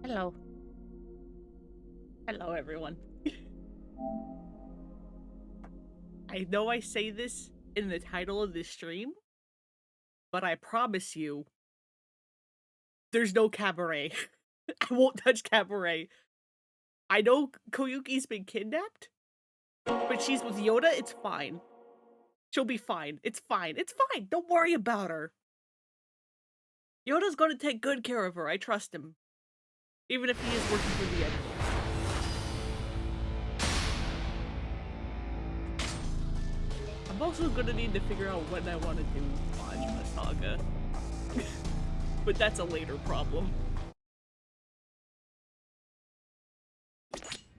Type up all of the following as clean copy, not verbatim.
Hello. Hello, everyone. I know I say this in the title of this stream, but I promise you, there's no cabaret. I won't touch cabaret. I know Koyuki's been kidnapped, but she's with Yoda, it's fine. She'll be fine. It's fine. It's fine. Don't worry about her. Yoda's gonna take good care of her. I trust him. Even if he is working for the enemy. I'm also gonna need to figure out when I want to do Majima Saga. But that's a later problem.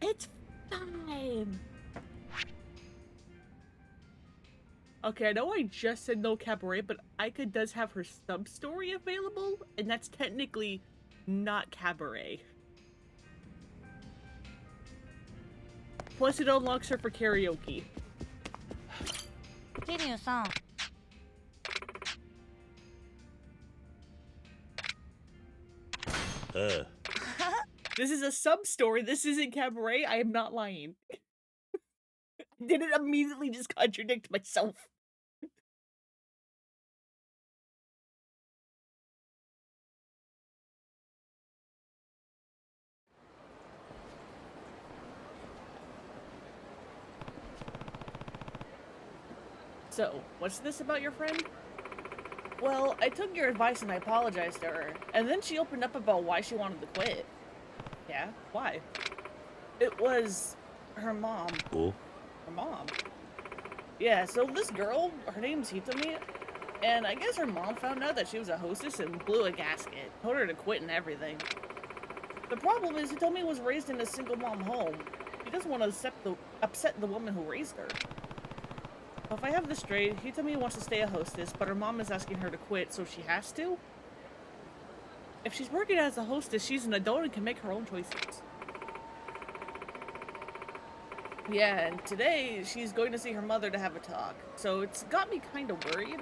It's fine! Okay, I know I just said no cabaret, but Aika does have her sub-story available, and that's technically not cabaret. Plus it unlocks her for karaoke. 桐生さん This is a sub-story, this isn't cabaret, I am not lying. Didn't immediately just contradict myself. So, what's this about your friend? Well, I took your advice and I apologized to her, and then she opened up about why she wanted to quit. Yeah? Why? It was her mom. Oh? Her mom. Yeah, so this girl, her name's Hitomi, and I guess her mom found out that she was a hostess and blew a gasket. Told her to quit and everything. The problem is Hitomi was raised in a single mom home. She doesn't want to upset the woman who raised her. If I have this straight, Hitomi wants to stay a hostess, but her mom is asking her to quit, so she has to? If she's working as a hostess, she's an adult and can make her own choices. Yeah, and today, she's going to see her mother to have a talk, so it's got me kind of worried.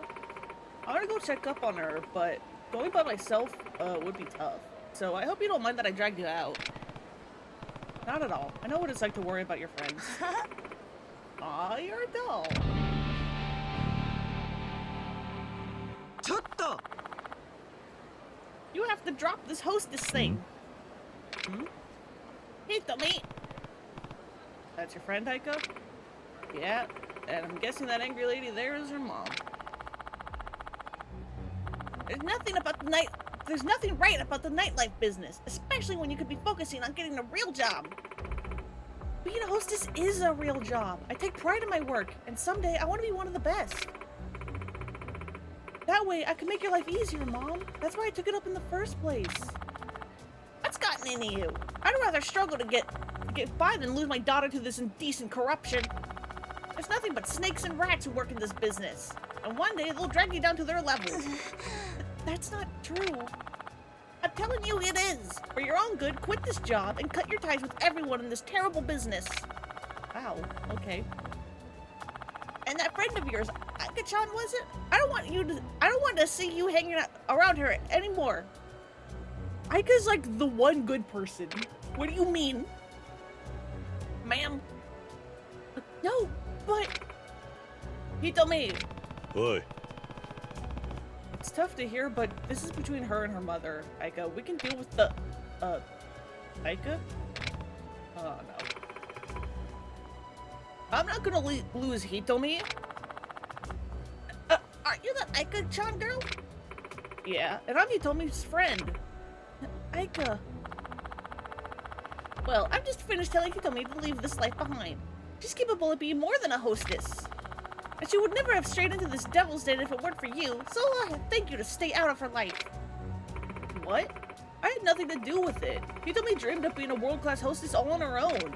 I want to go check up on her, but going by myself would be tough. So I hope you don't mind that I dragged you out. Not at all. I know what it's like to worry about your friends. Aw, you're a doll. You have to drop this hostess thing. Hmm? Hitomi! That's your friend, Aika? Yeah, and I'm guessing that angry lady there is her mom. There's nothing right about the nightlife business, especially when you could be focusing on getting a real job. Being a hostess is a real job. I take pride in my work, and someday I want to be one of the best. That way, I can make your life easier, Mom. That's why I took it up in the first place. What's gotten into you? I'd rather struggle to get by than lose my daughter to this indecent corruption. There's nothing but snakes and rats who work in this business. And one day, they'll drag you down to their level. That's not true. I'm telling you it is. For your own good, quit this job and cut your ties with everyone in this terrible business. Wow, okay. And that friend of yours, Aika-chan, was it? I don't want to see you hanging out around her anymore. Aika's like the one good person. What do you mean? Ma'am? No, but... Hitomi. Oi. It's tough to hear, but this is between her and her mother, Aika. We can deal with the... Aika? Oh, no. I'm not gonna lose Hitomi. Aren't you that Aika-chan girl? Yeah, and I'm Hitomi's friend. Aika. Well, I'm just finished telling Hitomi to leave this life behind. She's capable of being more than a hostess. And she would never have strayed into this devil's den if it weren't for you, so I thank you to stay out of her life. What? I had nothing to do with it. Hitomi dreamed of being a world-class hostess all on her own.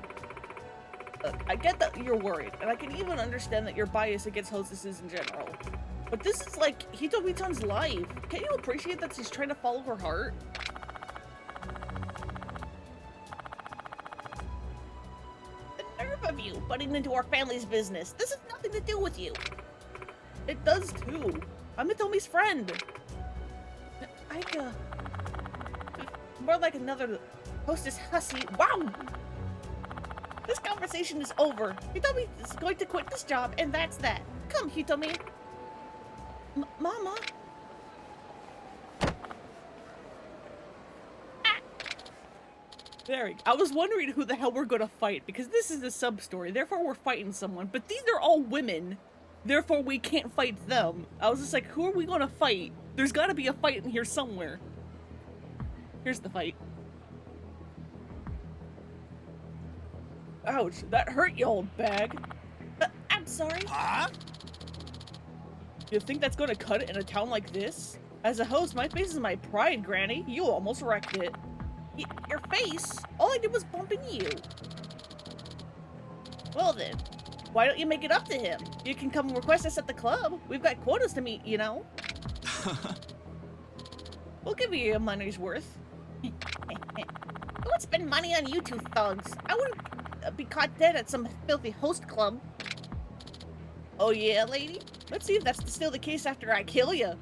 I get that you're worried, and I can even understand that you're biased against hostesses in general. But this is like Hitomi-chan's life. Can't you appreciate that she's trying to follow her heart? The nerve of you butting into our family's business. This has nothing to do with you. It does too. I'm Hitomi's friend. Aika. More like another Hostess Hussy. Wow! This conversation is over. Hitomi is going to quit this job, and that's that. Come, Hitomi. Mama. Ah. There we go. I was wondering who the hell we're gonna fight, because this is a sub-story, therefore we're fighting someone, but these are all women, therefore we can't fight them. I was just like, who are we gonna fight? There's gotta be a fight in here somewhere. Here's the fight. Ouch, that hurt, you old bag. I'm sorry. Huh? You think that's gonna cut it in a town like this? As a host, my face is my pride, Granny. You almost wrecked it. Your face? All I did was bump into you. Well then, why don't you make it up to him? You can come request us at the club. We've got quotas to meet, you know. We'll give you your money's worth. Who would spend money on you two thugs? I wouldn't be caught dead at some filthy host club. Oh yeah, lady? Let's see if that's still the case after I kill you.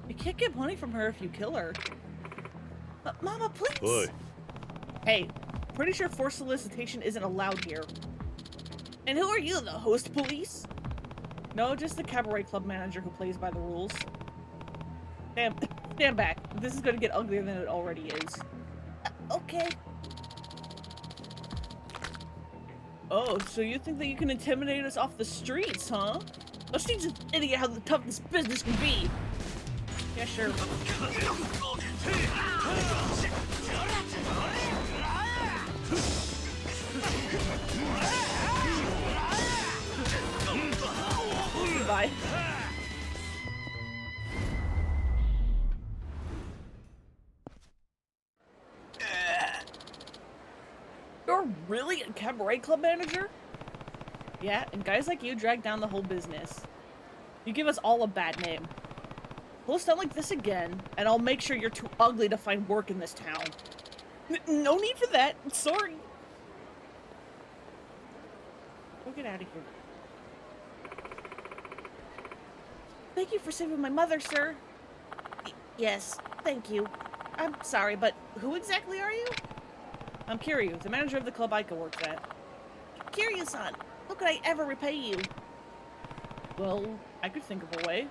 You can't get money from her if you kill her. Mama, please! Oi. Hey, pretty sure forced solicitation isn't allowed here. And who are you, the host police? No, just the cabaret club manager who plays by the rules. Stand back. This is gonna get uglier than it already is. Okay. Oh, so you think that you can intimidate us off the streets, huh? Let's teach this idiot how tough this business can be. Yeah, sure. Goodbye. You're really a cabaret club manager? Yeah, and guys like you drag down the whole business. You give us all a bad name. Pull a stunt like this again, and I'll make sure you're too ugly to find work in this town. No need for that. Sorry. We'll get out of here. Thank you for saving my mother, sir. Yes, thank you. I'm sorry, but who exactly are you? I'm Kiryu, the manager of the club Aika works at. Kiryu-san, how could I ever repay you? Well, I could think of a way.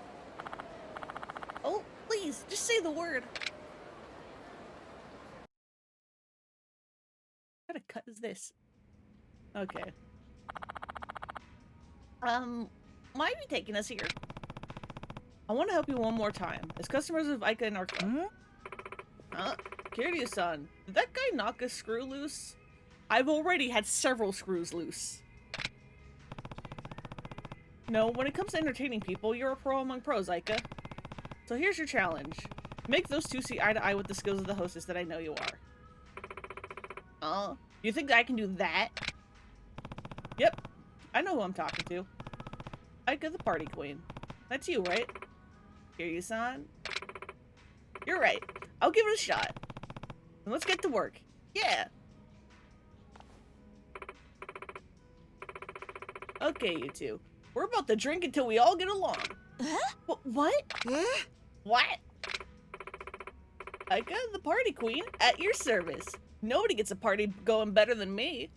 Oh, please, just say the word. What kind of cut is this? Okay. Why are you taking us here? I want to help you one more time. As customers of Aika in our club. Huh? Kiryu-san, did that guy knock a screw loose? I've already had several screws loose. No, when it comes to entertaining people, you're a pro among pros, Aika. So here's your challenge. Make those two see eye to eye with the skills of the hostess that I know you are. You think I can do that? Yep, I know who I'm talking to. Aika the party queen. That's you, right? Kiryu-san? You're right. I'll give it a shot. And let's get to work. Yeah! Okay, you two. We're about to drink until we all get along. Huh? What? Huh? What? Aika, the party queen, at your service. Nobody gets a party going better than me.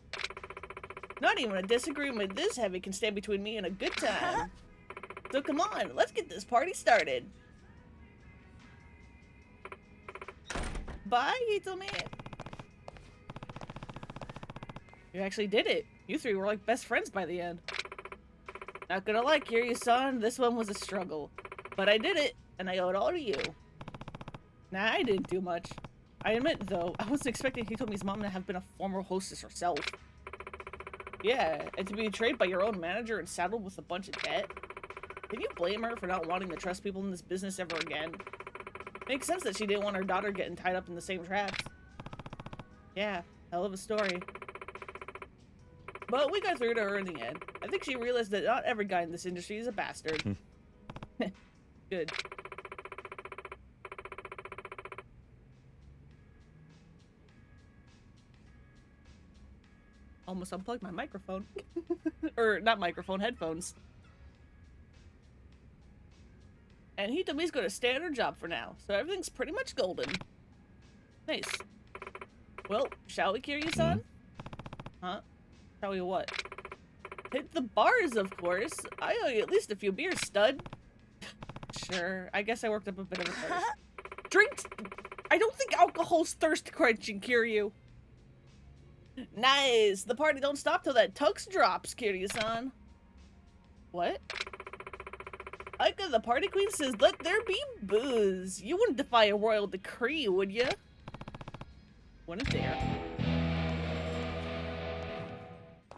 Not even a disagreement this heavy can stand between me and a good time. So come on, let's get this party started. Bye, Hitomi. You actually did it. You three were like best friends by the end. Not gonna lie, Kiryu-san, this one was a struggle. But I did it, and I owe it all to you. Nah, I didn't do much. I admit, though, I wasn't expecting Hitomi's mom to have been a former hostess herself. Yeah, and to be betrayed by your own manager and saddled with a bunch of debt? Can you blame her for not wanting to trust people in this business ever again? Makes sense that she didn't want her daughter getting tied up in the same traps. Yeah, hell of a story. But we got through to her in the end. I think she realized that not every guy in this industry is a bastard. Good. Almost unplugged my microphone. Or, not microphone, headphones. And Hitomi's gonna stay at her job for now, so everything's pretty much golden. Nice. Well, shall we, Kiryu-san? Huh? Shall we what? Hit the bars, of course. I owe you at least a few beers, stud. Sure, I guess I worked up a bit of a thirst. Drinks? I don't think alcohol's thirst quenching, Kiryu. Nice! The party don't stop till that tux drops, Kiryu-san. What? Aika, the party queen, says let there be booze. You wouldn't defy a royal decree, would ya? Wouldn't dare.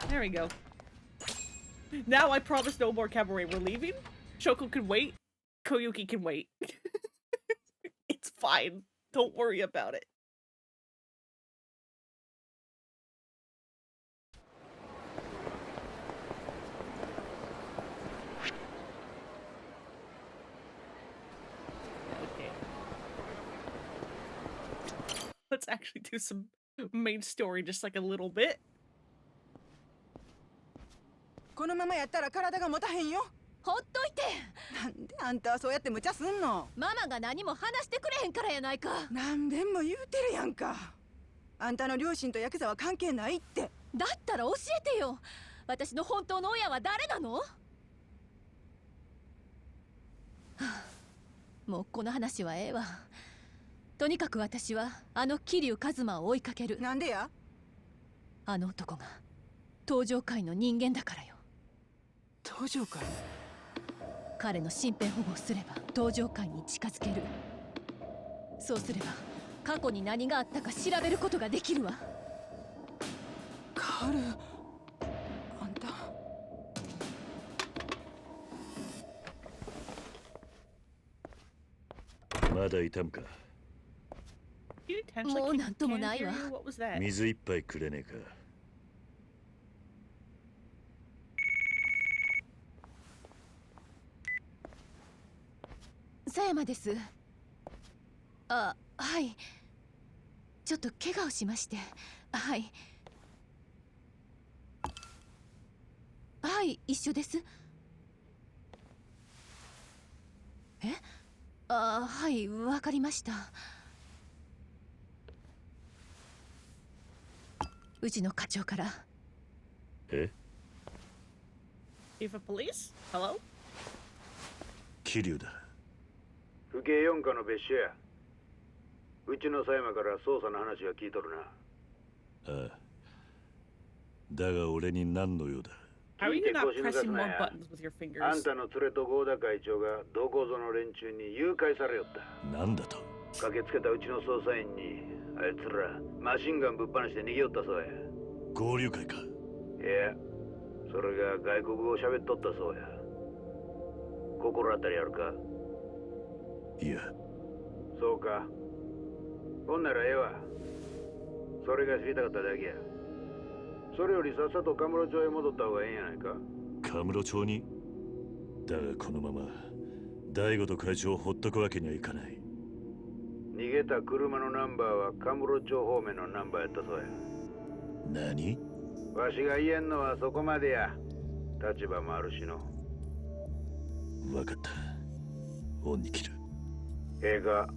There we go. Now I promise no more cabaret. We're leaving. Shoko can wait. Koyuki can wait. It's fine. Don't worry about it. Okay. Let's actually do some main story just like a little bit. このままやったら体が持たへんよ。ほっといて。なんであんたはそうやって無茶すんの。ママが何も話してくれへんからやないか。何べんも言うてるやんか。あんたの両親とヤクザは関係ないって。だったら教えてよ。私の本当の親は誰なの？はあ、もうこの話はええわ。とにかく私はあの桐生一馬を追いかける。なんでや？あの男が登場界の人間だからよ。登場界？彼の身辺保護をすれば登場界に近づける。そうすれば過去に何があったか調べることができるわ。カール、あんた。まだ痛むか。もうなんともないわ。水一杯くれねえか。佐山です。あ、はい。ちょっと怪我をしまして。はい。はい、一緒です。え？あ、はい、わかりました。うちの課長から。え？ Chief of Police? Hello? 桐生だ。府警4課の別所や。うちの佐山から捜査の話は聞いとるな。ああ。だが俺に何の用だ。How are you not pressing more buttons with your あん fingers? たの連れと合田会長がどこぞの連中に誘拐されよった。なんだと。駆けつけたうちの捜査員にあいつらマシンガンぶっ放して逃げよったそうや。合流会か。いや、それが外国語を喋っとったそうや。心当たりあるか？いや。そうか。ほんならええわ。それが知りたかっただけや。それよりさっさとカムロ町へ戻った方がええんやないか。カムロ町に？だがこのまま大悟と会長をほっとくわけにはいかない。逃げた車のナンバーはカムロ町方面のナンバーやったそうや。何？わしが言えんのはそこまでや。立場もあるしの。わかった。恩に切る。ええか、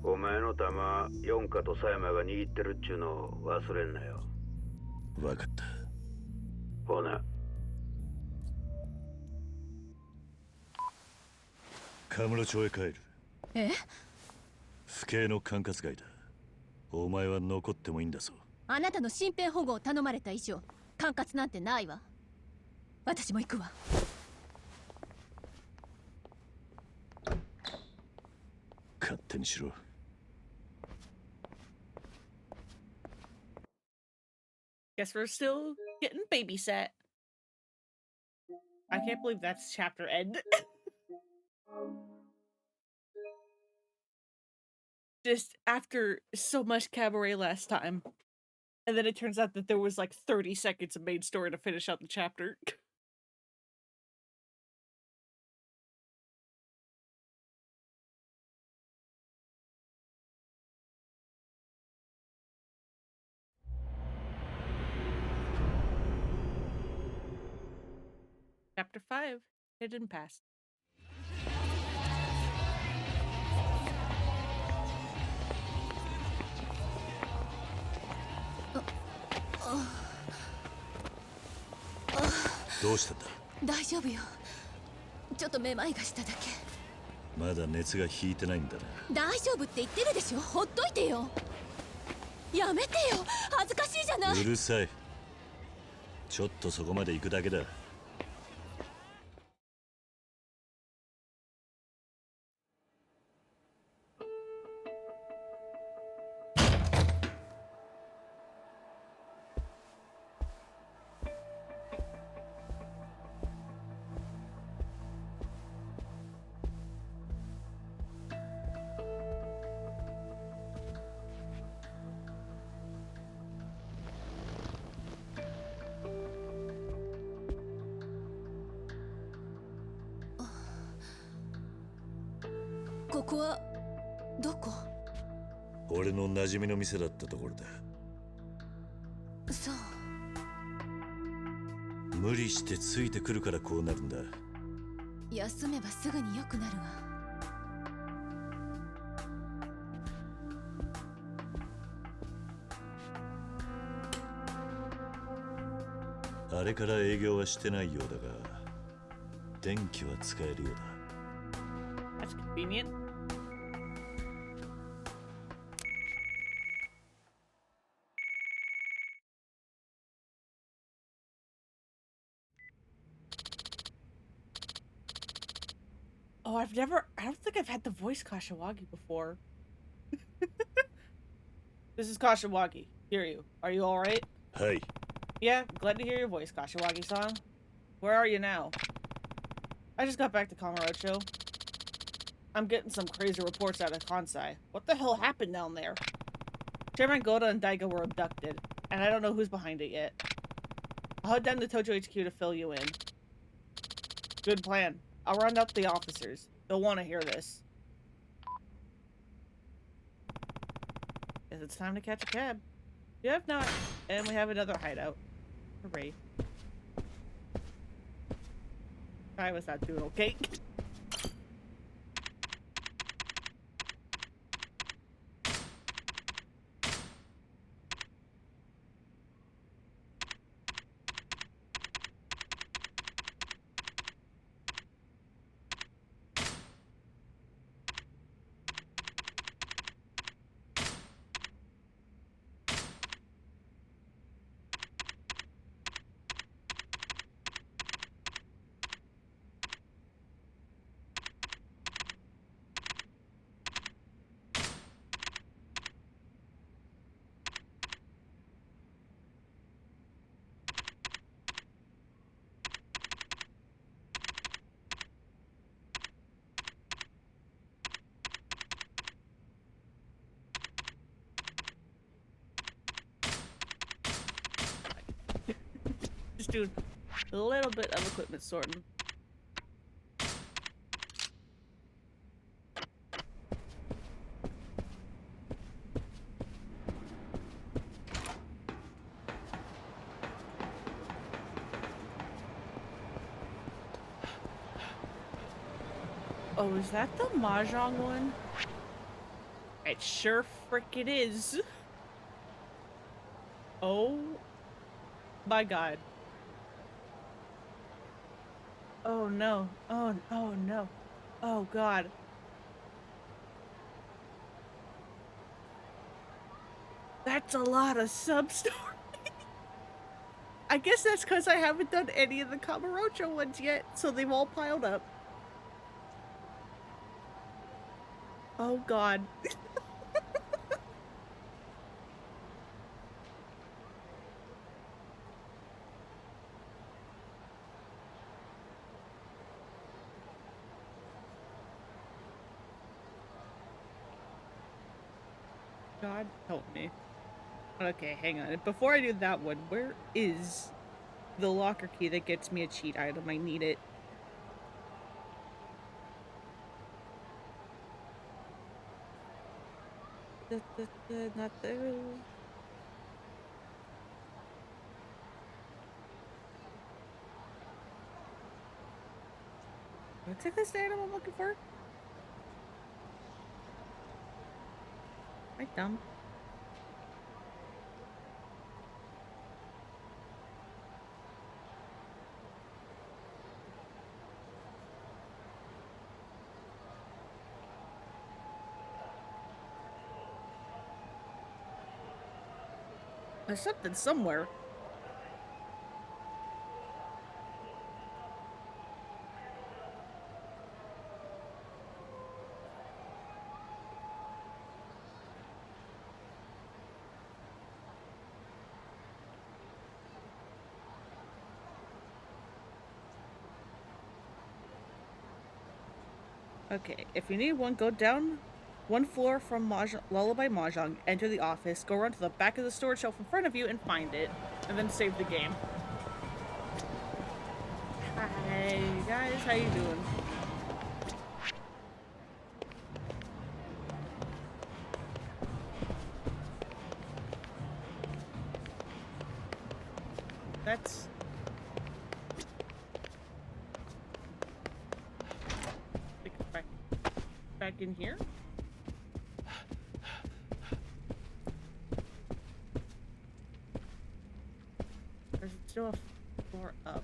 お前の玉四課と佐山が握ってるっちゅうのを忘れんなよ。わかった。ほな。カムロ町へ帰る。え？府警の管轄外だ。お前は残ってもいいんだぞ。あなたの身辺保護を頼まれた以上、管轄なんてないわ。私も行くわ。勝手にしろ。Guess we're still getting babysat. I can't believe that's chapter end. Just after so much cabaret last time. And then it turns out that there was like 30 seconds of main story to finish out the chapter. Chapter 5, Hidden Past. どうしたんだ。大丈夫よ。ちょっとめまいがしただけ。まだ熱が引いてないんだな。大丈夫って言ってるでしょ。ほっといてよ。やめてよ、恥ずかしいじゃない。うるさい。ちょっとそこまで行くだけだ。ここはどこ？俺の馴染みの店だったところだ。そう。無理してついてくるからこうなるんだ。休めばすぐに良くなるわ。あれから営業はしてないようだが、電気は使えるようだ。That's convenient. Oh, I don't think I've had the voice Kashiwagi before. This is Kashiwagi. Hear you. Are you alright? はい。 Yeah, glad to hear your voice, Kashiwagi-san. Where are you now? I just got back to Kamurocho. I'm getting some crazy reports out of Kansai. What the hell happened down there? Chairman Goda and Daiga were abducted, and I don't know who's behind it yet. I'll head down to Tojo HQ to fill you in. Good plan. I'll round up the officers. They'll want to hear this. Guess it's time to catch a cab. You have not, and we have another hideout. Hooray. I was not doing okay. Just doing a little bit of equipment sorting. Oh, is that the Mahjong one? It sure frickin' is. Oh my god. Oh no. Oh no. Oh god. That's a lot of sub-story. I guess that's because I haven't done any of the Kamurocho ones yet, so they've all piled up. Oh god. God help me. Okay, hang on. Before I do that one, where is the locker key that gets me a cheat item? I need it. Not there. What's this item I'm looking for? Right, dumb. There's something somewhere. Okay, if you need one, go down one floor from Lullaby Mahjong, enter the office, go run to the back of the storage shelf in front of you and find it, and then save the game. Hi guys, how you doing? That's... back in here? There's still a floor up.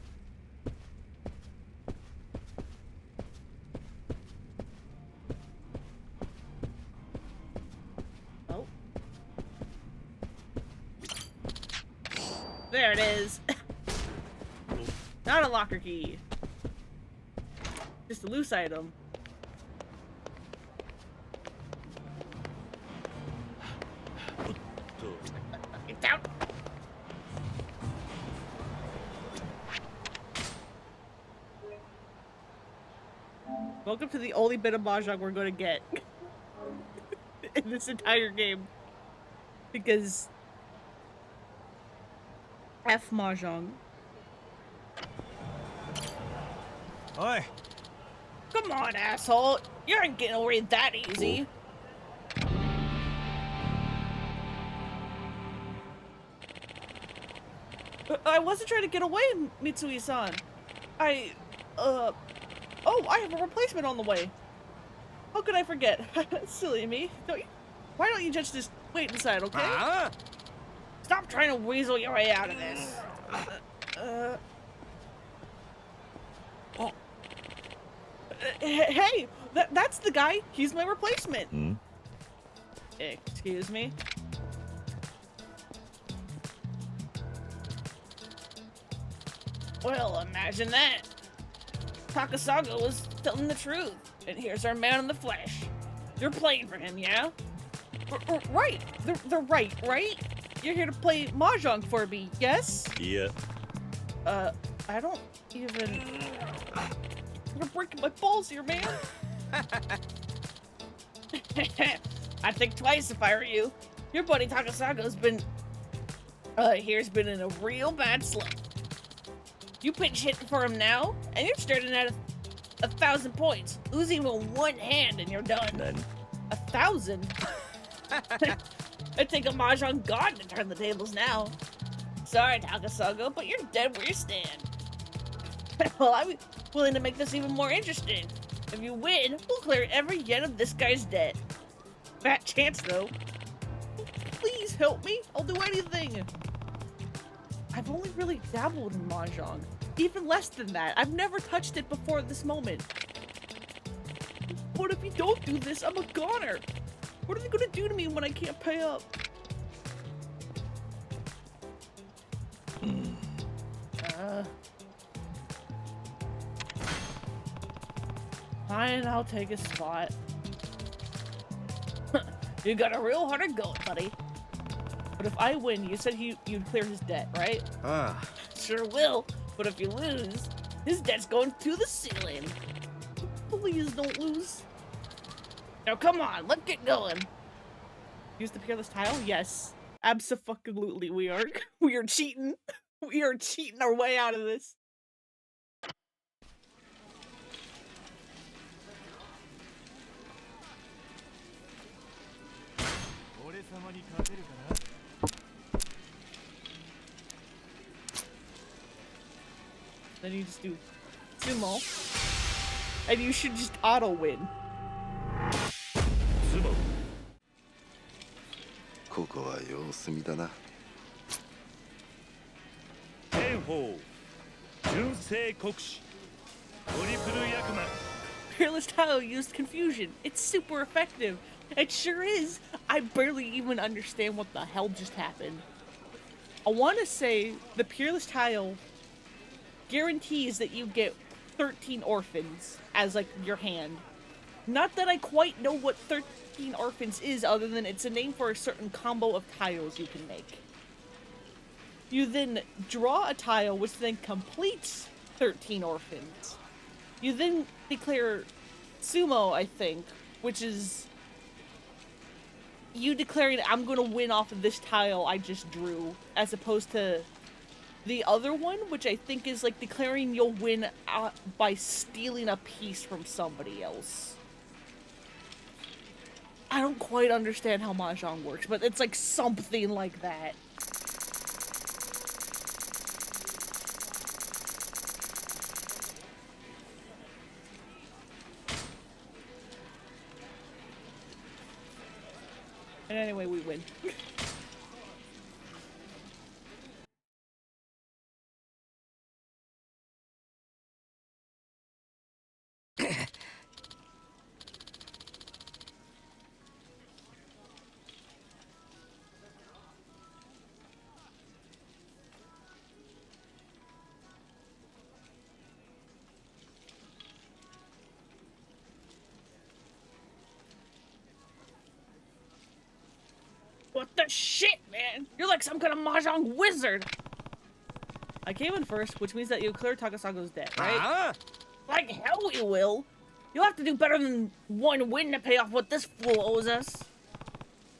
Oh. There it is. Not a locker key. Just a loose item. Get down. Welcome to the only bit of mahjong we're going to get in this entire game. Because F mahjong. Oi! Come on, asshole. You ain't getting away that easy. I wasn't trying to get away, Mitsui-san. Oh, I have a replacement on the way. How could I forget? Silly me. Why don't you just wait inside, okay? Huh? Stop trying to weasel your way out of this. Oh. Hey, that's the guy. He's my replacement. Hmm? Excuse me? Well, imagine that. Takasago was telling the truth, and here's our man in the flesh. You're playing for him, yeah? Right. They're right? You're here to play mahjong for me, yes? Yeah. I don't even... You're breaking my balls here, man. I'd think twice if I were you. Your buddy Takasago's been... here's been in a real bad slump. You pinch hitting for him now, and you're starting at 1,000 points. Losing with one hand and you're done. None. 1,000? I'd take a mahjong god to turn the tables now. Sorry, Takasago, but you're dead where you stand. Well, I'm willing to make this even more interesting. If you win, we'll clear every yen of this guy's debt. Fat chance, though. Please help me. I'll do anything. I've only really dabbled in mahjong. Even less than that. I've never touched it before this moment. But if you don't do this, I'm a goner. What are they gonna do to me when I can't pay up? Fine, I'll take a spot. You got a real hard going, buddy. But if I win, you said you'd clear his debt, right? Ah. Sure will. But if you lose, his debt's going to the ceiling. Please don't lose. Now come on, let's get going. Use the peerless tile? Yes. Abso-fucking-lutely we are. We are cheating. We are cheating our way out of this. Then you just do sumo, and you should just auto win. ここは様子見だな。炎鵬純正国士トリプル役満 Peerless tile used confusion. It's super effective. It sure is. I barely even understand what the hell just happened. I want to say the Peerless tile guarantees that you get 13 orphans as, like, your hand. Not that I quite know what 13 orphans is, other than it's a name for a certain combo of tiles you can make. You then draw a tile, which then completes 13 orphans. You then declare sumo, I think, which is you declaring, I'm gonna win off of this tile I just drew, as opposed to the other one, which I think is like declaring you'll win by stealing a piece from somebody else. I don't quite understand how Mahjong works, but it's like something like that. And anyway, we win. What the shit, man? You're like some kind of Mahjong wizard! I came in first, which means that you clear Takasago's debt, right? Like hell we will! You'll have to do better than one win to pay off what this fool owes us.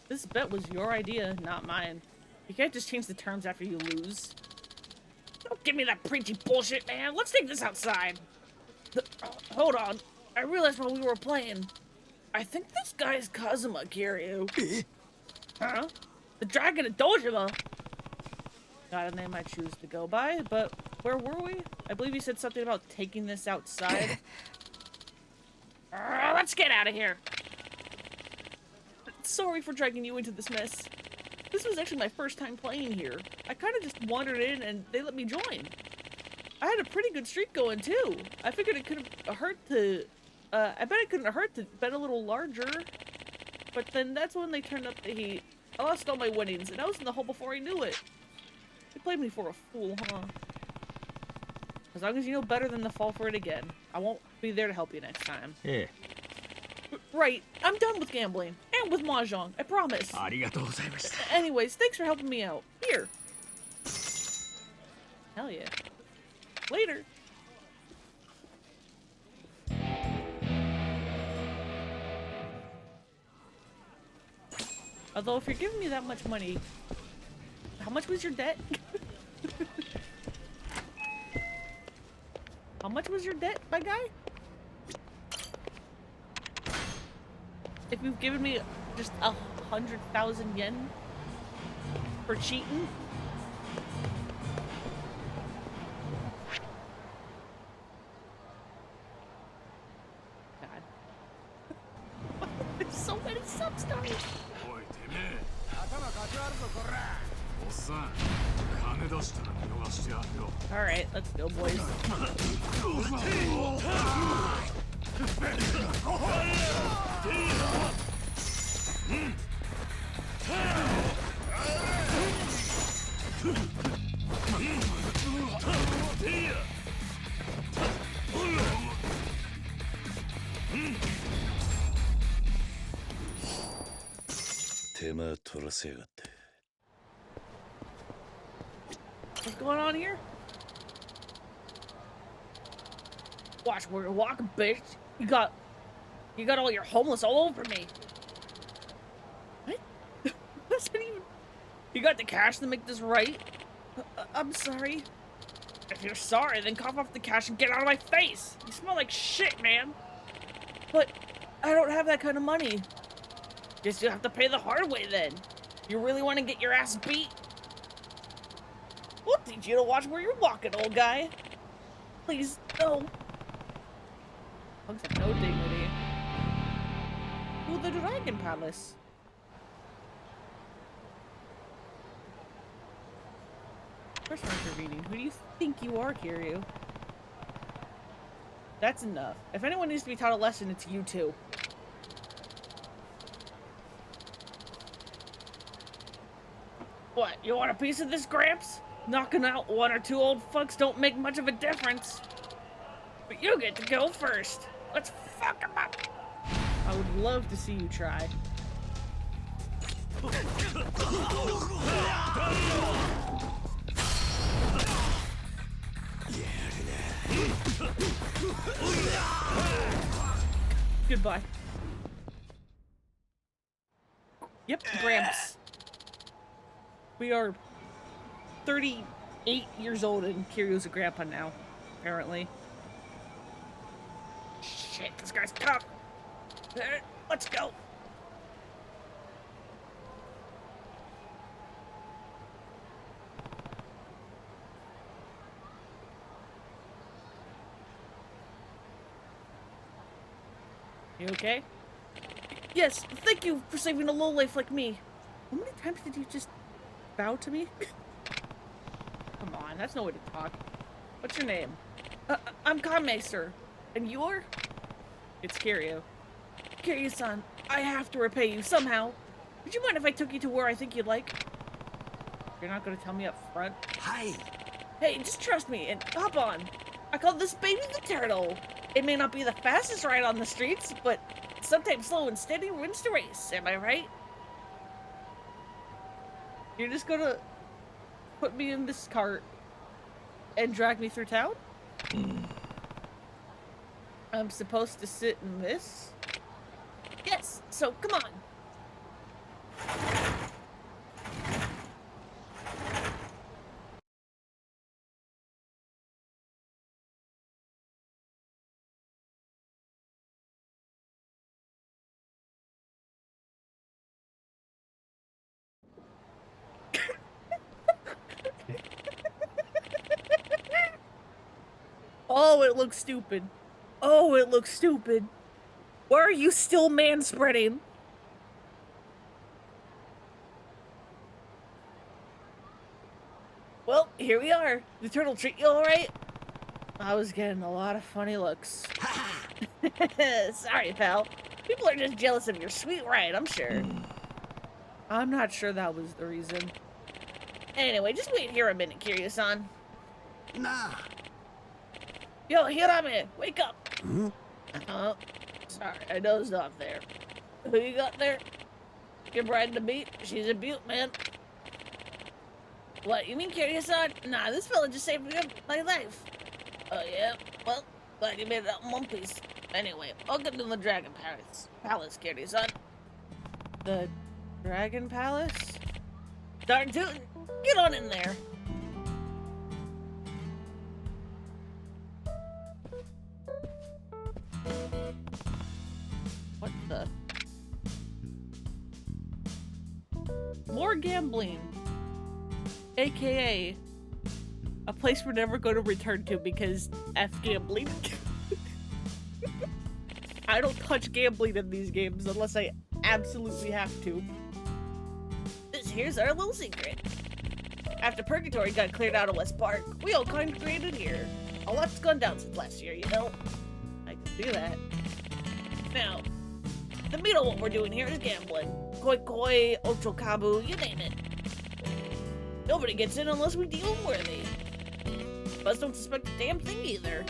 This bet was your idea, not mine. You can't just change the terms after you lose. Don't give me that preachy bullshit, man. Let's take this outside. Hold on. I realized while we were playing, I think this guy is Kazuma Kiryu. Huh? The Dragon of Dojima? Not a name I choose to go by, but where were we? I believe you said something about taking this outside. Let's get out of here. Sorry for dragging you into this mess. This was actually my first time playing here. I kind of just wandered in and they let me join. I had a pretty good streak going too. I figured it couldn't hurt to, I bet it couldn't hurt to bet a little larger. But then that's when they turned up the heat. I lost all my winnings, and I was in the hole before I knew it. They played me for a fool, huh? As long as you know better than to fall for it again. I won't be there to help you next time. Yeah. Right, I'm done with gambling. And with Mahjong, I promise. Anyways, thanks for helping me out. Here. Hell yeah. Later. Although, if you're giving me that much money, how much was your debt? How much was your debt, my guy? If you've given me just 100,000 yen for cheating? God. There's so many sub-stars. Alright, let's go, boys. What's going on here? Watch where you're walking, bitch. You got all your homeless all over me. What? What's that even? You got the cash to make this right? I'm sorry. If you're sorry, then cough off the cash and get out of my face. You smell like shit, man. But I don't have that kind of money. Guess you'll have to pay the hard way then. You really want to get your ass beat? We'll teach you to watch where you're walking, old guy. Please, no. Punks have no dignity. Ooh, the Dragon Palace. First intervening. Who do you think you are, Kiryu? That's enough. If anyone needs to be taught a lesson, it's you two. What, you want a piece of this, Gramps? Knocking out one or two old fucks don't make much of a difference. But you get to go first. Let's fuck 'em up. I would love to see you try. Goodbye. Yep, Gramps. We are 38 years old and Kiryu's a grandpa now, apparently. Shit, this guy's tough. Let's go. You okay? Yes, thank you for saving a lowlife like me. How many times did you just bow to me? Come on, that's no way to talk. What's your name? I'm Kame, sir. And you're? It's Kiryu. Kiryu-san, I have to repay you somehow. Would you mind if I took you to where I think you'd like? You're not gonna tell me up front? Hi. Hey, just trust me and hop on. I call this baby the turtle. It may not be the fastest ride on the streets, but sometimes slow and steady wins the race. Am I right? You're just gonna put me in this cart and drag me through town? I'm supposed to sit in this? Yes, so come on. Oh, it looks stupid. Oh, it looks stupid. Why are you still manspreading? Well, here we are. The turtle treat you alright? I was getting a lot of funny looks. Sorry, pal. People are just jealous of your sweet ride, I'm sure. I'm not sure that was the reason. Anyway, just wait here a minute, Kiryu-san. Nah. Yo, Hirame, wake up! Hmm? Sorry, I dozed off there. Who you got there? Your bride to meet? She's a beaut, man. What, you mean Kiryu-san? Nah, this fella just saved my life. Oh, yeah? Well, glad you made it out in one piece. Anyway, welcome to the Dragon Palace, Kiryu-san. The Dragon Palace? Darn tootin'! Get on in there! What the? More gambling. AKA a place we're never going to return to because F gambling. I don't touch gambling in these games unless I absolutely have to. This here's our little secret. After Purgatory got cleared out of West Park, we all congregated here. A lot's gone down since last year, you know? I can see that. Now, the meat of what we're doing here is gambling. Koi koi, ochokabu, you name it. Nobody gets in unless we deem them worthy. Us don't suspect a damn thing either.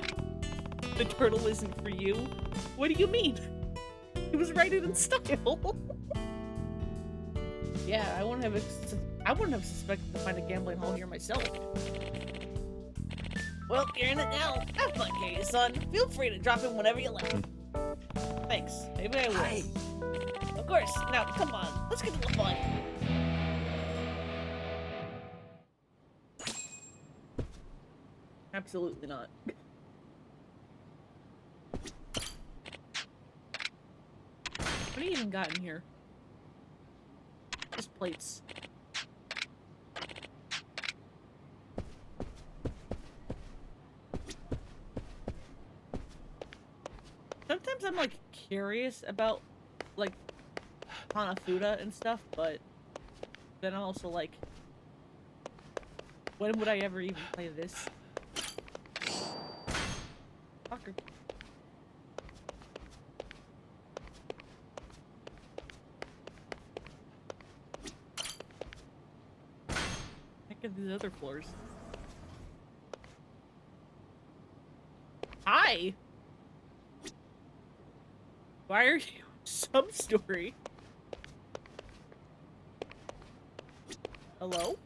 The turtle isn't for you? What do you mean? He was writing in style. Yeah, I wouldn't have suspected to find a gambling hall here myself. Well, you're in it now. Have fun, Katie, son. Feel free to drop in whenever you like. Thanks. Maybe I will. Hi. Of course. Now, come on. Let's get to the fun. Absolutely not. What do you even got in here? Just plates. Sometimes I'm like curious about like Hanafuda and stuff, but then I'm also like, when would I ever even play this? Fucker. at these other floors. Hi! Why are you sub-story? Hello?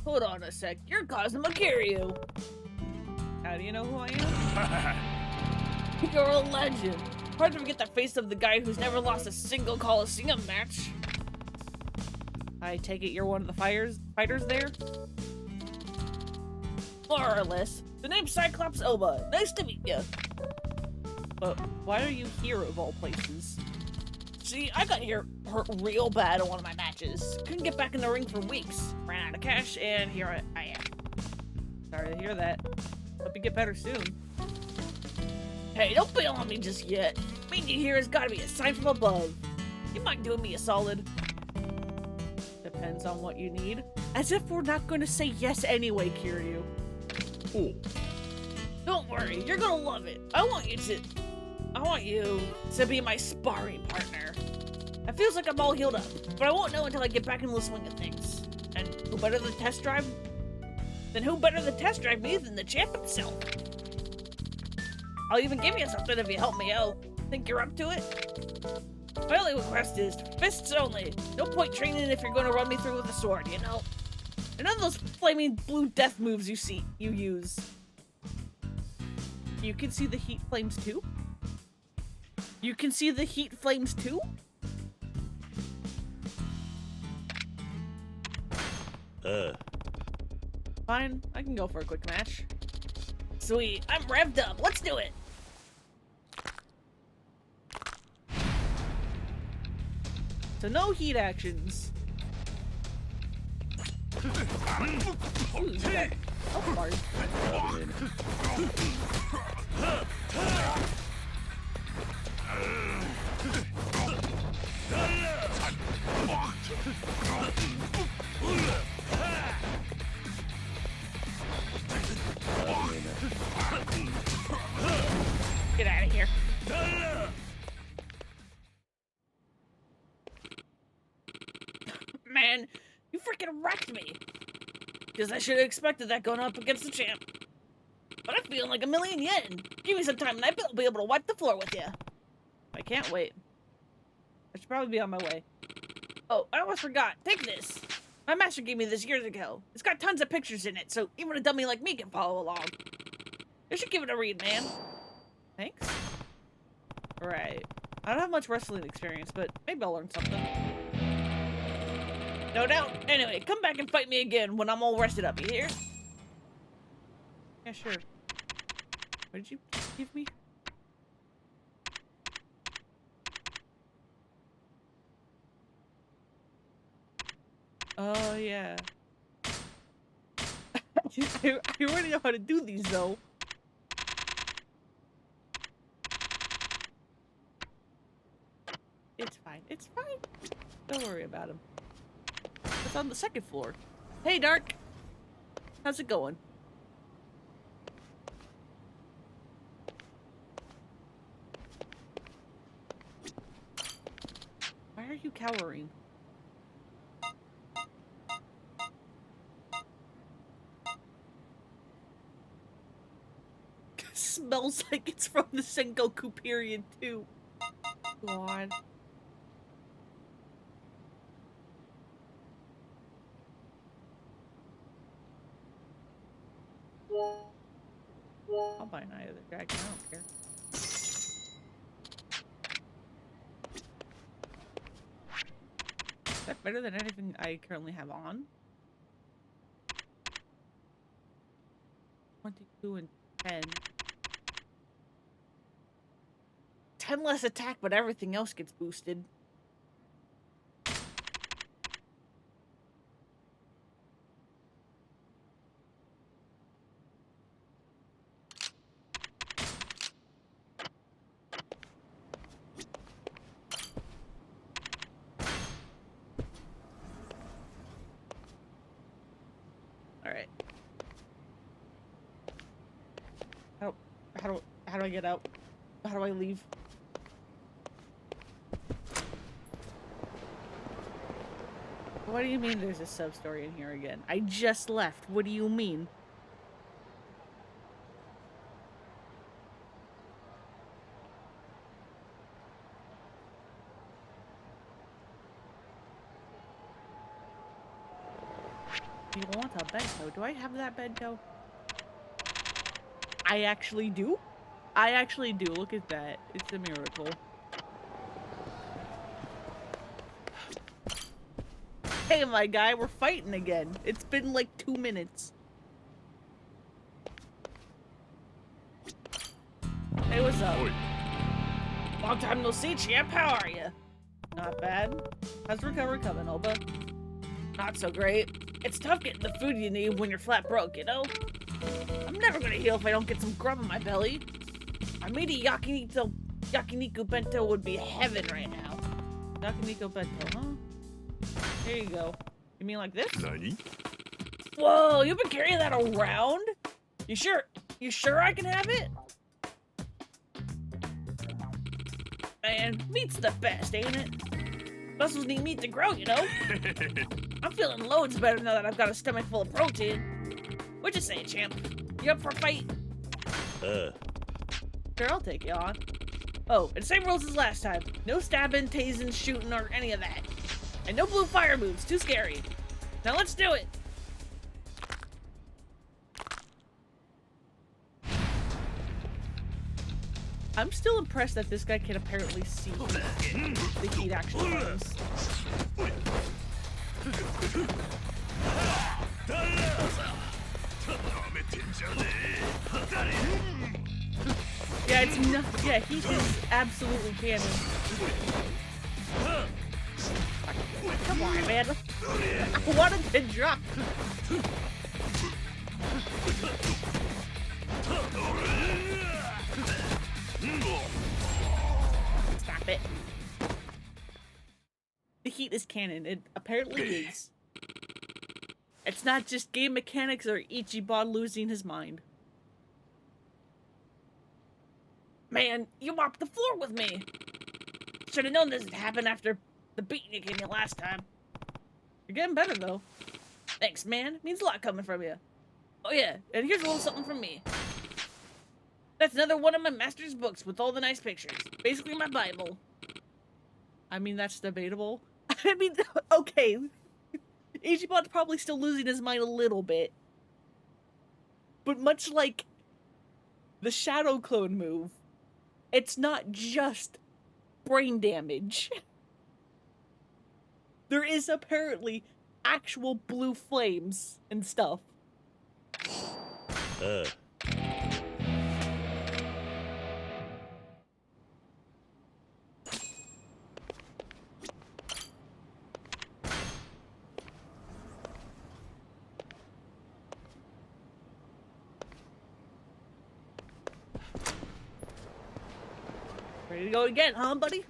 Hold on a sec. You're Kazuma Kiryu. How do you know who I am? You're a legend. Hard to forget the face of the guy who's never lost a single Coliseum match. I take it you're one of the fighters there? More or less. The name's Cyclops Oba. Nice to meet you. But why are you here of all places? See, I got hurt real bad in one of my matches. Couldn't get back in the ring for weeks. Ran out of cash, and here I am. Sorry to hear that. Hope you get better soon. Hey, don't bail on me just yet. Meeting you here has got to be a sign from above. You mind doing me a solid? Depends on what you need. As if we're not going to say yes anyway, Kiryu. Oh. Don't worry, you're gonna love it. I want you to be my sparring partner. It feels like I'm all healed up, but I won't know until I get back in the swing of things. And who better than test drive? Then who better than test drive me than the champ himself? I'll even give you something if you help me out. Think you're up to it? My only request is fists only. No point training if you're going to run me through with a sword, you know? And none of those flaming blue death moves you use. You can see the heat flames too? You can see the heat flames too? Fine, I can go for a quick match. Sweet, I'm revved up. Let's do it. So no heat actions. Ooh, you got health bars. Get out of here. Man, you freaking wrecked me. Guess I should have expected that going up against the champ. But I'm feeling like a million yen. Give me some time and I bet I'll be able to wipe the floor with you. I can't wait. I should probably be on my way. Oh, I almost forgot. Take this. My master gave me this years ago. It's got tons of pictures in it, so even a dummy like me can follow along. You should give it a read, man. Thanks. Right. I don't have much wrestling experience, but maybe I'll learn something. No doubt. Anyway, come back and fight me again when I'm all rested up, you hear? Yeah, sure. What did you give me? Oh, yeah. I already know how to do these, though. It's fine. It's fine. Don't worry about him. It's on the second floor. Hey, Dark. How's it going? Why are you cowering? Smells like it's from the Sengoku period, too. God. I'll buy an Eye of the Dragon, I don't care. Is that better than anything I currently have on? 22 and 10. 10 less attack, but everything else gets boosted. Alright. How do I get out? How do I leave? What do you mean there's a sub-story in here again? I just left. What do you mean? You want a bento? Do I have that bento? I actually do? I actually do. Look at that. It's a miracle. Hey, my guy, we're fighting again. It's been like 2 minutes. Hey, what's up? Oi. Long time no see, champ. How are you? Not bad. How's recovery coming, Oba? Not so great. It's tough getting the food you need when you're flat broke, you know? I'm never gonna heal if I don't get some grub in my belly. I made a yakiniku bento would be heaven right now. Yakiniku bento, huh? Here you go. You mean like this? Nani? Whoa, you've been carrying that around? You sure? You sure I can have it? Man, meat's the best, ain't it? Muscles need meat to grow, you know? I'm feeling loads better now that I've got a stomach full of protein. What you say, champ? You up for a fight? Sure, I'll take you on. Oh, and same rules as last time. No stabbing, tasing, shooting, or any of that. And no blue fire moves, too scary. Now let's do it! I'm still impressed that this guy can apparently see the heat actually comes. Yeah, it's not. Yeah, heat is absolutely canon. Come on, man. I wanted to drop. Stop it. The heat is canon. It apparently is. It's not just game mechanics or Ichiban losing his mind. Man, you mopped the floor with me. Should have known this would happen after the beating you gave me last time. You're getting better, though. Thanks, man. Means a lot coming from you. Oh, yeah. And here's a little something from me. That's another one of my master's books with all the nice pictures. Basically my Bible. I mean, that's debatable. I mean, okay. Ichiban's probably still losing his mind a little bit. But much like the Shadow Clone move, it's not just brain damage. There is apparently actual blue flames and stuff. Ready to go again, huh, buddy?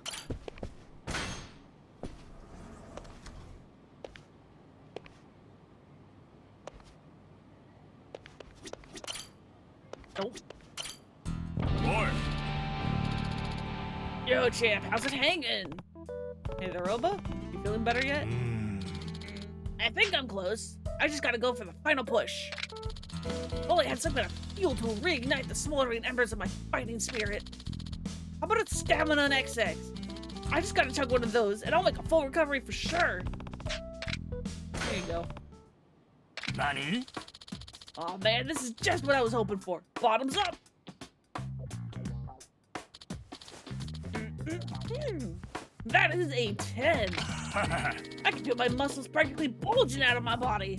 Nope. Oi. Yo, champ, how's it hanging? Hey there, Roba. You feeling better yet? I think I'm close. I just gotta go for the final push. If only I had some kind of fuel to reignite the smoldering embers of my fighting spirit. How about a stamina on XX? I just gotta chug one of those, and I'll make a full recovery for sure. There you go. Nani? Oh man, this is just what I was hoping for. Bottoms up. That is a 10. I can feel my muscles practically bulging out of my body.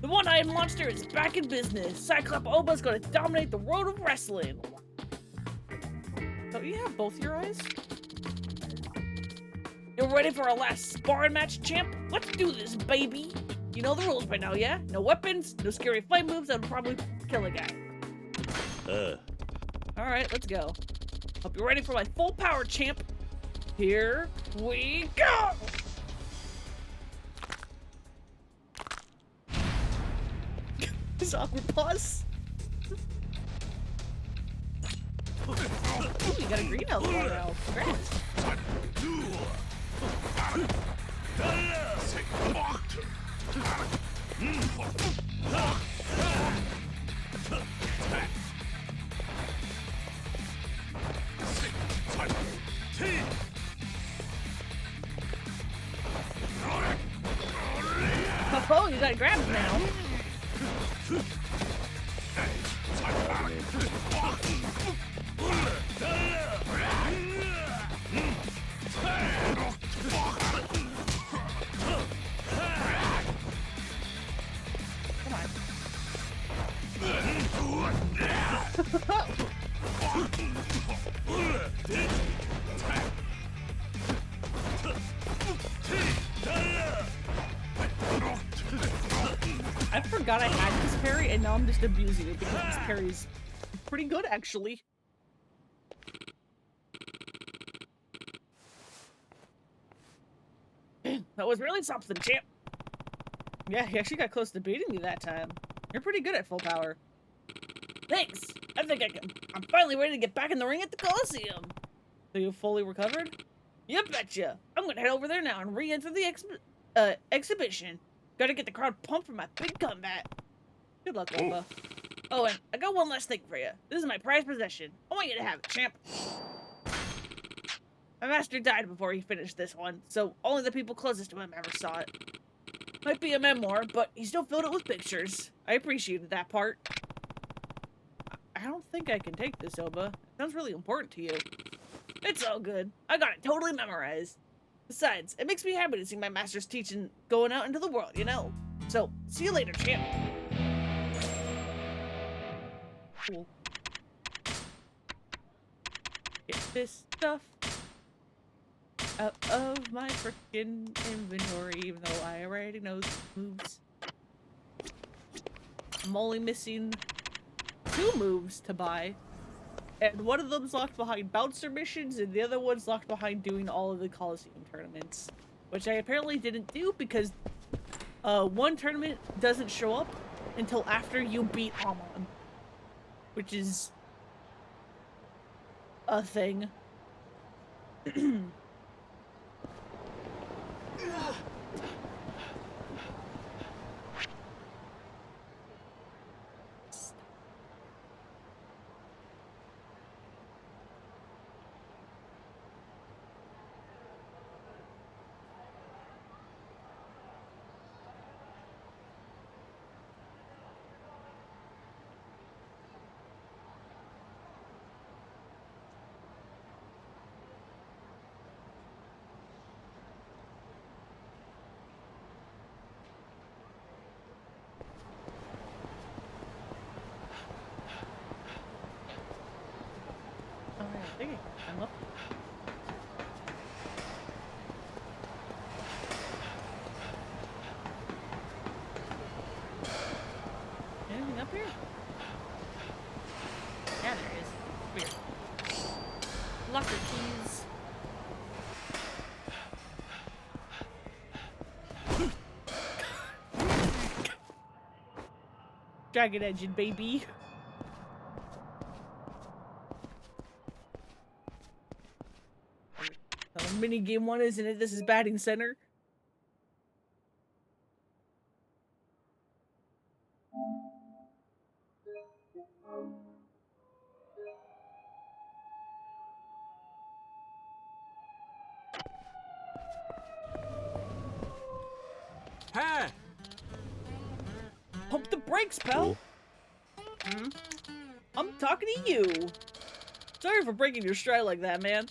The one-eyed monster is back in business. Cyclops Oba's gonna dominate the world of wrestling. Don't you have both your eyes? You ready for our last sparring match, champ? Let's do this, baby. You know the rules by now, yeah? No weapons, no scary flame moves that would probably kill a guy. Alright, let's go. Hope you're ready for my full power, champ. Here we go! This awkward pause. Ooh, you got a green elf now. Congrats. Oh, you got grabs now. I forgot I had this parry, and now I'm just abusing it because this parry is pretty good, actually. That was really something, champ. Yeah, he actually got close to beating me that time. You're pretty good at full power. Thanks. I think I'm finally ready to get back in the ring at the Coliseum. So you fully recovered? You betcha. I'm gonna head over there now and re-enter the exhibition. Gotta get the crowd pumped for my big comeback. Good luck, Opa. Oh, and I got one last thing for you. This is my prized possession. I want you to have it, champ. My master died before he finished this one, so only the people closest to him ever saw it. Might be a memoir, but he still filled it with pictures. I appreciated that part. I don't think I can take this, Oba. It sounds really important to you. It's all good. I got it totally memorized. Besides, it makes me happy to see my master's teaching going out into the world, you know? So, see you later, champ. Cool. Get this stuff out of my frickin' inventory, even though I already know the moves. I'm only missing 2 moves to buy. And one of them's locked behind bouncer missions, and the other one's locked behind doing all of the Coliseum tournaments. Which I apparently didn't do because one tournament doesn't show up until after you beat Amon. Which is a thing. I'm up. Anything up here? Yeah, there is. Weird. Locker keys. Dragon engine, baby. Mini game one, isn't it? This is batting center. Hey! Pump the brakes, pal. Hmm? I'm talking to you. Sorry for breaking your stride like that, man.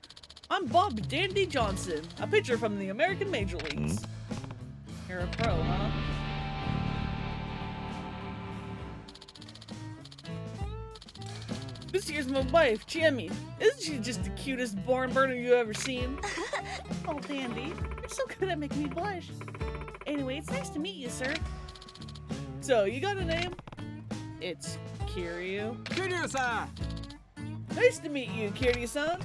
I'm Bob Dandy Johnson, a pitcher from the American Major Leagues. You're a pro, huh? This here's my wife, Jimmy. Isn't she just the cutest barn burner you ever seen? Oh, Dandy, you're so good at making me blush. Anyway, it's nice to meet you, sir. So, you got a name? It's Kiryu. Kiryu-san! Nice to meet you, Kiryu-san.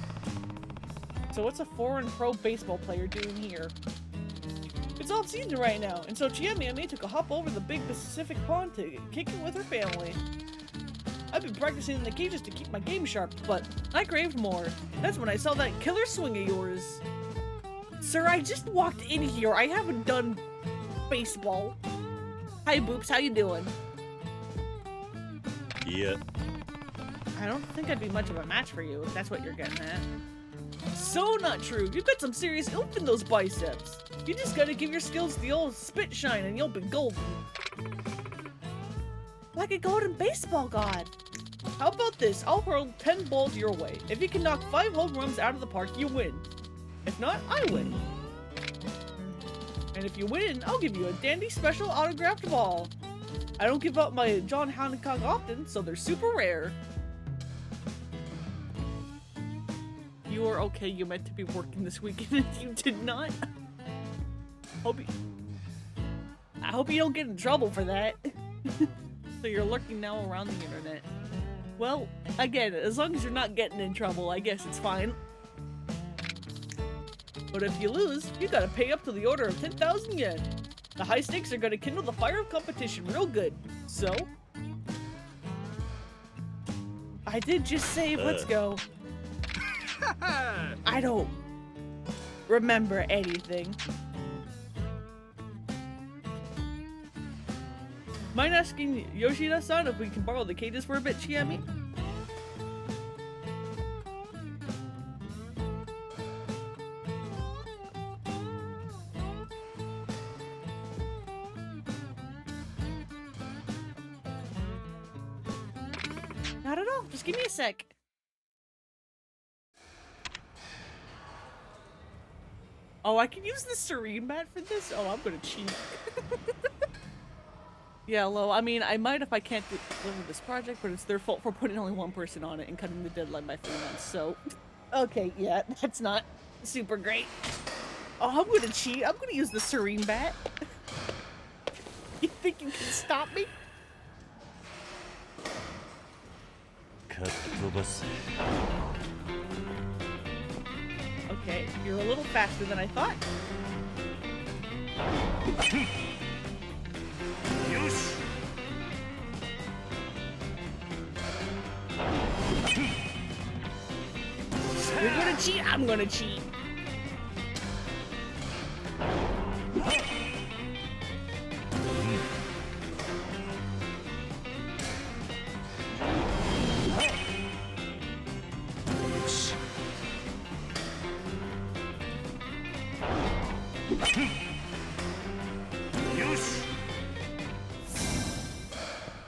So what's a foreign pro baseball player doing here? It's off season right now, and so Chiemi and me took a hop over the big Pacific pond to kick it with her family. I've been practicing in the cages to keep my game sharp, but I craved more. That's when I saw that killer swing of yours. Sir, I just walked in here. I haven't done baseball. Hi, Boops. How you doing? Yeah. I don't think I'd be much of a match for you, if that's what you're getting at. So not true. You've got some serious oomph in those biceps. You just gotta give your skills the old spit shine and you'll be golden. Like a golden baseball god. How about this? I'll hurl 10 balls your way. If you can knock 5 home runs out of the park, you win. If not, I win. And if you win, I'll give you a dandy special autographed ball. I don't give out my John Hancock often, so they're super rare. You are okay, you meant to be working this weekend and you did not. I hope you don't get in trouble for that. So you're lurking now around the internet. Well, again, as long as you're not getting in trouble, I guess it's fine. But if you lose, you gotta pay up to the order of 10,000 yen. The high stakes are gonna kindle the fire of competition real good. So? I did just save, let's go. I don't remember anything. Mind asking Yoshida-san if we can borrow the cages for a bit, Chiemi? Not at all. Just give me a sec. Oh, I can use the serene bat for this? Oh, I'm gonna cheat. Yeah, Lo, I mean, I might if I can't deliver this project, but it's their fault for putting only one person on it and cutting the deadline by 3 months, so... Okay, yeah, that's not super great. Oh, I'm gonna cheat. I'm gonna use the serene bat. You think you can stop me? Okay, you're a little faster than I thought. You're gonna cheat, I'm gonna cheat.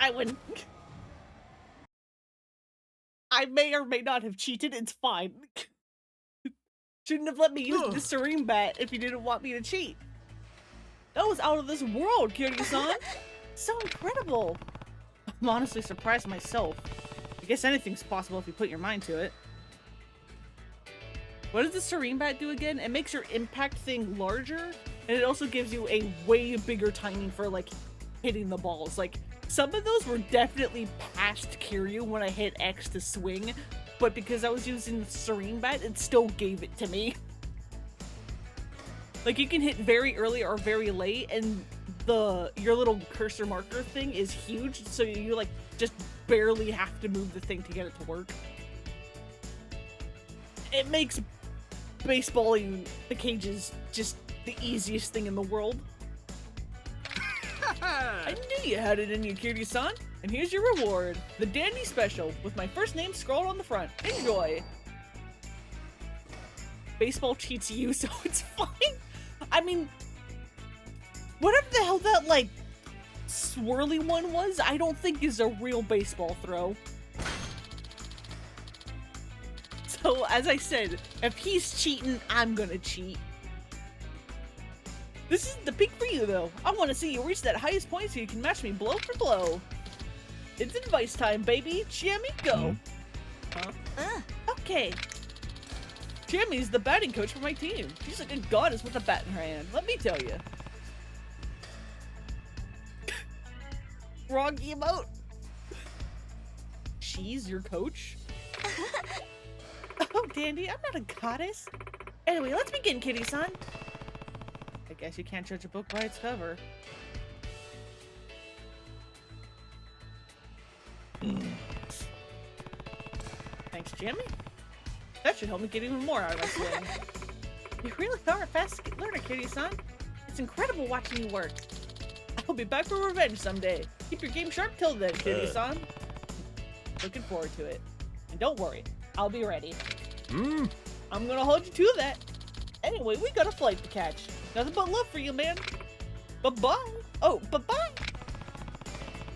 I win. I may or may not have cheated, it's fine. Shouldn't have let me use the serene bat if you didn't want me to cheat. That was out of this world, Kiryu-san. So incredible. I'm honestly surprised myself. I guess anything's possible if you put your mind to it. What does the serene bat do again? It makes your impact thing larger, and it also gives you a way bigger timing for, like, hitting the balls. Like, some of those were definitely past Kiryu when I hit X to swing, but because I was using the serene bat, it still gave it to me. Like, you can hit very early or very late, and your little cursor marker thing is huge, so you, like, just barely have to move the thing to get it to work. It makes baseballing the cages just the easiest thing in the world. I knew you had it in you, Kiryu-san. And here's your reward. The Dandy Special, with my first name scrawled on the front. Enjoy! Baseball cheats you, so it's fine. I mean, whatever the hell that, like, swirly one was, I don't think is a real baseball throw. So, as I said, if he's cheating, I'm gonna cheat. This is the peak for you, though. I want to see you reach that highest point so you can match me blow for blow. It's advice time, baby. Chiemi, go. Huh? Okay. Chiemi's the batting coach for my team. She's like a goddess with a bat in her hand. Let me tell you. Wrong emote. She's your coach? Oh, Dandy, I'm not a goddess. Anyway, let's begin, Kitty-san. I guess you can't judge a book by its cover. Thanks, Jimmy. That should help me get even more out of my swing. You really are a fast learner, Kitty-san. It's incredible watching you work. I'll be back for revenge someday. Keep your game sharp till then, Kitty-san. Looking forward to it. And don't worry, I'll be ready. I'm gonna hold you to that. Anyway, we got a flight to catch. Nothing but love for you, man. Bye-bye. Oh, bye-bye.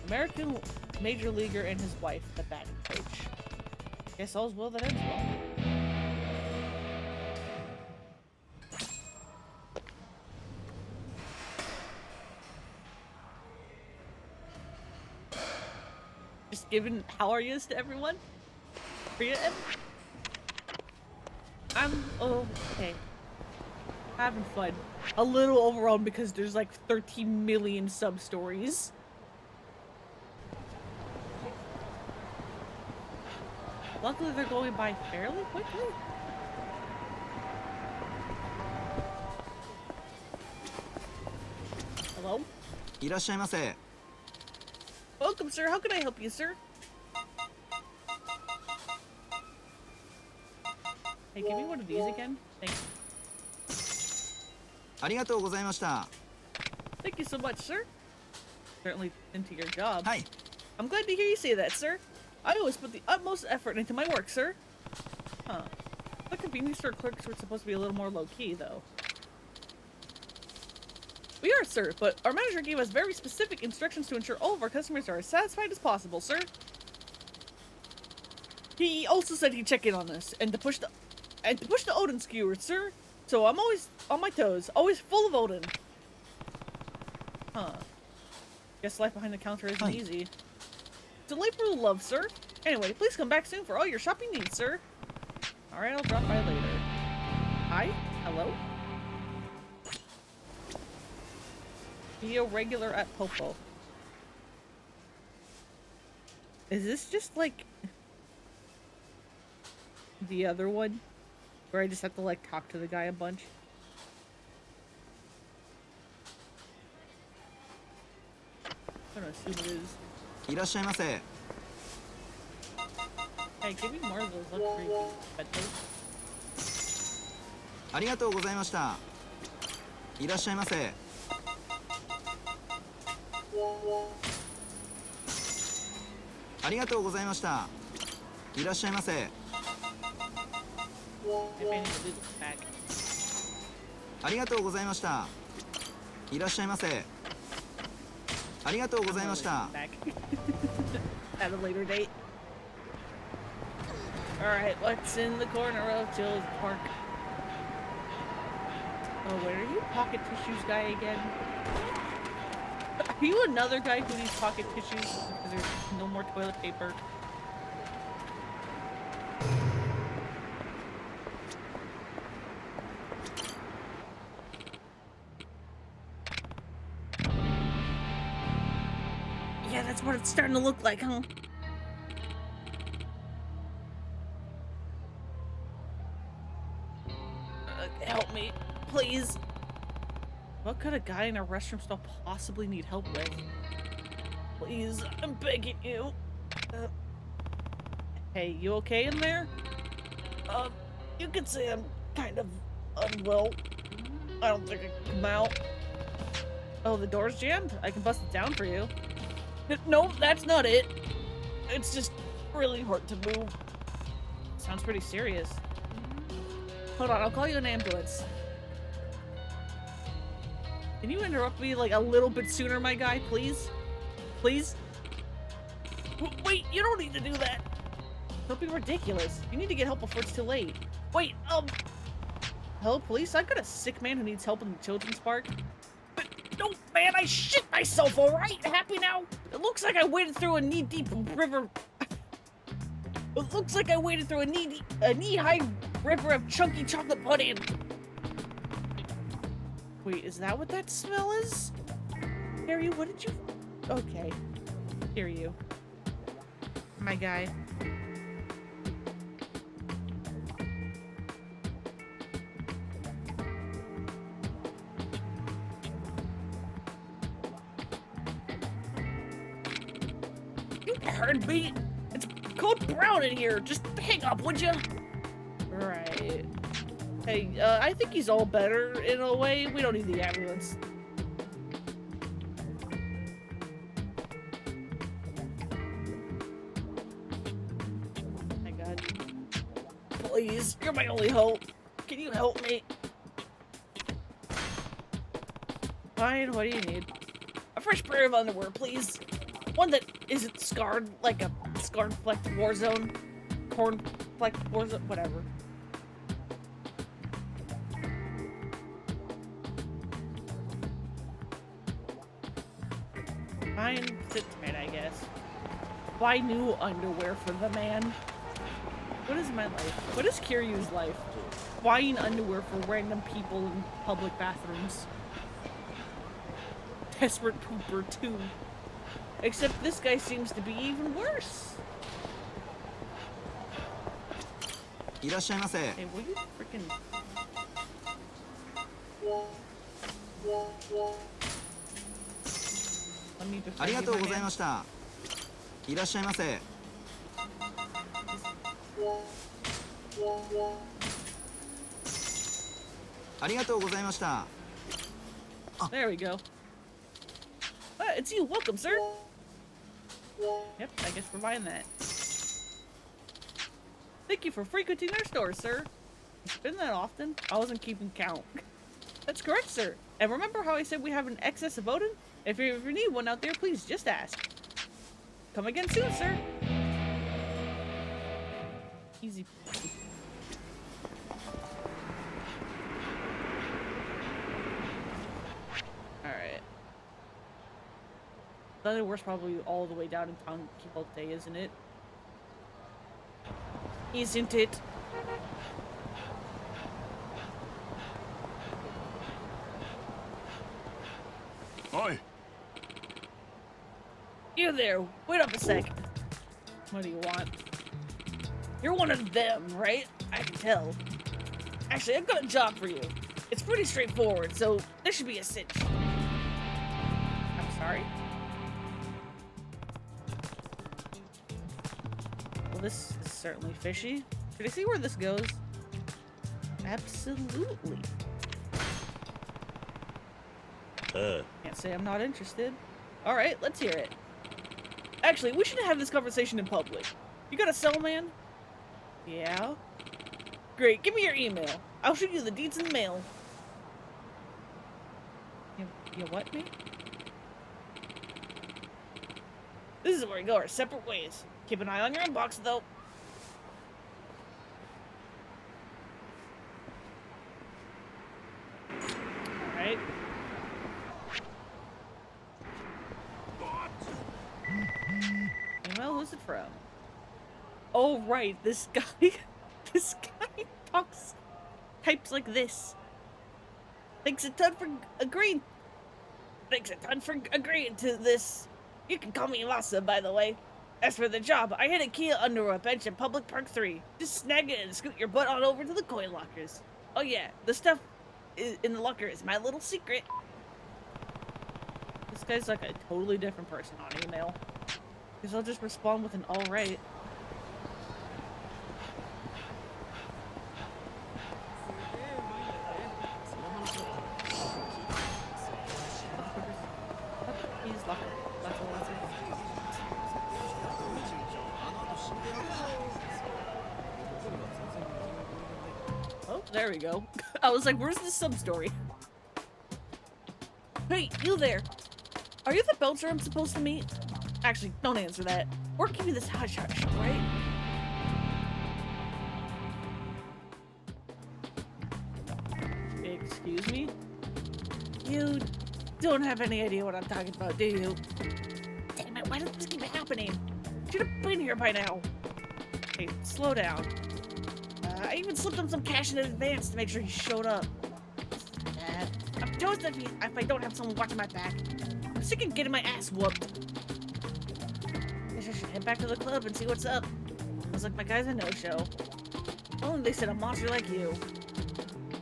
American major leaguer and his wife, the batting coach. Guess all's well that ends well. Just giving how are yous to everyone? Priya and I'm okay. Having fun. A little overwhelmed because there's like 13 million sub-stories. Luckily they're going by fairly quickly. Hello? いらっしゃいませ。 Welcome, sir. How can I help you, sir? Hey, give me one of these again. Thank you. ありがとうございました。 Thank you so much, sir. Certainly into your job. はい。 I'm glad to hear you say that, sir. I always put the utmost effort into my work, sir. Huh. The convenience store clerks were supposed to be a little more low-key, though. We are, sir, but our manager gave us very specific instructions to ensure all of our customers are as satisfied as possible, sir. He also said he'd check in on us and to push the Odin skewers, sir. So I'm always on my toes, always full of Odin. Huh. Guess life behind the counter isn't easy. It's a labor of love, sir. Anyway, please come back soon for all your shopping needs, sir. Alright, I'll drop by later. Hi? Hello? Be a regular at Popo. Is this just like the other one? Where I just have to like talk to the guy a bunch? I don't assume it is. いらっしゃいませ。 Hey, give me more of those luxury bedposts. ありがとうございました。いらっしゃいませ。ありがとうございました。いらっしゃいませ。 Maybe I need to do this back. ありがとうございました。いらっしゃいませ。ありがとうございました。 Back. At a later date. Alright, what's in the corner of Jill's Park? Oh, wait, are you pocket tissues guy again? Are you another guy who needs pocket tissues because there's no more toilet paper? Yeah, that's what it's starting to look like, huh? Help me, please. What could a guy in a restroom stall possibly need help with? Please, I'm begging you. Hey, you okay in there? You could say I'm kind of unwell. I don't think I can come out. Oh, the door's jammed? I can bust it down for you. No, that's not it. It's just really hard to move. Sounds pretty serious. Hold on, I'll call you an ambulance. Can you interrupt me like a little bit sooner, my guy, please? Please? Wait, you don't need to do that. Don't be ridiculous. You need to get help before it's too late. Wait, hello, police? I've got a sick man who needs help in the children's park. No, man, I shit myself, alright? Happy now? It looks like I waded through a knee-deep river. It looks like I waded through a knee-high river of chunky chocolate pudding. Wait, is that what that smell is? Harry, what did you... Okay. Hear you. My guy. You heard me. It's code brown in here. Just hang up, would you? Right. Hey, I think he's all better in a way. We don't need the ambulance. Oh my God. Please, you're my only hope. Can you help me? Fine, what do you need? A fresh pair of underwear, please. One that isn't scarred like a scarred-flecked war zone. Corn-flecked war zone, whatever. Fine, sit tight, I guess. Buy new underwear for the man. What is my life? What is Kiryu's life? Buying underwear for random people in public bathrooms. Desperate pooper too. Except this guy seems to be even worse. いらっしゃいませ。 Hey, will you freaking... Let me あり defend が you, とう my ござい man. ました。いらっしゃいませ。ありがとうございました。 There we go. It's you. Welcome, sir. Yep, I guess we're buying that. Thank you for frequenting our store, sir. It's been that often. I wasn't keeping count. That's correct, sir. And remember how I said we have an excess of Odin? If you need one out there, please just ask. Come again soon, sir. Easy. Alright. The other worst probably all the way down in town Kibote, isn't it? Isn't it? Oi! You there, wait up a sec. What do you want? You're one of them, right? I can tell. Actually, I've got a job for you. It's pretty straightforward, so this should be a cinch. I'm sorry? Well, this is certainly fishy. Should I see where this goes? Absolutely. Can't say I'm not interested. Alright, let's hear it. Actually, we shouldn't have this conversation in public. You got a cell, man? Yeah? Great, give me your email. I'll shoot you the deeds in the mail. You what, me? This is where we go our separate ways. Keep an eye on your inbox, though. Alright. Email, who's it from? Oh, right, this guy. This guy types like this. Thanks a ton for agreeing. Thanks a ton for agreeing to this. You can call me Masa, by the way. As for the job, I hit a Kia under a bench in Public Park 3. Just snag it and scoot your butt on over to the coin lockers. Oh yeah, the stuff in the locker is my little secret. This guy's like a totally different person on email. Because I'll just respond with an alright. He's locker. That's all that's it. Oh, there we go. I was like, where's the sub-story? Hey, you there! Are you the bouncer I'm supposed to meet? Actually, don't answer that. Or give me this hush-hush, right? Excuse me? You don't have any idea what I'm talking about, do you? Damn it, why does this keep happening? Should have been here by now. Hey, slow down. I even slipped him some cash in advance to make sure he showed up. I'm toast if I don't have someone watching my back. I'm sick of getting my ass whooped. Guess I should head back to the club and see what's up. Looks like my guy's a no-show. Only they said a monster like you.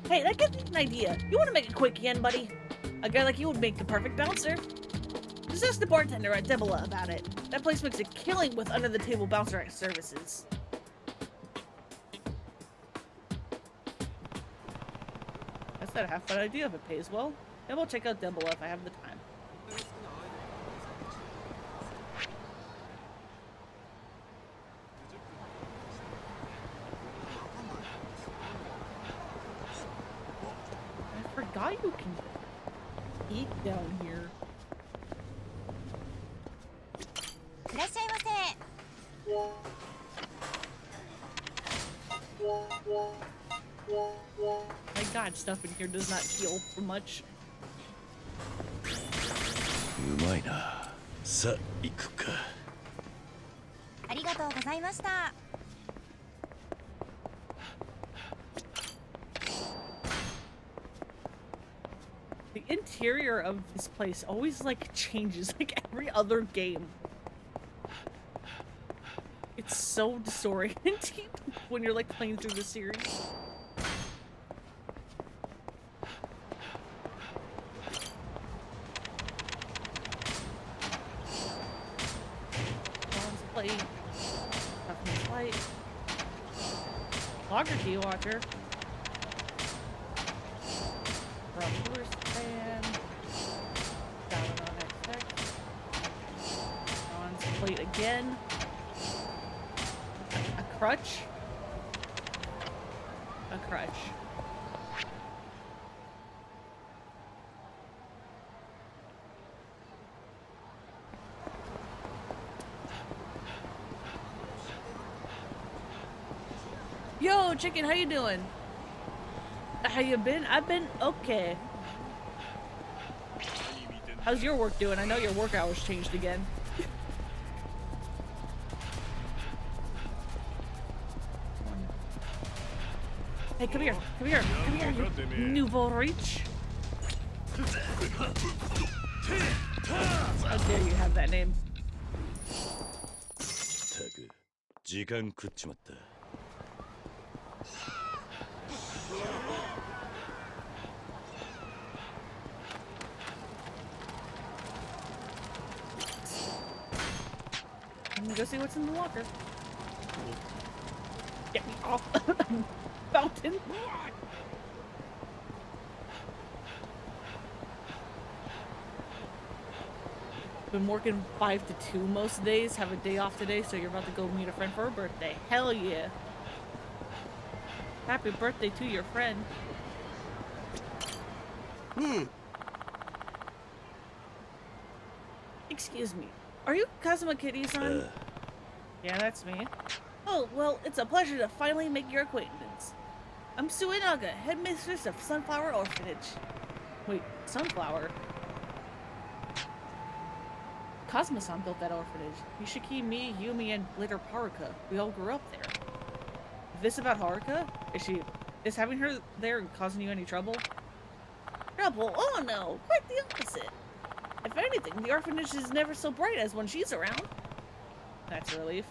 Hey, that gives me an idea. You want to make a quick yen, buddy? A guy like you would make the perfect bouncer. Just ask the bartender at Debola about it. That place makes a killing with under-the-table bouncer services. That's not a half bad idea if it pays well. Maybe I'll check out Debola if I have the time. I forgot you can eat down here? いらっしゃいませ。 My god, stuff in here does not heal for much. うまいな。さあ行くか。ありがとうございました。 The interior of this place always like changes like every other game. It's so disorienting when you're like playing through the series. Bronze plate. Toughness light. Logger key watcher. Rubber stand. Down on XX. Bronze plate again. A crutch. A crutch. Yo, chicken, how you doing? How you been? I've been okay. How's your work doing? I know your work hours changed again. Hey, come here. Come here. Come here, you nouveau riche. How dare you have that name? たく時間食っちまった。 I'm gonna go see what's in the locker. Get me off fountain. Been working 5 to 2 most days. Have a day off today, so you're about to go meet a friend for her birthday. Hell yeah. Happy birthday to your friend. Excuse me. Are you Kazuma Kitty-san? Yeah, that's me. Oh, well, it's a pleasure to finally make your acquaintance. I'm Suinaga, headmistress of Sunflower Orphanage. Wait, Sunflower? Kazuma-san built that orphanage. Nishiki, me, Yumi, and later Haruka. We all grew up there. This about Haruka? Is having her there causing you any trouble? Trouble? Oh no, quite the opposite. If anything, the orphanage is never so bright as when she's around. That's a relief.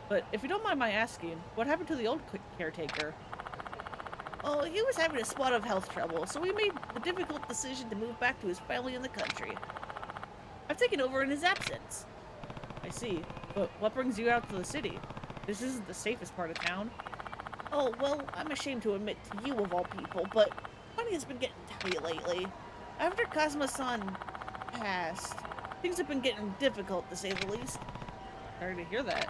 But if you don't mind my asking, what happened to the old caretaker? Oh, he was having a spot of health trouble, so we made the difficult decision to move back to his family in the country. I've taken over in his absence. I see. But what brings you out to the city? This isn't the safest part of town. Oh, well, I'm ashamed to admit to you of all people, but money has been getting tight lately. After Kazuma-san passed, things have been getting difficult, to say the least. Sorry to hear that.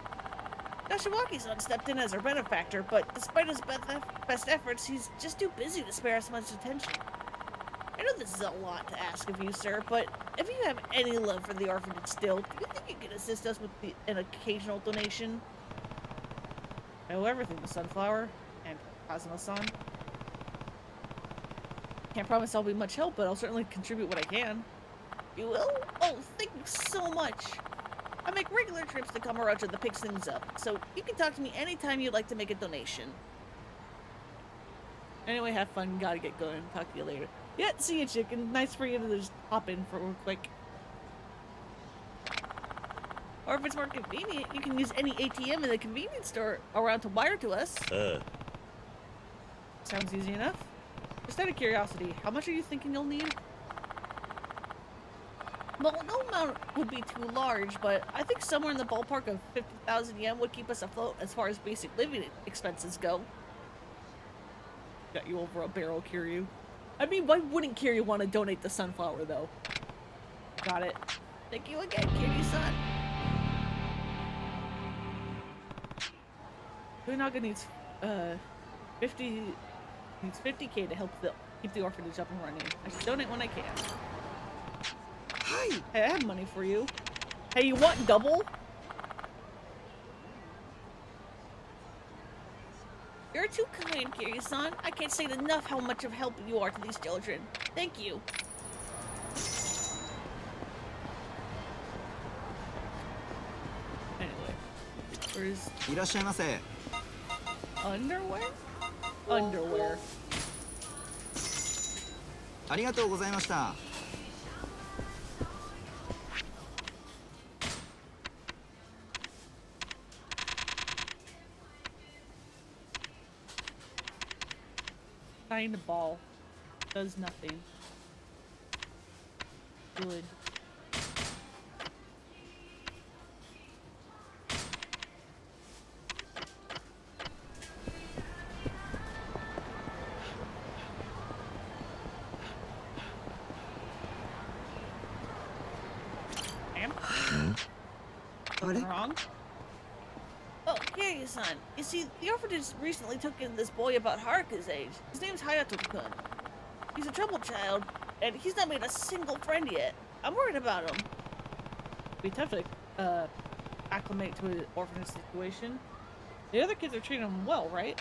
Yoshiwaki-san stepped in as our benefactor, but despite his best efforts, he's just too busy to spare us much attention. I know this is a lot to ask of you, sir, but if you have any love for the orphanage still, do you think you can assist us with an occasional donation? I owe everything to Sunflower and Kazuma-san. Can't promise I'll be much help, but I'll certainly contribute what I can. You will? Oh, thank you so much. I make regular trips to Kamurocho to pick things up, so you can talk to me anytime you'd like to make a donation. Anyway, have fun. Gotta get going. Talk to you later. Yeah, see you, chicken. Nice for you to just hop in for real quick. Or if it's more convenient, you can use any ATM in the convenience store around to wire to us. Sounds easy enough. Just out of curiosity, how much are you thinking you'll need? Well, no amount would be too large, but I think somewhere in the ballpark of 50,000 yen would keep us afloat as far as basic living expenses go. Got you over a barrel, Kiryu. I mean, why wouldn't Kiryu want to donate the Sunflower, though? Got it. Thank you again, Kiryu-san. Suinaga needs 50K to help keep the orphanage up and running. I should donate when I can. はい。 Hey, I have money for you. Hey, you want double? You're too kind, Kiryu-san. I can't say enough how much of help you are to these children. Thank you. Anyway, where's いらっしゃいませ。 underwear? Underwear. ありがとうございました。 Find a ball. Does nothing. Good. Damn. Something wrong? Oh, Kiryu-san. You see, the orphanage recently took in this boy about Haruka's age. His name's Hayato-kun. He's a troubled child, and he's not made a single friend yet. I'm worried about him. It'd be tough to, acclimate to an orphanage situation. The other kids are treating him well, right?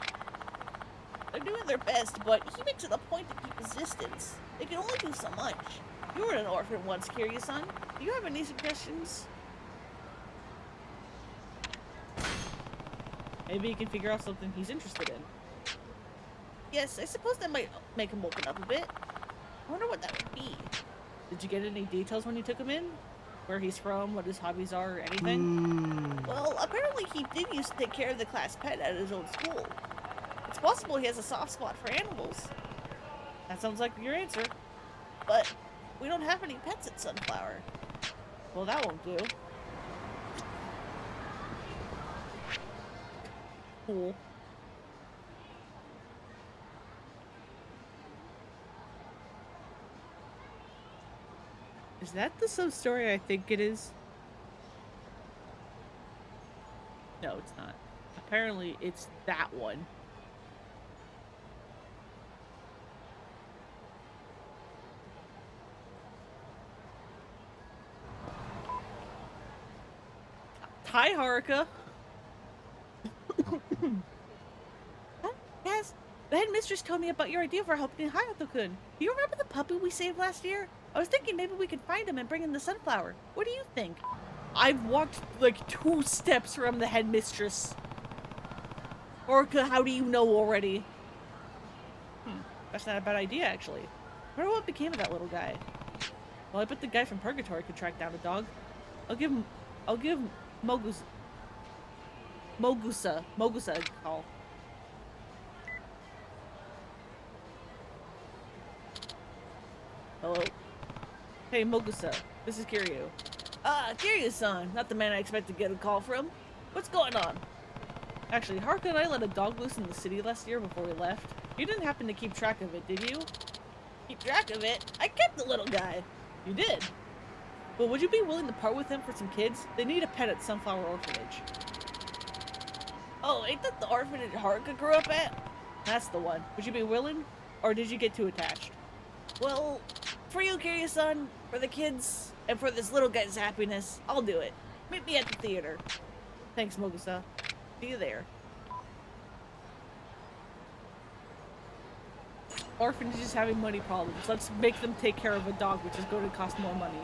They're doing their best, but he makes it a point to keep his distance. They can only do so much. You were an orphan once, Kiryu-san. Do you have any suggestions? Maybe he can figure out something he's interested in. Yes, I suppose that might make him open up a bit. I wonder what that would be. Did you get any details when you took him in? Where he's from, what his hobbies are, or anything? Well, apparently he did used to take care of the class pet at his own school. It's possible he has a soft spot for animals. That sounds like your answer. But we don't have any pets at Sunflower. Well, that won't do. Cool. Is that the sub story I think it is? No, it's not. Apparently, it's that one. Hi, Haruka. Yes, the headmistress told me about your idea for helping Hayato-kun. Do you remember the puppy we saved last year? I was thinking maybe we could find him and bring him the Sunflower. What do you think? I've walked like 2 steps from the headmistress. Haruka, how do you know already? That's not a bad idea, actually. I wonder what became of that little guy. Well, I bet the guy from Purgatory could track down a dog. I'll give Mogusa a call. Hello? Hey, Mogusa. This is Kiryu. Ah, Kiryu-san. Not the man I expected to get a call from. What's going on? Actually, Haruka and I let a dog loose in the city last year before we left. You didn't happen to keep track of it, did you? Keep track of it? I kept the little guy. You did? Well, would you be willing to part with him for some kids? They need a pet at Sunflower Orphanage. Oh, ain't that the orphanage Haruka grew up at? That's the one. Would you be willing? Or did you get too attached? Well, for you, Kiryu-san, for the kids, and for this little guy's happiness, I'll do it. Meet me at the theater. Thanks, Mogusa. See you there. Orphanages having money problems. Let's make them take care of a dog, which is going to cost more money.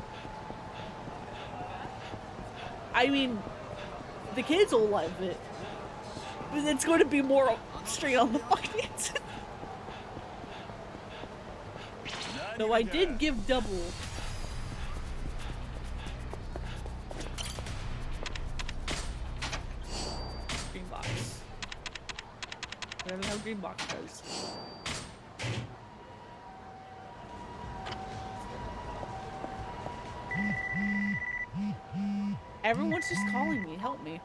I mean, the kids will love it. But it's going to be more straight on the finance. Though I did give double. Green box. Whatever the hell green box does. Everyone's just calling me. Help me.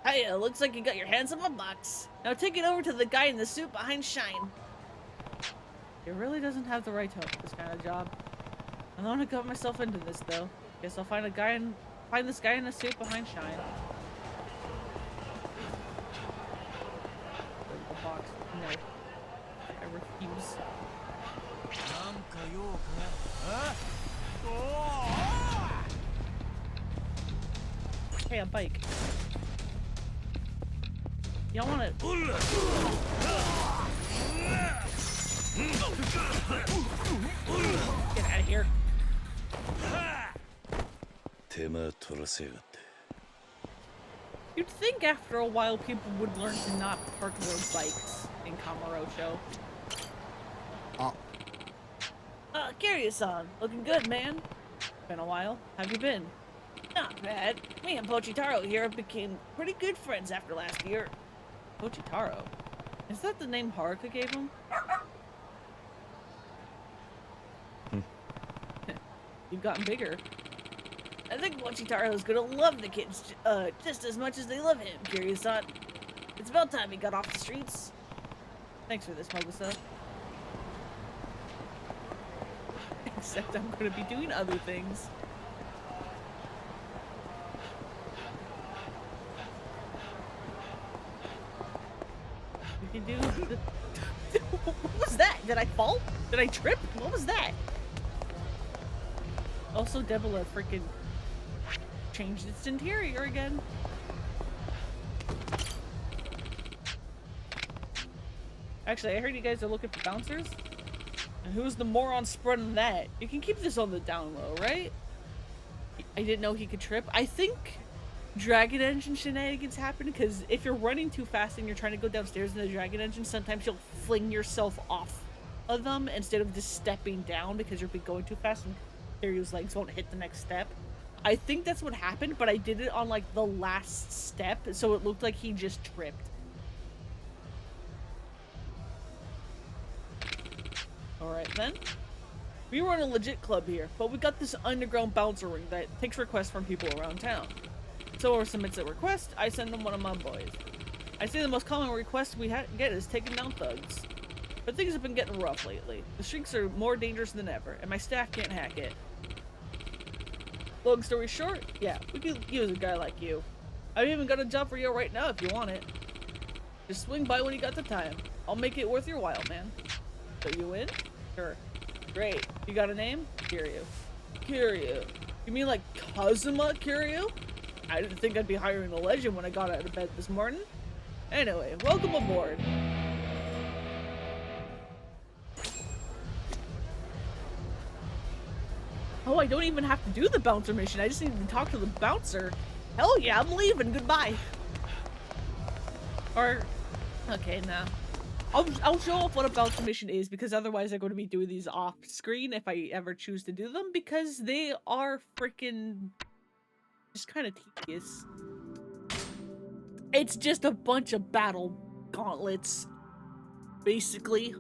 Hey, looks like you got your hands on my box. Now take it over to the guy in the suit behind Shine. He really doesn't have the right hook for this kind of job. I don't want to get myself into this though. Guess I'll find this guy in the suit behind Shine. The box. No. I refuse. Hey, a bike. Y'all wanna... Get out of here. 手間取らせやがって。 You'd think after a while people would learn to not park their bikes in Kamurocho. Kiryu-san, looking good, man. Been a while. Have you been? Not bad. Me and Pochitaro here became pretty good friends after last year. Pochitaro? Is that the name Haruka gave him? You've gotten bigger. I think Pochitaro is gonna love the kids just as much as they love him, Kiryu-san. It's about time he got off the streets. Thanks for this, Mogusa. Except I'm gonna be doing other things. We can do the... What was that? Did I fall? Did I trip? What was that? Also, Debula freaking changed its interior again. Actually, I heard you guys are looking for bouncers. And who's the moron spreading that? You can keep this on the down low, right? I didn't know he could trip. I think Dragon Engine shenanigans happen because if you're running too fast and you're trying to go downstairs in the Dragon Engine, sometimes you'll fling yourself off of them instead of just stepping down because you're going too fast and Kiryu's legs won't hit the next step. I think that's what happened, but I did it on like the last step, so it looked like he just tripped. Alright then. We run a legit club here, but we got this underground bouncer ring that takes requests from people around town. So whoever submits a request, I send them one of my boys. I say the most common request we get is taking down thugs. But things have been getting rough lately. The streaks are more dangerous than ever, and my staff can't hack it. Long story short, yeah, we could use a guy like you. I've even got a job for you right now if you want it. Just swing by when you got the time. I'll make it worth your while, man. So you in? Sure. Great. You got a name? Kiryu. Kiryu. You mean like Kazuma Kiryu? I didn't think I'd be hiring a legend when I got out of bed this morning. Anyway, welcome aboard. Oh, I don't even have to do the bouncer mission. I just need to talk to the bouncer. Hell yeah, I'm leaving. Goodbye. Or, okay, nah. I'll show off what a bouncer mission is because otherwise I'm going to be doing these off screen if I ever choose to do them because they are freaking just kind of tedious. It's just a bunch of battle gauntlets, basically.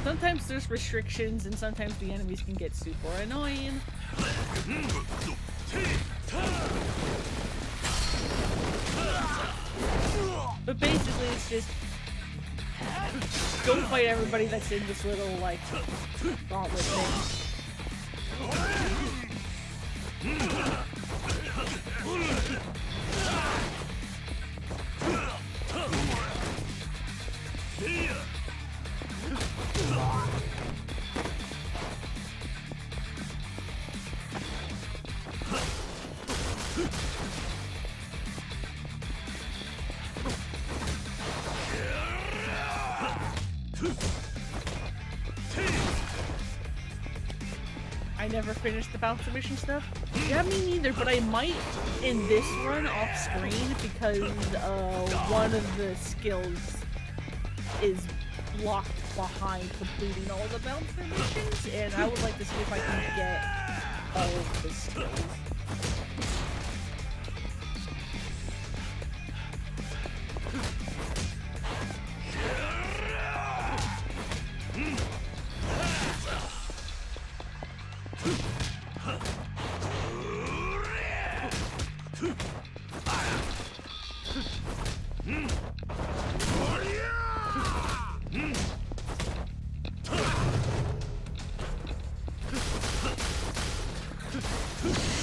Sometimes there's restrictions and sometimes the enemies can get super annoying. But basically it's just don't fight everybody that's in this little like gauntlet thing. I never finished the bouncer mission stuff. Yeah, me neither, but I might in this run off screen because one of the skills is locked behind completing all the bouncer missions, and I would like to see if I can get all of the skills.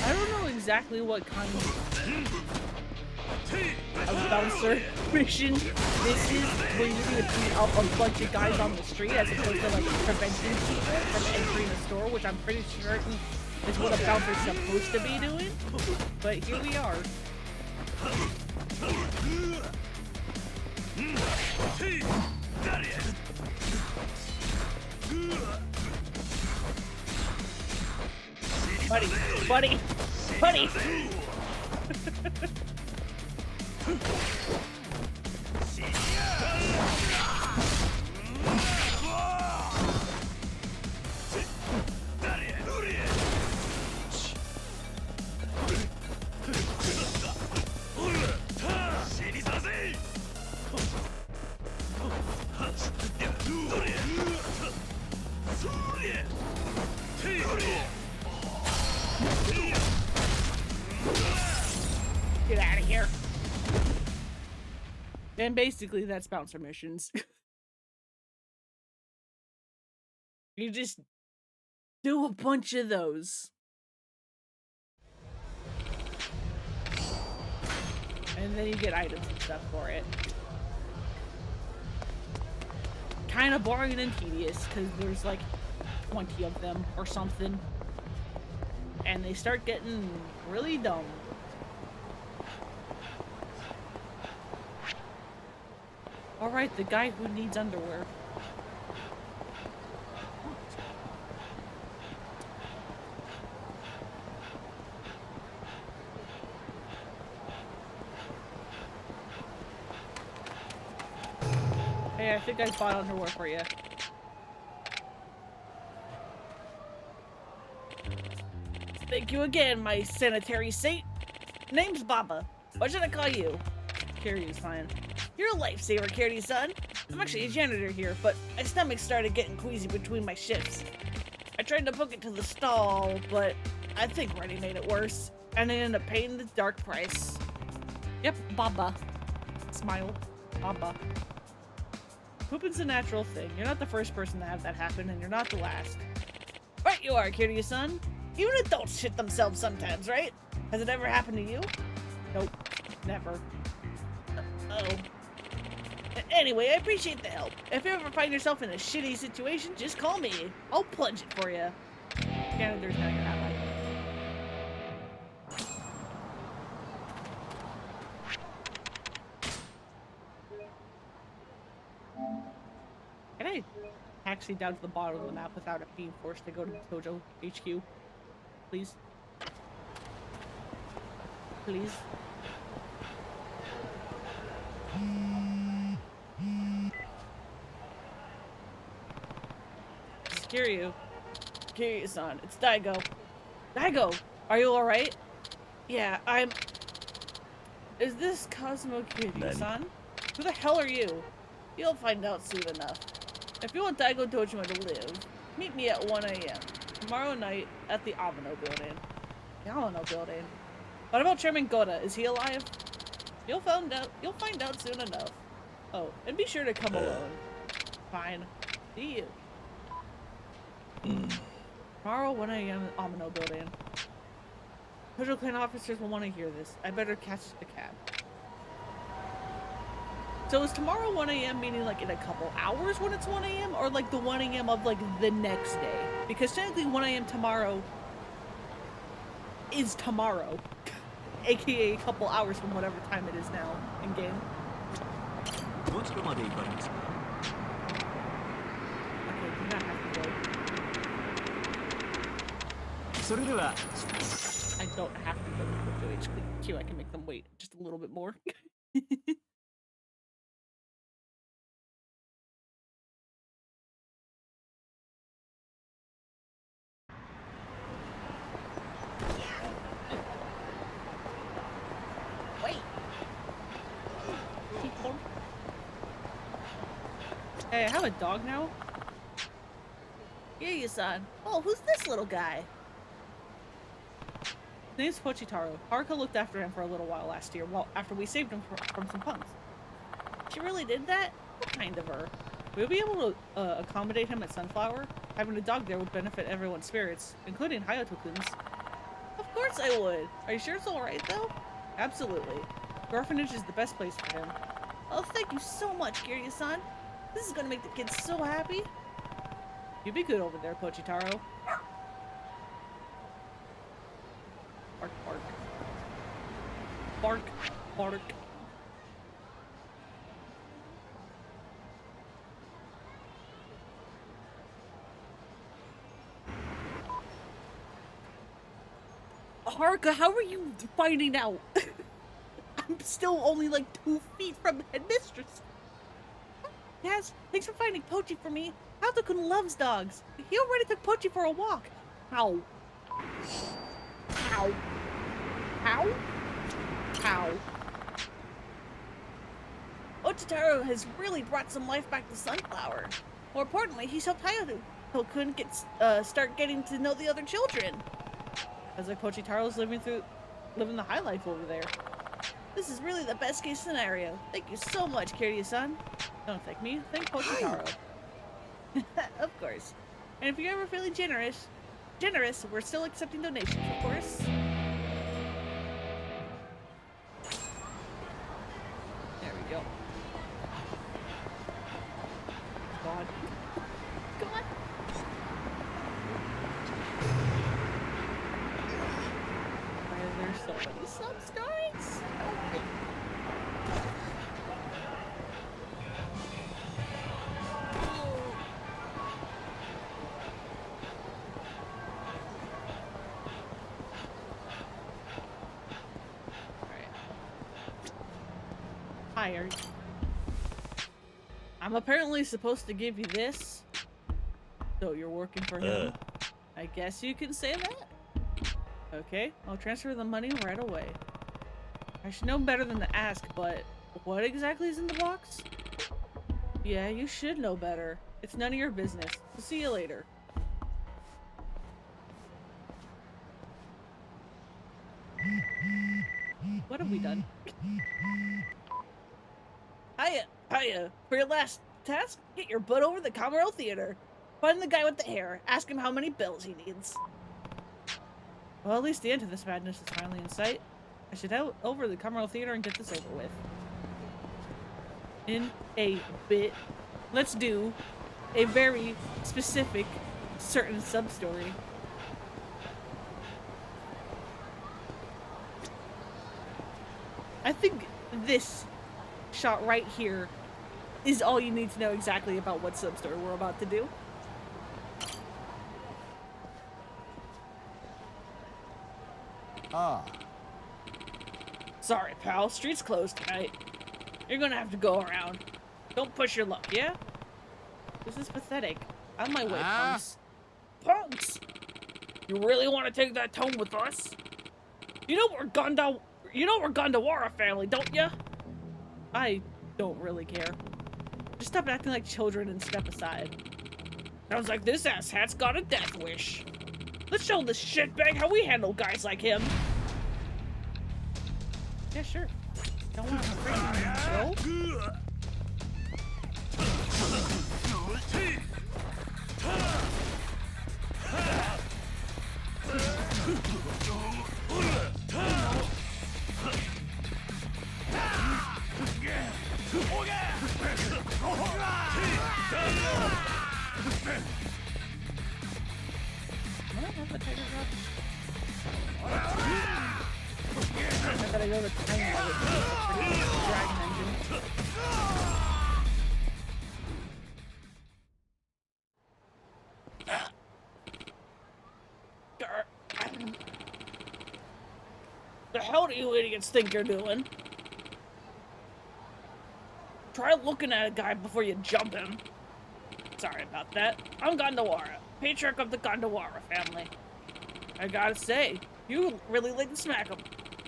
I don't know exactly what kind of bouncer mission this is, where you're gonna beat up a bunch of guys on the street as opposed to like preventing people from entering a store, which I'm pretty certain is what a bouncer's supposed to be doing. But here we are. Buddy, buddy, buddy! Get out of here. And basically that's bouncer missions. You just do a bunch of those. And then you get items and stuff for it. Kind of boring and tedious because there's like 20 of them or something. And they start getting really dumb. Alright, the guy who needs underwear. Hey, I think I bought underwear for you. Thank you again, my sanitary saint. Name's Baba. What should I call you? Kiryu's fine. You're a lifesaver, Kiryu-san. I'm actually a janitor here, but my stomach started getting queasy between my shifts. I tried to book it to the stall, but I think Reddy made it worse, and I ended up paying the dark price. Yep, Baba. Smile. Baba. Pooping's a natural thing. You're not the first person to have that happen, and you're not the last. Right you are, Kiryu-san. Even adults shit themselves sometimes, right? Has it ever happened to you? Nope. Never. Oh. Anyway, I appreciate the help. If you ever find yourself in a shitty situation, just call me. I'll plunge it for you. Janitor's now your ally. Can I taxi down to the bottom of the map without it being forced to go to the Tojo HQ? Please? Please? Kiryu. Kiryu-san, it's Daigo. Daigo, are you alright? Yeah, I'm... Is this Cosmo Kiryu-san? Who the hell are you? You'll find out soon enough. If you want Daigo Dojima to live, meet me at 1 AM. Tomorrow night at the Amano building. The Amano building? What about Chairman Goda? Is he alive? You'll find out soon enough. Oh, and be sure to come alone. Fine. See you. Tomorrow, 1 AM, Amano building. Tojo Clan officers will want to hear this. I better catch the cab. So is tomorrow 1 AM meaning like in a couple hours when it's 1 AM? Or like the 1 AM of like the next day? Because technically 1 AM tomorrow is tomorrow. AKA a couple hours from whatever time it is now in game. Okay, do not have to go. I don't have to go to Tokyo HQ. I can make them wait just a little bit more. Wait. Hey, I have a dog now. Here you, son. Oh, who's this little guy? His name's Pochitaro. Haruka looked after him for a little while last year, after we saved him from some punks. She really did that? What kind of her? We'll be able to accommodate him at Sunflower. Having a dog there would benefit everyone's spirits, including Hayato-kun's. Of course I would. Are you sure it's alright, though? Absolutely. The orphanage is the best place for him. Oh, thank you so much, Kiryu-san. This is gonna make the kids so happy. You be good over there, Pochitaro. Bark, bark. Bark, bark. Haruka, how are you finding out? I'm still only like 2 feet from the headmistress. Yes, thanks for finding Pochi for me. Hato-kun loves dogs. He already took Pochi for a walk. How? How? How? How? Ochitaro has really brought some life back to Sunflower. More importantly, he's helped Hato-kun start getting to know the other children. As like Pochitaro's living the high life over there. This is really the best case scenario. Thank you so much, Kiryu-san. Don't thank me, thank Pochitaro. Of course. And if you're ever feeling generous, we're still accepting donations, of course. There we go. God. God. Why are there so many sub-stories? Okay. Hired. I'm apparently supposed to give you this. So you're working for him? I guess you can say that. Okay, I'll transfer the money right away. I should know better than to ask, but what exactly is in the box? Yeah, you should know better. It's none of your business. So see you later. What have we done? Hiya. For your last task, get your butt over to the Camaro Theater. Find the guy with the hair. Ask him how many bills he needs. Well, at least the end of this madness is finally in sight. I should head over to the Camaro Theater and get this over with. In a bit. Let's do a very specific, certain sub-story. I think this shot right here is all you need to know exactly about what sub-story we're about to do. Sorry, pal. Street's closed tonight. You're gonna have to go around. Don't push your luck, yeah? This is pathetic. On my way, punks. Punks! You really want to take that tone with us? You know we're Gondawara family, don't ya? I don't really care. Just stop acting like children and step aside. Sounds like this asshat's got a death wish. Let's show this shitbag how we handle guys like him. Yeah, sure. Don't want to freaking go? What? Have the tiger drop? I gotta go to the tiny dragon engine. The hell do you idiots think you're doing? Try looking at a guy before you jump him. Sorry about that. I'm Gondawara, patriarch of the Gondawara family. I gotta say, you really laid the smack up.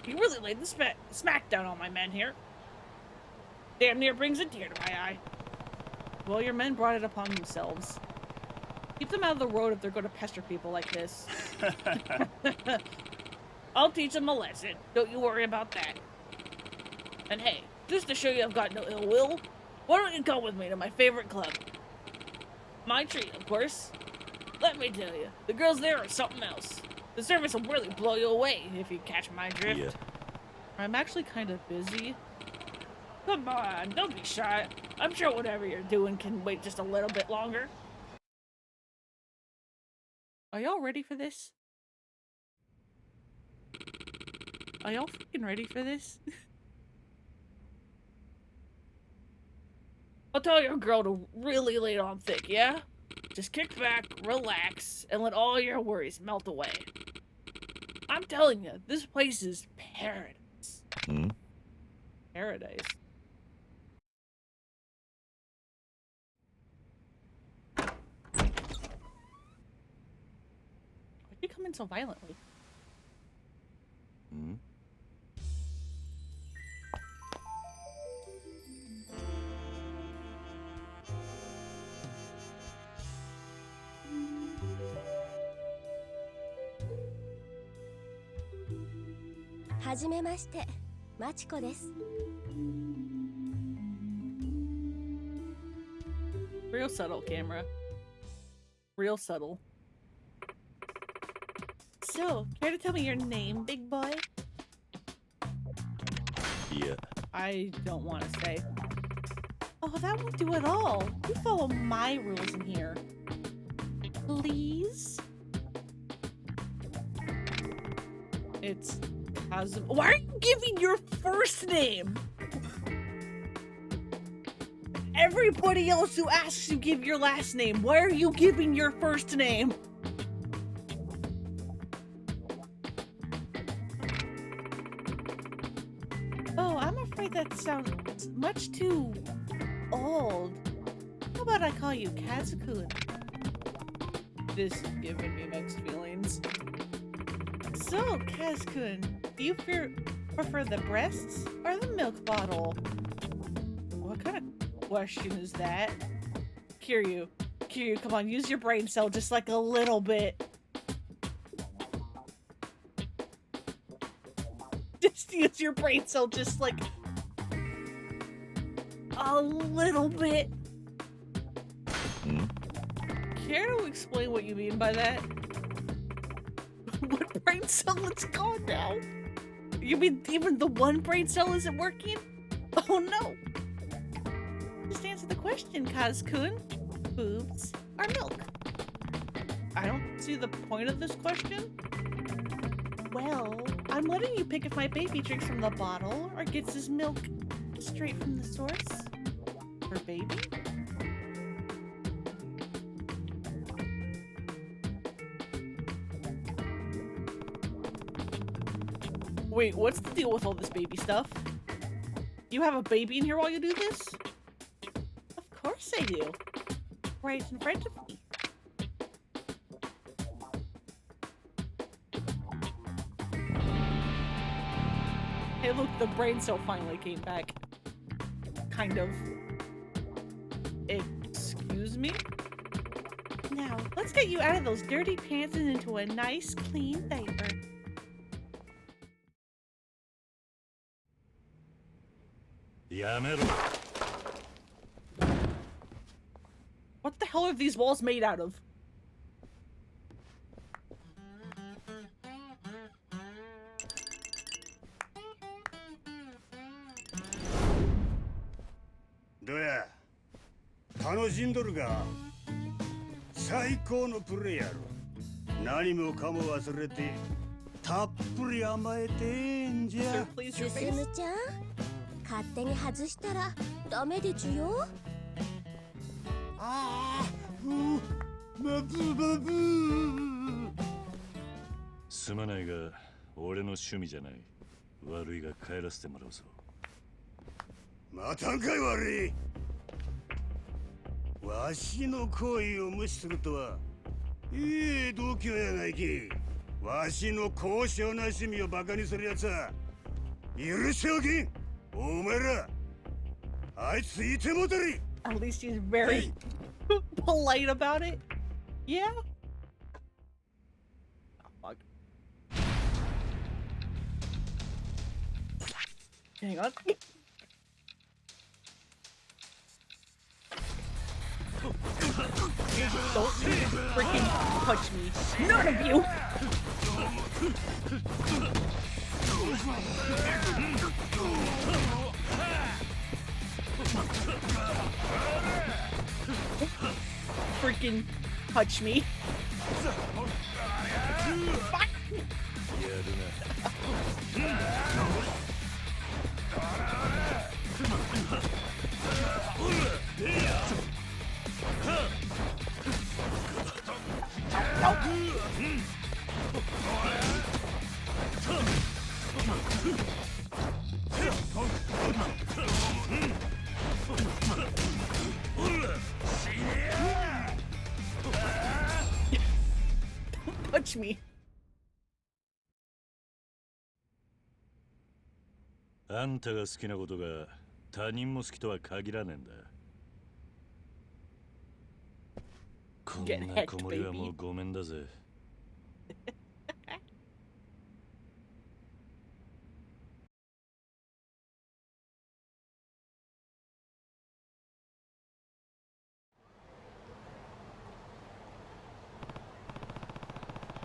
You really laid the smack down on my men here. Damn near brings a tear to my eye. Well, your men brought it upon themselves. Keep them out of the road if they're going to pester people like this. I'll teach them a lesson. Don't you worry about that. And hey, just to show you I've got no ill will, why don't you come with me to my favorite club? My treat, of course. Let me tell you, the girls there are something else. The service will really blow you away if you catch my drift. I'm actually kind of busy. Come on, don't be shy. I'm sure whatever you're doing can wait just a little bit longer. Are y'all ready for this? Are y'all fucking ready for this? I'll tell your girl to really lay it on thick, yeah? Just kick back, relax, and let all your worries melt away. I'm telling you, this place is paradise. Hmm? Paradise. Why'd you come in so violently? Hmm? はじめまして、マチコです。 Real subtle, camera. Real subtle. So, care to tell me your name, big boy? Yeah. I don't want to say. Oh, that won't do at all. You follow my rules in here. Please? It's... Why are you giving your first name? Everybody else who asks you give your last name. Why are you giving your first name? Oh, I'm afraid that sounds much too old. How about I call you Kazu-kun? This is giving me mixed feelings. So, Kazu-kun, do you prefer the breasts or the milk bottle? What kind of question is that? Kiryu, come on, use your brain cell just like a little bit. Just use your brain cell just like a little bit. Hmm? Care to explain what you mean by that? What brain cell is gone now? You mean even the one brain cell isn't working? Oh no! Just answer the question, Kaz-kun. Boobs or milk? I don't see the point of this question. Well, I'm letting you pick if my baby drinks from the bottle or gets his milk straight from the source. Her baby? Wait, what's the deal with all this baby stuff? You have a baby in here while you do this? Of course I do. Right in front of me. Hey look, the brain cell finally came back. Kind of. Excuse me? Now, let's get you out of those dirty pants and into a nice, clean diaper. Yamero. What the hell are these walls made out of? Doya, 楽しんどるが最高のプレイヤーろ。何もかも忘れてたっぷり甘えてんじゃ。進ちゃん、勝手に外したらダメでちゅよ。ああ、バブバブ。すまないが俺の趣味じゃない。悪いが帰らせてもらうぞ。またんかい悪い。わしの行為を無視するとは、いい度胸やないき。わしの高尚な趣味をバカにするやつは許しておきん。お前ら、あいついてもたり。At least he's very polite about it. Yeah. Oh, fuck. Hang on. Don't freaking touch me. None of you! Freaking touch me. Fuck. Touch me. あんたが好きなことが他人も好きとは限らねえんだ。こんな子守はもうごめんだぜ。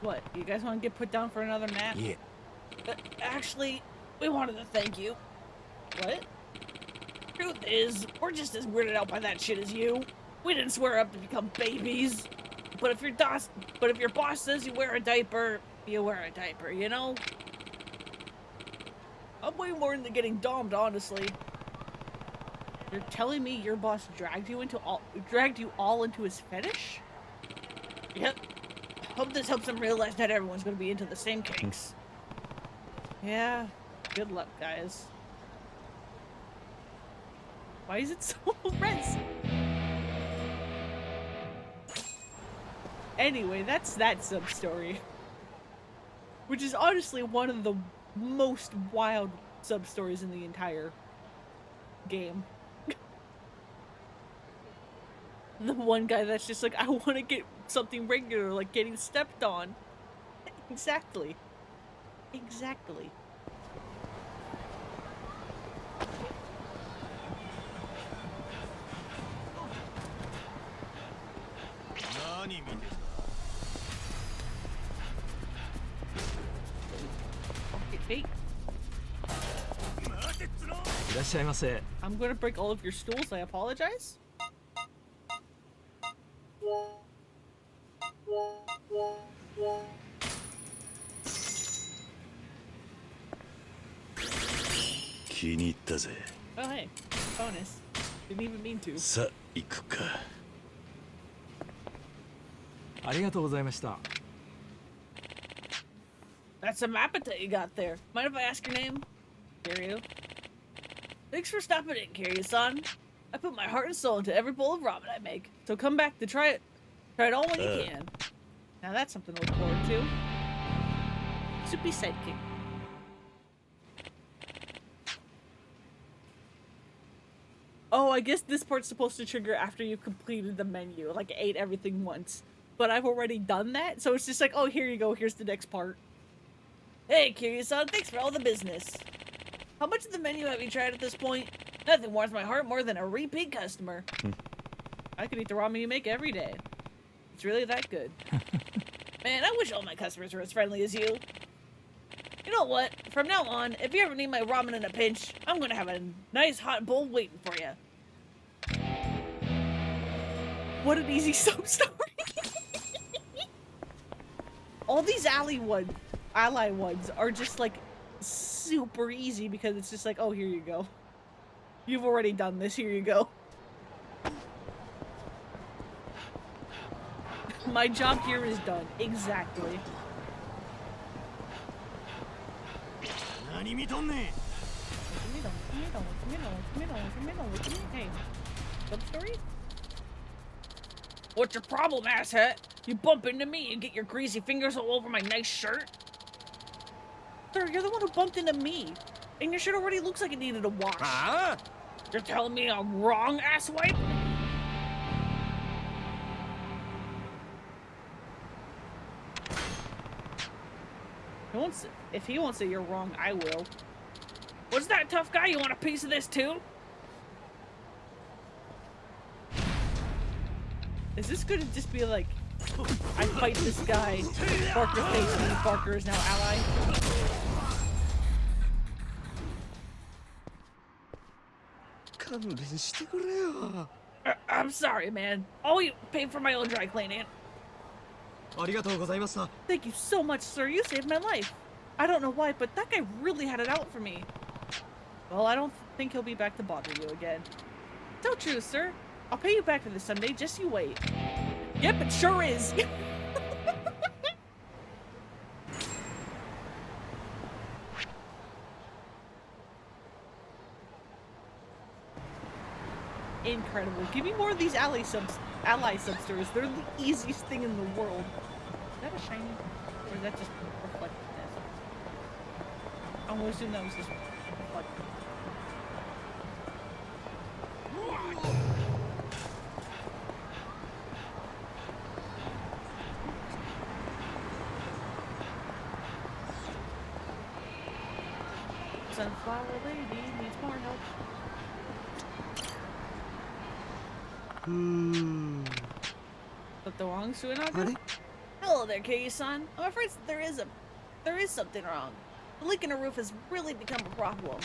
What? You guys want to get put down for another nap? Yeah. Actually, we wanted to thank you. What? Truth is, we're just as weirded out by that shit as you. We didn't swear up to become babies. But if your boss says you wear a diaper, you wear a diaper, you know? I'm way more into getting domed, honestly. You're telling me your boss dragged you all into his fetish? Yep. Hope this helps him realize not everyone's gonna be into the same kinks. Yeah. Good luck, guys. Why is it so red? Anyway, that's that sub-story. Which is honestly one of the most wild sub-stories in the entire game. The one guy that's just like, I want to get something regular, like getting stepped on. Exactly. Exactly. Hey. I'm gonna break all of your stools, I apologize. Oh hey, bonus. Didn't even mean to. さあ行くか。ありがとうございました。 That's some appetite you got there. Mind if I ask your name? Kiryu. Thanks for stopping in, Kiryu-san. I put my heart and soul into every bowl of ramen I make, so come back to try it. Try it all when you can. Now that's something to look forward to. Soupy sidekick. Oh, I guess this part's supposed to trigger after you've completed the menu, like ate everything once. But I've already done that, so it's just like, oh, here you go, here's the next part. Hey, Kiryu-san, thanks for all the business. How much of the menu have you tried at this point? Nothing warms my heart more than a repeat customer. I could eat the ramen you make every day. It's really that good. Man, I wish all my customers were as friendly as you. You know what? From now on, if you ever need my ramen in a pinch, I'm gonna have a nice hot bowl waiting for you. What an easy sub story. All these ally ones are just like super easy because it's just like, oh, here you go. You've already done this, here you go. My job here is done. Exactly. Hey, sub-story? What's your problem, asshat? You bump into me and get your greasy fingers all over my nice shirt? Sir, you're the one who bumped into me. And your shirt already looks like it needed a wash. Huh? You're telling me I'm wrong, asswipe? If he won't say you're wrong, I will. What's that, tough guy? You want a piece of this too? Is this gonna just be like, I fight this guy, Barker face me, Barker is now ally? 勘弁してくれよ。 I'm sorry, man. I'll pay for my own dry cleaning. ありがとうございました。 Thank you so much, sir. You saved my life. I don't know why, but that guy really had it out for me. Well, I don't think he'll be back to bother you again. So true, sir. I'll pay you back for this someday. Just you wait. Yep, it sure is. Incredible. Give me more of these ally substers. They're the easiest thing in the world. Is that a shiny? Or is that just reflectiveness? I'm gonna assume that was just reflective. Sunflower lady needs more help. But the wrong Suinaga? Hello there, Kiryu-san. I'm afraid there is something wrong. The leak in the roof has really become a problem.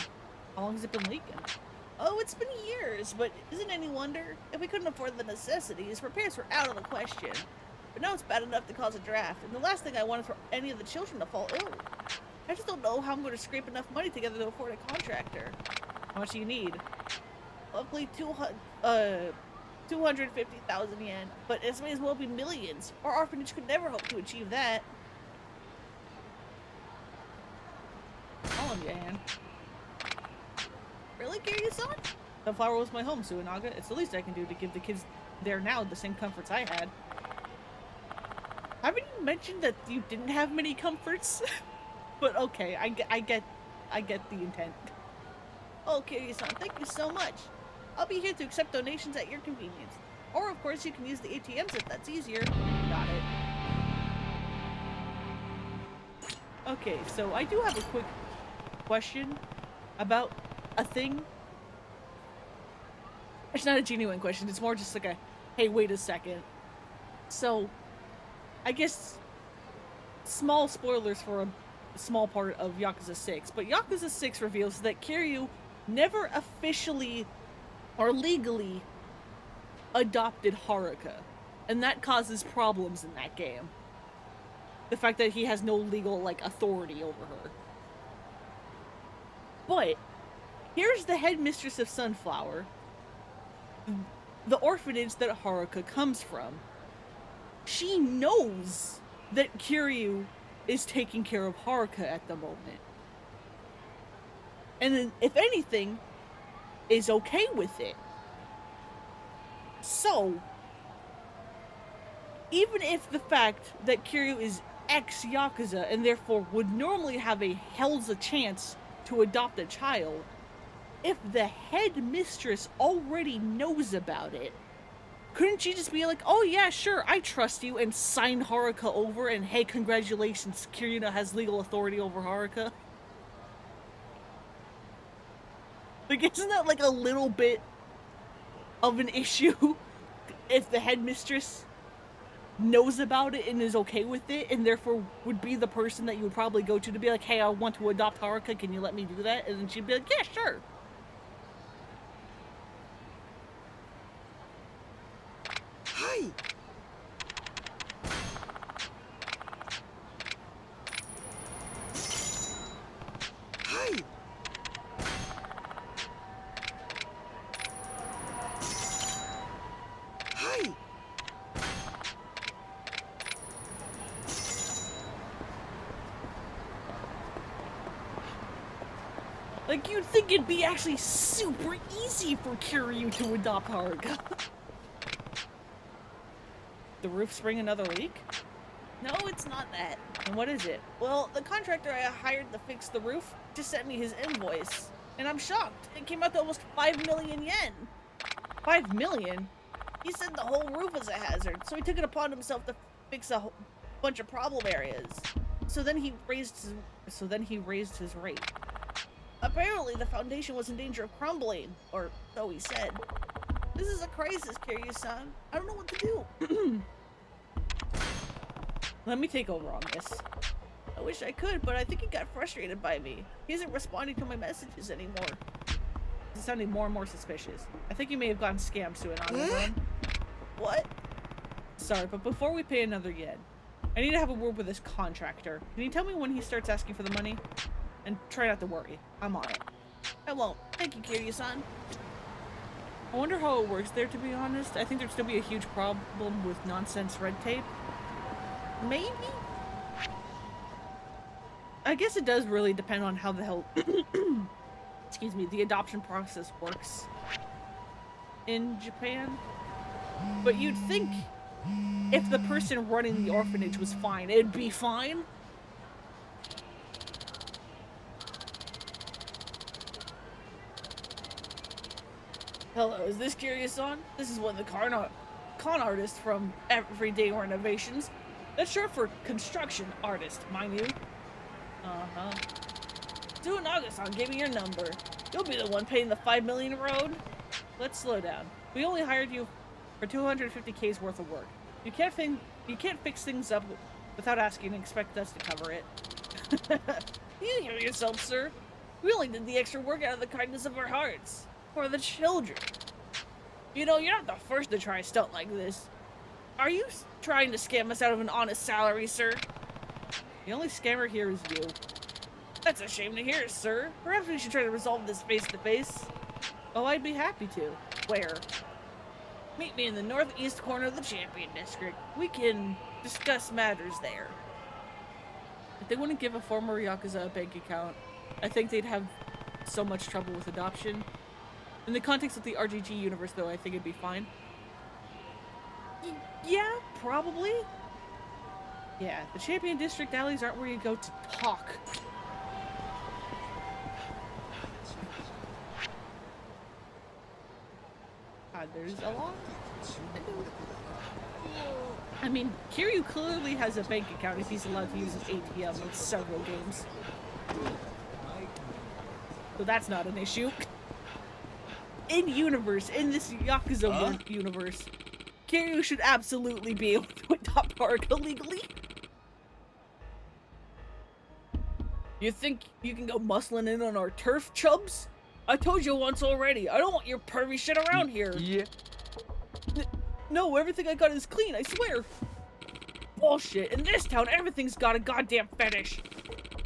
How long has it been leaking? Oh, it's been years, but isn't any wonder? If we couldn't afford the necessities, repairs were out of the question. But now it's bad enough to cause a draft, and the last thing I want is for any of the children to fall ill. I just don't know how I'm going to scrape enough money together to afford a contractor. How much do you need? Luckily, 250,000 yen, but it may as well be millions. Our orphanage could never hope to achieve that. Call him, Yan. Really, Kiryu-san? Sunflower was my home, Suinaga. It's the least I can do to give the kids there now the same comforts I had. Haven't you mentioned that you didn't have many comforts? But okay, I get the intent. Oh, Kiryu-san, thank you so much. I'll be here to accept donations at your convenience. Or, of course, you can use the ATMs if that's easier. Got it. Okay, so I do have a quick question about a thing. It's not a genuine question. It's more just like a, hey, wait a second. So, I guess small spoilers for a small part of Yakuza 6, but Yakuza 6 reveals that Kiryu never officially or legally adopted Haruka, and that causes problems in that game. The fact that he has no legal, like, authority over her. But here's the headmistress of Sunflower, the orphanage that Haruka comes from. She knows that Kiryu is taking care of Haruka at the moment. And then, if anything, is okay with it. So, even if the fact that Kiryu is ex-Yakuza and therefore would normally have a hell's a chance to adopt a child, if the headmistress already knows about it, couldn't she just be like, oh yeah, sure, I trust you, and sign Haruka over, and hey, congratulations, Kiryu now has legal authority over Haruka? Like, isn't that like a little bit of an issue if the headmistress knows about it and is okay with it, and therefore would be the person that you would probably go to be like, hey, I want to adopt Haruka, can you let me do that? And then she'd be like, yeah, sure. Hi. Hi. Hi. Like, you'd think it'd be actually super easy for Kiryu to adopt Haruka. The roof spring another leak? No, it's not that. And what is it? Well, the contractor I hired to fix the roof just sent me his invoice. And I'm shocked. It came out to almost 5 million yen. 5 million? He said the whole roof was a hazard, so he took it upon himself to fix a bunch of problem areas. So then he raised his rate. Apparently, the foundation was in danger of crumbling, or so he said. This is a crisis, Kiryu-san. I don't know what to do. Let me take over on this. I wish I could, but I think he got frustrated by me. He isn't responding to my messages anymore. Is sounding more and more suspicious. I think you may have gotten scammed, Suinami. What? Sorry, but before we pay another yen, I need to have a word with this contractor. Can you tell me when he starts asking for the money? And try not to worry. I'm on it. I won't. Thank you, Kiryu-san. I wonder how it works there, to be honest. I think there'd still be a huge problem with nonsense red tape. Maybe? I guess it does really depend on how the hell excuse me, the adoption process works in Japan. But you'd think if the person running the orphanage was fine, it'd be fine. Hello, is this Kiryu-san? This is one of the con artists from Everyday Renovations. That's short for construction artist, mind you. Uh-huh. Suinaga-san gave me your number. You'll be the one paying the 5 million road. Let's slow down. We only hired you for 250K's worth of work. You can't fix things up without asking and expect us to cover it. You hear yourself, sir. We only did the extra work out of the kindness of our hearts. For the children. You know, you're not the first to try a stunt like this. Are you trying to scam us out of an honest salary, sir? The only scammer here is you. That's a shame to hear, sir. Perhaps we should try to resolve this face-to-face. Oh, I'd be happy to. Where? Meet me in the northeast corner of the Champion District. We can discuss matters there. If they wouldn't give a former Yakuza a bank account, I think they'd have so much trouble with adoption. In the context of the RGG universe, though, I think it'd be fine. Yeah, probably. Yeah, the Champion District alleys aren't where you go to talk. God, there's a lot. I mean, Kiryu clearly has a bank account if he's allowed to use an ATM with several games. So that's not an issue. In universe, in this Yakuza universe, Kiryu should absolutely be able to adopt Haruka legally. You think you can go muscling in on our turf, chubs? I told you once already, I don't want your pervy shit around here. Yeah. No, everything I got is clean, I swear. Bullshit, in this town, everything's got a goddamn fetish.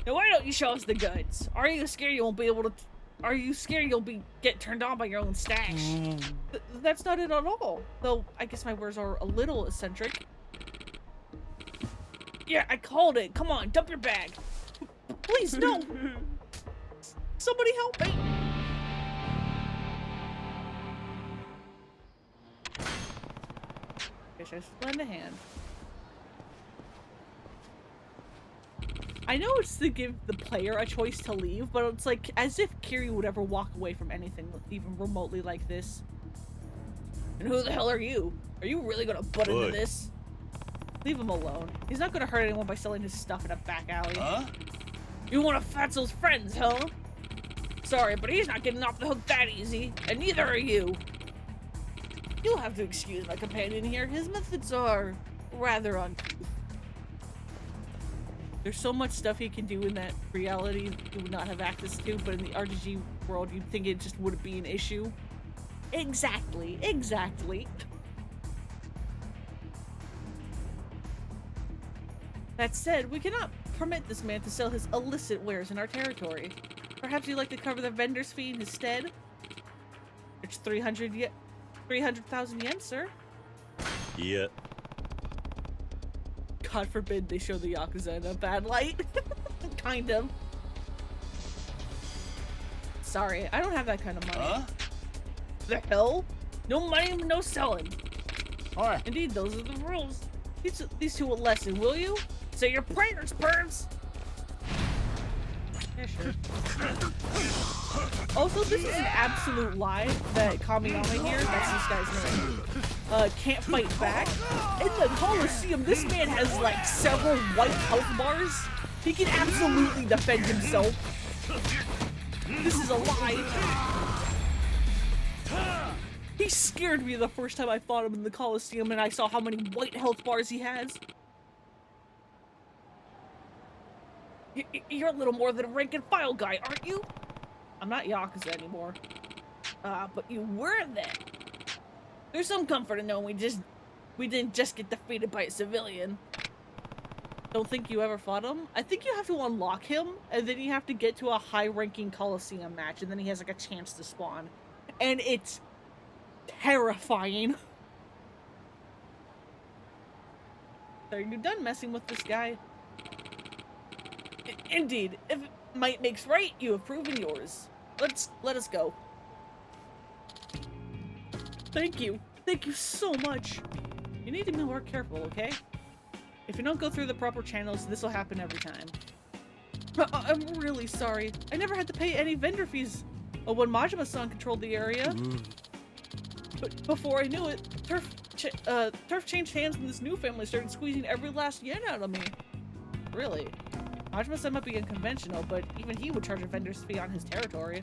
Now why don't you show us the goods? Are you scared you won't be able to... Are you scared you'll get turned on by your own stash? That's not it at all. Though, I guess my words are a little eccentric. Yeah, I called it. Come on, dump your bag. Please, no. Somebody help me. Guess I should lend a hand. I know it's to give the player a choice to leave, but it's like as if Kiryu would ever walk away from anything even remotely like this. And who the hell are you? Are you really gonna butt into this? Leave him alone. He's not gonna hurt anyone by selling his stuff in a back alley. Huh? You one of Fatso's friends, huh? Sorry, but he's not getting off the hook that easy, and neither are you. You'll have to excuse my companion here. His methods are rather uncouth. There's so much stuff he can do in that reality you would not have access to, but in the RGG world, you'd think it just wouldn't be an issue. Exactly, exactly. That said, we cannot permit this man to sell his illicit wares in our territory. Perhaps you'd like to cover the vendor's fee instead? It's 300,000 yen, sir. Yeah. God forbid they show the Yakuza in a bad light. Kind of. Sorry, I don't have that kind of money. Huh? The hell? No money, no selling. Alright. Indeed, those are the rules. These two a lesson, will you? Say your prayers, pervs! Yeah, sure. Also, this is an absolute lie that Kamiyama here, that's this guy's name, can't fight back. In the Coliseum, this man has like several white health bars. He can absolutely defend himself. This is a lie. He scared me the first time I fought him in the Coliseum and I saw how many white health bars he has. You're a little more than a rank and file guy, aren't you? I'm not Yakuza anymore. But you were then. There's some comfort in knowing we didn't just get defeated by a civilian. Don't think you ever fought him? I think you have to unlock him, and then you have to get to a high-ranking Coliseum match, and then he has like a chance to spawn. And it's terrifying. Are you done messing with this guy? Indeed. If might makes right, you have proven yours. Let us go. Thank you. Thank you so much. You need to be more careful, okay? If you don't go through the proper channels, this will happen every time. I'm really sorry. I never had to pay any vendor fees when Majima-san controlled the area. But before I knew it, Turf changed hands and this new family started squeezing every last yen out of me. Really? Majima-san might be unconventional, but even he would charge a vendor's fee on his territory.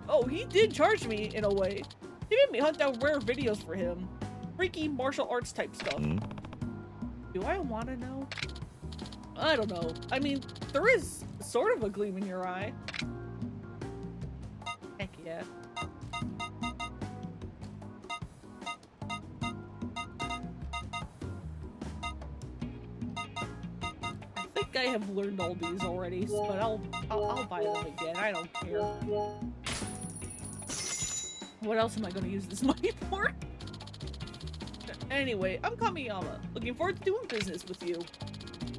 Oh, he did charge me, in a way. He made me hunt down rare videos for him. Freaky martial arts type stuff. Do I want to know? I don't know. I mean, there is sort of a gleam in your eye. Heck yeah. I think I have learned all these already, but I'll buy them again. I don't care. What else am I going to use this money for? Anyway, I'm Kamiyama. Looking forward to doing business with you.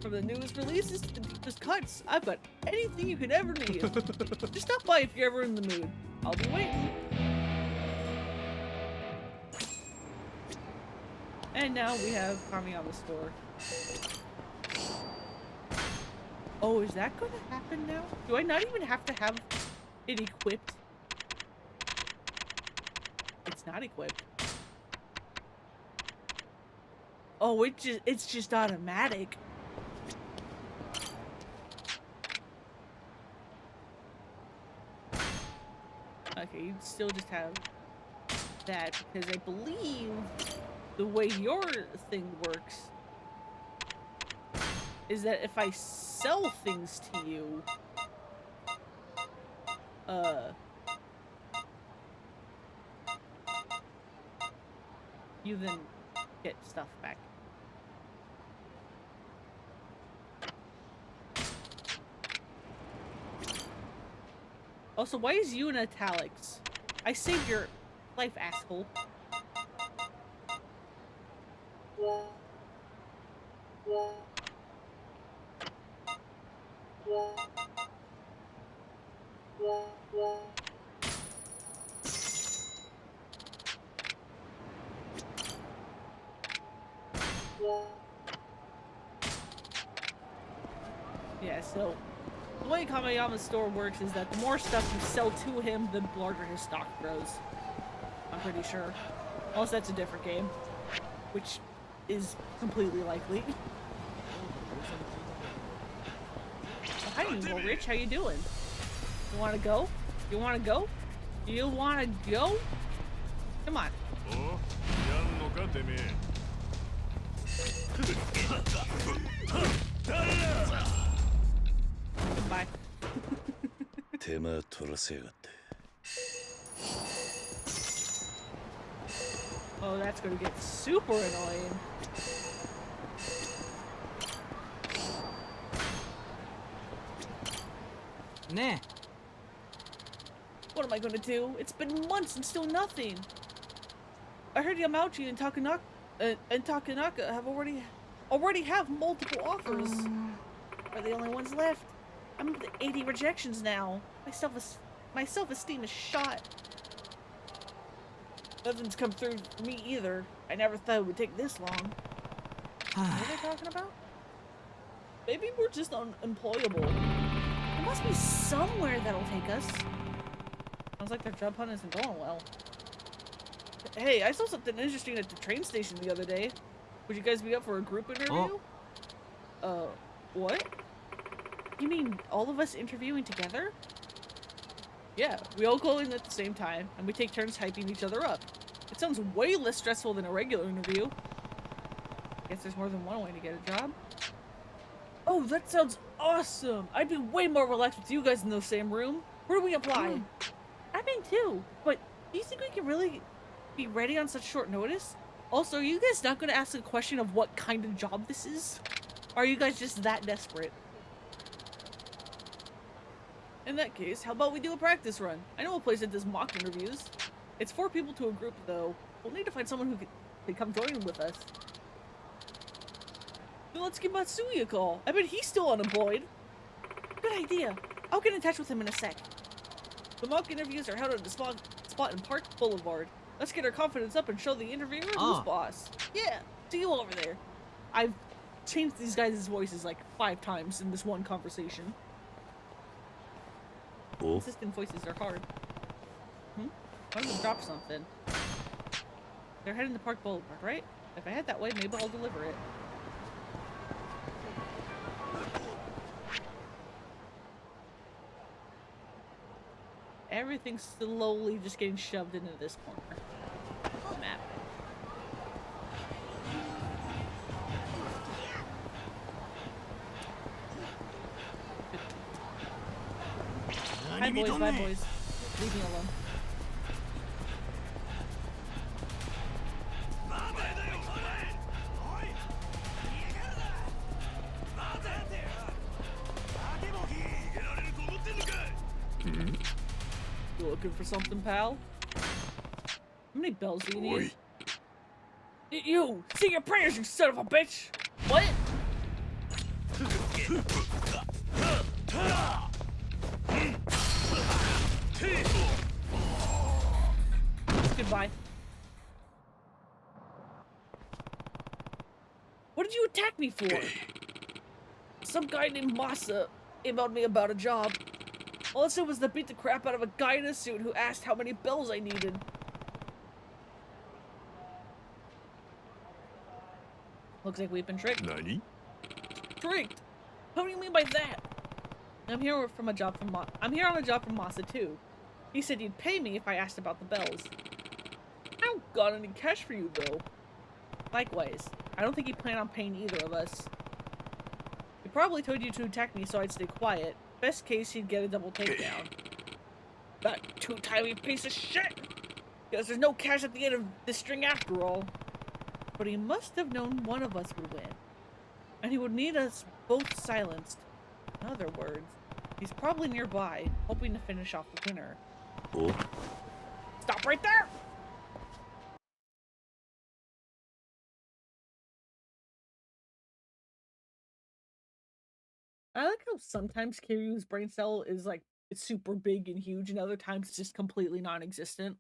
From the newest releases to the deepest cuts, I've got anything you could ever need. Just stop by if you're ever in the mood. I'll be waiting. And now we have Kamiyama store. Oh, is that going to happen now? Do I not even have to have it equipped? It's not equipped. Oh, it's just automatic. Okay, you still just have that because I believe the way your thing works is that if I sell things to you, you then get stuff back. Also, why is you in italics? I saved your life, asshole. Yeah, so the way Kamiyama's store works is that the more stuff you sell to him, the larger his stock grows. I'm pretty sure. Unless that's a different game, which is completely likely. Well, hi, Evil Rich. How you doing? You want to go? You want to go? You want to go? Come on. Goodbye. 手間取らせやがって。 Oh, that's gonna get super annoying. Nah. What am I gonna do? It's been months and still nothing. I heard Yamauchi and Takanaka have already have multiple offers. Are the only ones left? I'm up to 80 rejections now. My self-esteem is shot. Nothing's come through for me either. I never thought it would take this long. What are they talking about? Maybe we're just unemployable. There must be somewhere that'll take us. Sounds like their job hunt isn't going well. Hey, I saw something interesting at the train station the other day. Would you guys be up for a group interview? What? You mean all of us interviewing together? Yeah, we all go in at the same time, and we take turns hyping each other up. It sounds way less stressful than a regular interview. Guess there's more than one way to get a job. Oh, that sounds awesome! I'd be way more relaxed with you guys in the same room. Where do we apply? I think too, but do you think we can really be ready on such short notice? Also, are you guys not going to ask a question of what kind of job this is? Or are you guys just that desperate? In that case, how about we do a practice run? I know a place that does mock interviews. It's 4 people to a group, though. We'll need to find someone who can come join with us. Then let's give Matsui a call. I bet he's still unemployed. Good idea. I'll get in touch with him in a sec. The mock interviews are held at the spot in Park Boulevard. Let's get our confidence up and show the interviewer who's boss. Yeah, see you over there. I've changed these guys' voices like 5 times in this one conversation. Oh. Assistant voices are hard. Why don't we drop something? They're heading to Park Boulevard, right? If I head that way, maybe I'll deliver it. Everything's slowly just getting shoved into this corner. Map. Hi boys, bye boys. Leave me alone. You looking for something, pal? How many bells do you need? You! Say your prayers, you son of a bitch! What? Goodbye. What did you attack me for? Some guy named Masa emailed me about a job. All I said was to beat the crap out of a guy in a suit who asked how many bells I needed. Looks like we've been tricked. Nani? Tricked? What do you mean by that? I'm here on a job from Masa too. He said he'd pay me if I asked about the bells. I don't got any cash for you though. Likewise, I don't think he planned on paying either of us. He probably told you to attack me so I'd stay quiet. Best case, he'd get a double takedown. That two-timey piece of shit! Because there's no cash at the end of this string after all. But he must have known one of us would win. And he would need us both silenced. In other words, he's probably nearby, hoping to finish off the winner. Oh. Stop right there! I like how sometimes Kiryu's brain cell is like, it's super big and huge, and other times it's just completely non-existent.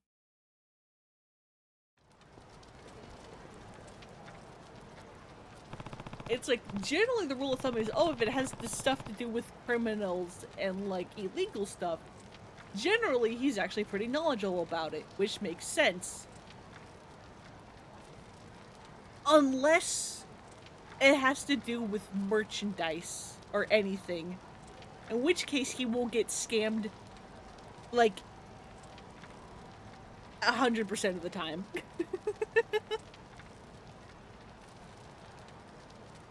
It's like, generally the rule of thumb is, oh, if it has this stuff to do with criminals and like illegal stuff, generally he's actually pretty knowledgeable about it, which makes sense. Unless it has to do with merchandise or anything, in which case he will get scammed like 100% of the time.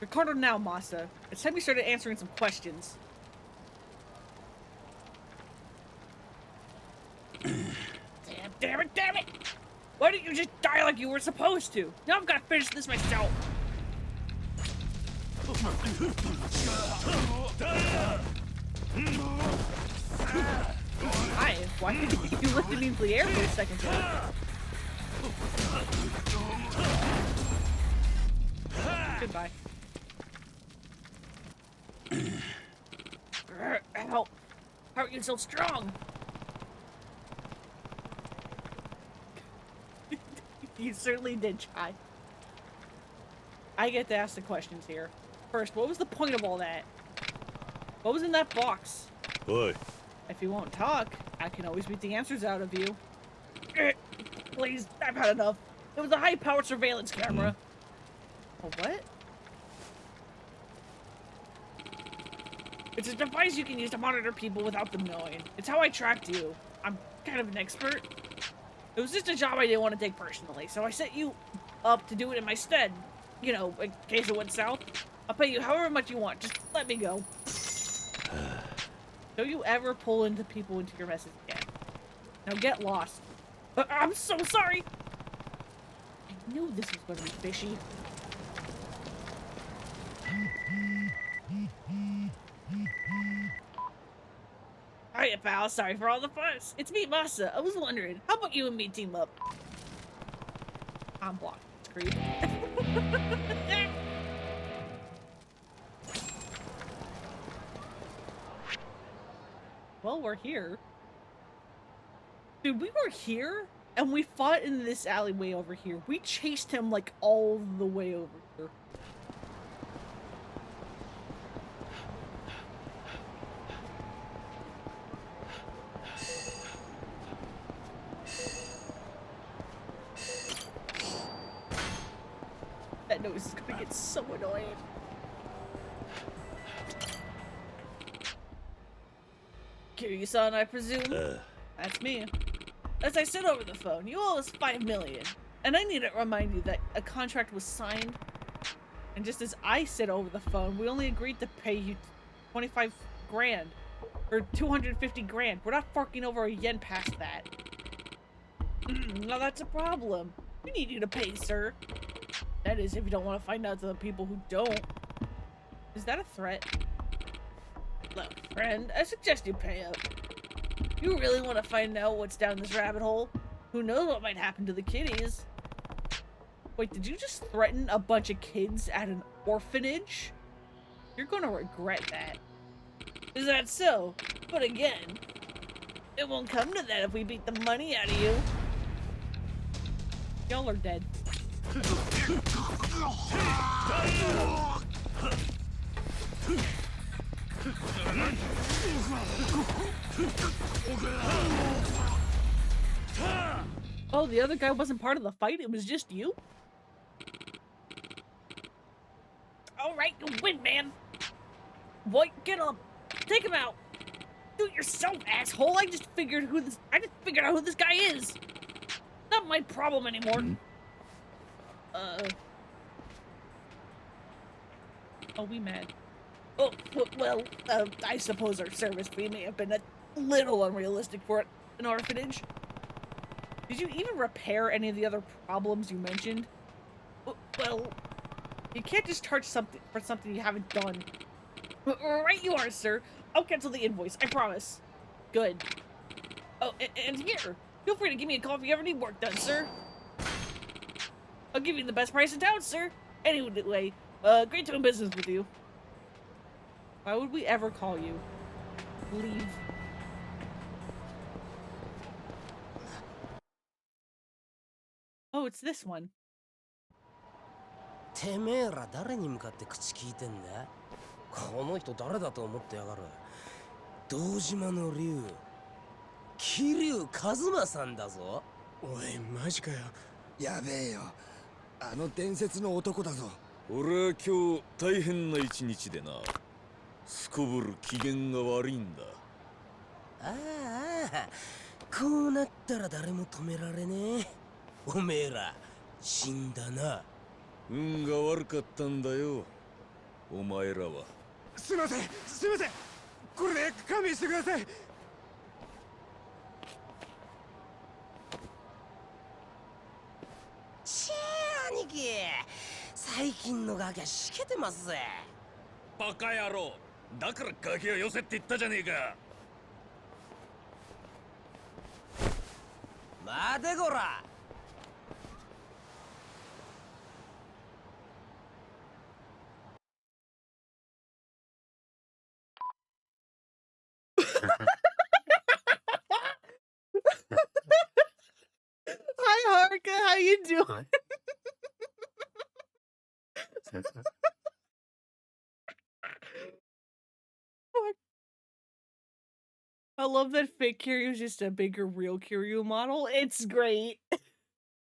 Record now, Masa. It's time you started answering some questions. Damn it! Why didn't you just die like you were supposed to? Now I've got to finish this myself. Hi, why did you lift me into the air for a second? Goodbye. Help! How are you so strong? You certainly did try. I get to ask the questions here. First, what was the point of all that? What was in that box? Oi. If you won't talk, I can always beat the answers out of you. Please, I've had enough. It was a high-powered surveillance camera. A what? It's a device you can use to monitor people without them knowing. It's how I tracked you. I'm kind of an expert. It was just a job I didn't want to take personally, so I set you up to do it in my stead. You know, in case it went south. I'll pay you however much you want. Just let me go. Don't you ever pull into people into your messes again. Now get lost. I'm so sorry. I knew this was going to be fishy. Hiya, pal. Sorry for all the fuss. It's me, Masa. I was wondering, how about you and me team up? I'm blocked. It's creepy. Well, we're here. Dude, we were here, and we fought in this alleyway over here. We chased him, like, all the way over here. That noise is gonna get so annoying. Kiryu-san, I presume? That's me. As I said over the phone, you owe us $5 million. And I need to remind you that a contract was signed. And just as I said over the phone, we only agreed to pay you 25 grand. Or 250 grand. We're not forking over a yen past that. Now that's a problem. We need you to pay, sir. That is, if you don't want to find out to the people who don't. Is that a threat? Look, friend, I suggest you pay up. You really want to find out what's down this rabbit hole? Who knows what might happen to the kiddies? Wait, did you just threaten a bunch of kids at an orphanage? You're gonna regret that. Is that so? But again, it won't come to that if we beat the money out of you. Y'all are dead. Oh, the other guy wasn't part of the fight? It was just you? Alright, you win, man! Boy, get up! Take him out! Do it yourself, asshole! I just figured out who this guy is! Not my problem anymore. Oh, we mad. Oh, well, I suppose our service fee may have been a little unrealistic for an orphanage. Did you even repair any of the other problems you mentioned? Well, you can't just charge something for something you haven't done. Right you are, sir. I'll cancel the invoice, I promise. Good. Oh, and here, feel free to give me a call if you ever need work done, sir. I'll give you the best price in town, sir. Anyway, great doing business with you. Why would we ever call you? Leave. Oh, it's this one. てめえら誰に向かって口聞いてんだ？この人誰だと思ってやがる？堂島の竜、桐生一馬さんだぞ。おい、マジかよ。やべえよ。あの伝説の男だぞ。俺は今日大変な一日でな。すこぶる機嫌が悪いんだ。ああ、こうなったら誰も止められねえ。おめえら死んだな。運が悪かったんだよ、お前らは。すいません、すいません。これで勘弁してください。ちぇー兄貴、最近のガキはしけてますぜ。バカ野郎、だからガキを寄せって言ったじゃねえか。待てこら。Hi, Haruka. How you doing? I love that fake Kiryu is just a bigger real Kiryu model. It's great.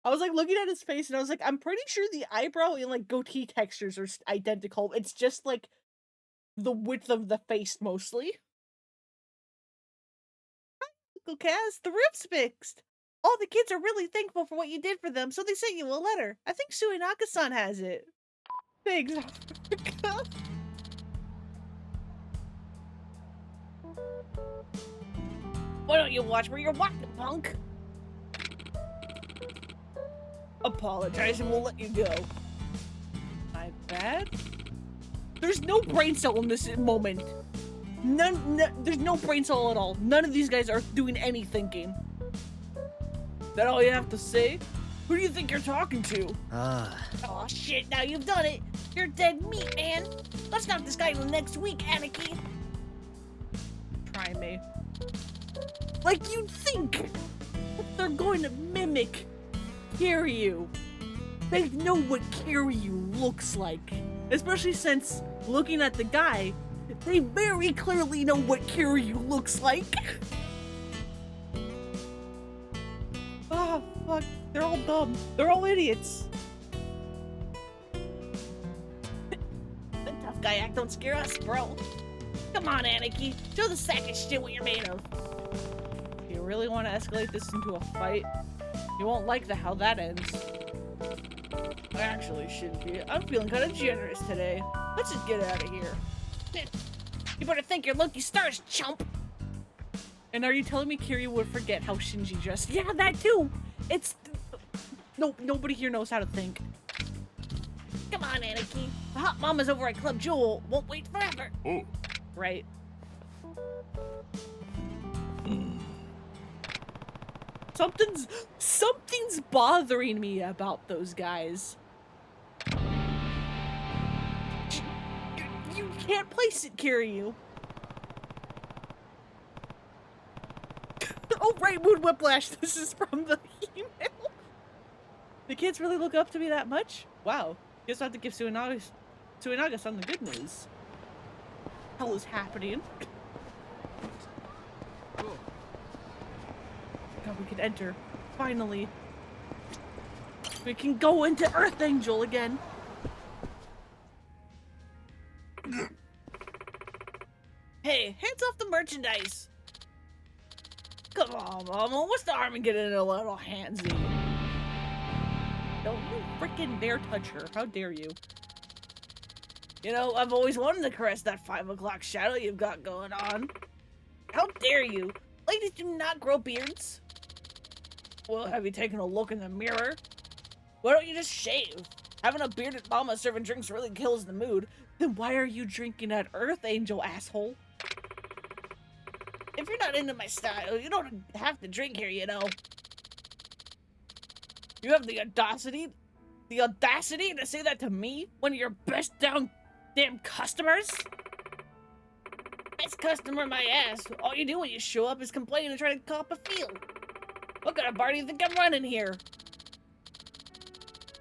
I was like looking at his face and I was like, I'm pretty sure the eyebrow and like goatee textures are identical. It's just like the width of the face mostly. Uncle Kaz, the roof's fixed. All the kids are really thankful for what you did for them, so they sent you a letter. I think Suinaka-san has it. Thanks, Haruka. Why don't you watch where you're walking, punk? Apologize and we'll let you go. My bad? There's no brain cell in this moment. There's no brain cell at all. None of these guys are doing any thinking. That all you have to say? Who do you think you're talking to? Oh shit, now you've done it. You're dead meat, man. Let's knock this guy out next week, Anarchy. Try me. Like you'd think that they're going to mimic Kiryu. They know what Kiryu looks like. Especially since, looking at the guy, they very clearly know what Kiryu looks like. Oh, fuck. They're all dumb. They're all idiots. The tough guy act don't scare us, bro. Come on, Anarchy. Show the sack of shit what you're made of. If you really want to escalate this into a fight, you won't like how that ends. I actually shouldn't be. I'm feeling kind of generous today. Let's just get out of here. You better thank your lucky stars, chump. And are you telling me Kiryu would forget how Shinji dressed? Yeah, that too. It's nobody here knows how to think. Come on, Anarchy. The hot mamas over at Club Jewel won't wait forever. Oh. Right. Something's bothering me about those guys. You can't place it, Kiryu. Oh, right, Mood Whiplash. This is from the email. The kids really look up to me that much? Wow. Guess I have to give Suinaga some the good news. Hell is happening? God, we can enter. Finally. We can go into Earth Angel again. Hey, hands off the merchandise. Come on, Mama. What's the harm in getting a little handsy? Don't you freaking dare touch her. How dare you? You know, I've always wanted to caress that 5 o'clock shadow you've got going on. How dare you? Ladies do not grow beards. Well, have you taken a look in the mirror? Why don't you just shave? Having a bearded mama serving drinks really kills the mood. Then why are you drinking at Earth Angel, asshole? If you're not into my style, you don't have to drink here, you know. You have the audacity to say that to me? One of your best damn customers? Best customer, my ass. All you do when you show up is complain and try to cop a feel. What kind of bar do you think I'm running here?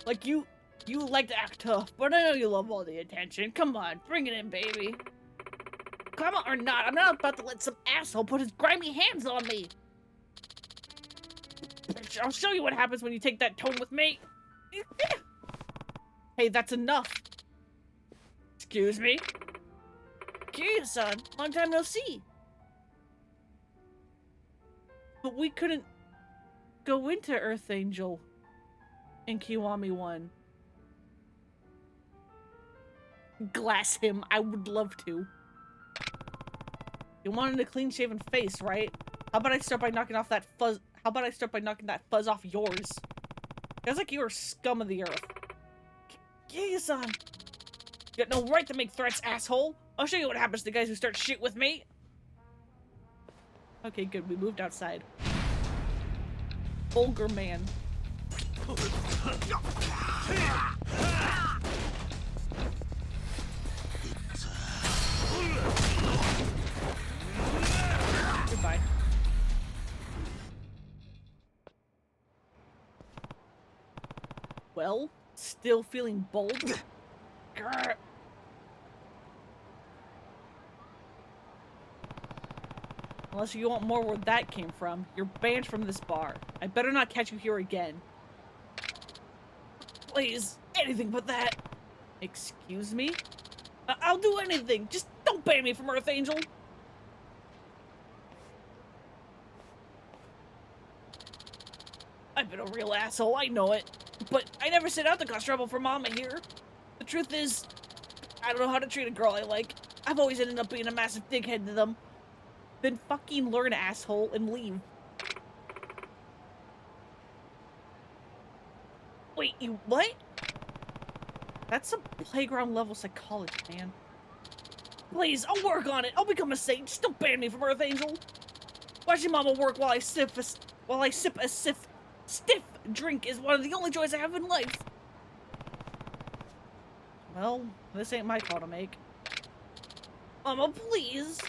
Like you like to act tough, but I know you love all the attention. Come on, bring it in, baby. Come on or not, I'm not about to let some asshole put his grimy hands on me. I'll show you what happens when you take that tone with me. Hey, that's enough. Excuse me? Kiryu-san, long time no see. But we couldn't go into Earth Angel in Kiwami 1. Glass him, I would love to. You wanted a clean-shaven face, right? How about I start by knocking off that fuzz? How about I start by knocking that fuzz off yours? Feels like you are scum of the earth. Kiryu-san, you got no right to make threats, asshole. I'll show you what happens to guys who start shit with me. Okay, good. We moved outside. Vulgar man. Goodbye. Well, still feeling bold? Grr. Unless you want more where that came from, you're banned from this bar. I better not catch you here again. Please, anything but that. Excuse me? I'll do anything. Just don't ban me from Earth Angel. I've been a real asshole, I know it. But I never set out to cause trouble for Mama here. The truth is, I don't know how to treat a girl I like. I've always ended up being a massive dickhead to them. Then fucking learn, asshole, and leave. Wait, you what? That's some playground level psychology, man. Please, I'll work on it. I'll become a saint. Just don't ban me from Earth Angel. Watching Mama work while I sip a stiff drink is one of the only joys I have in life. Well, this ain't my call to make. Mama, please.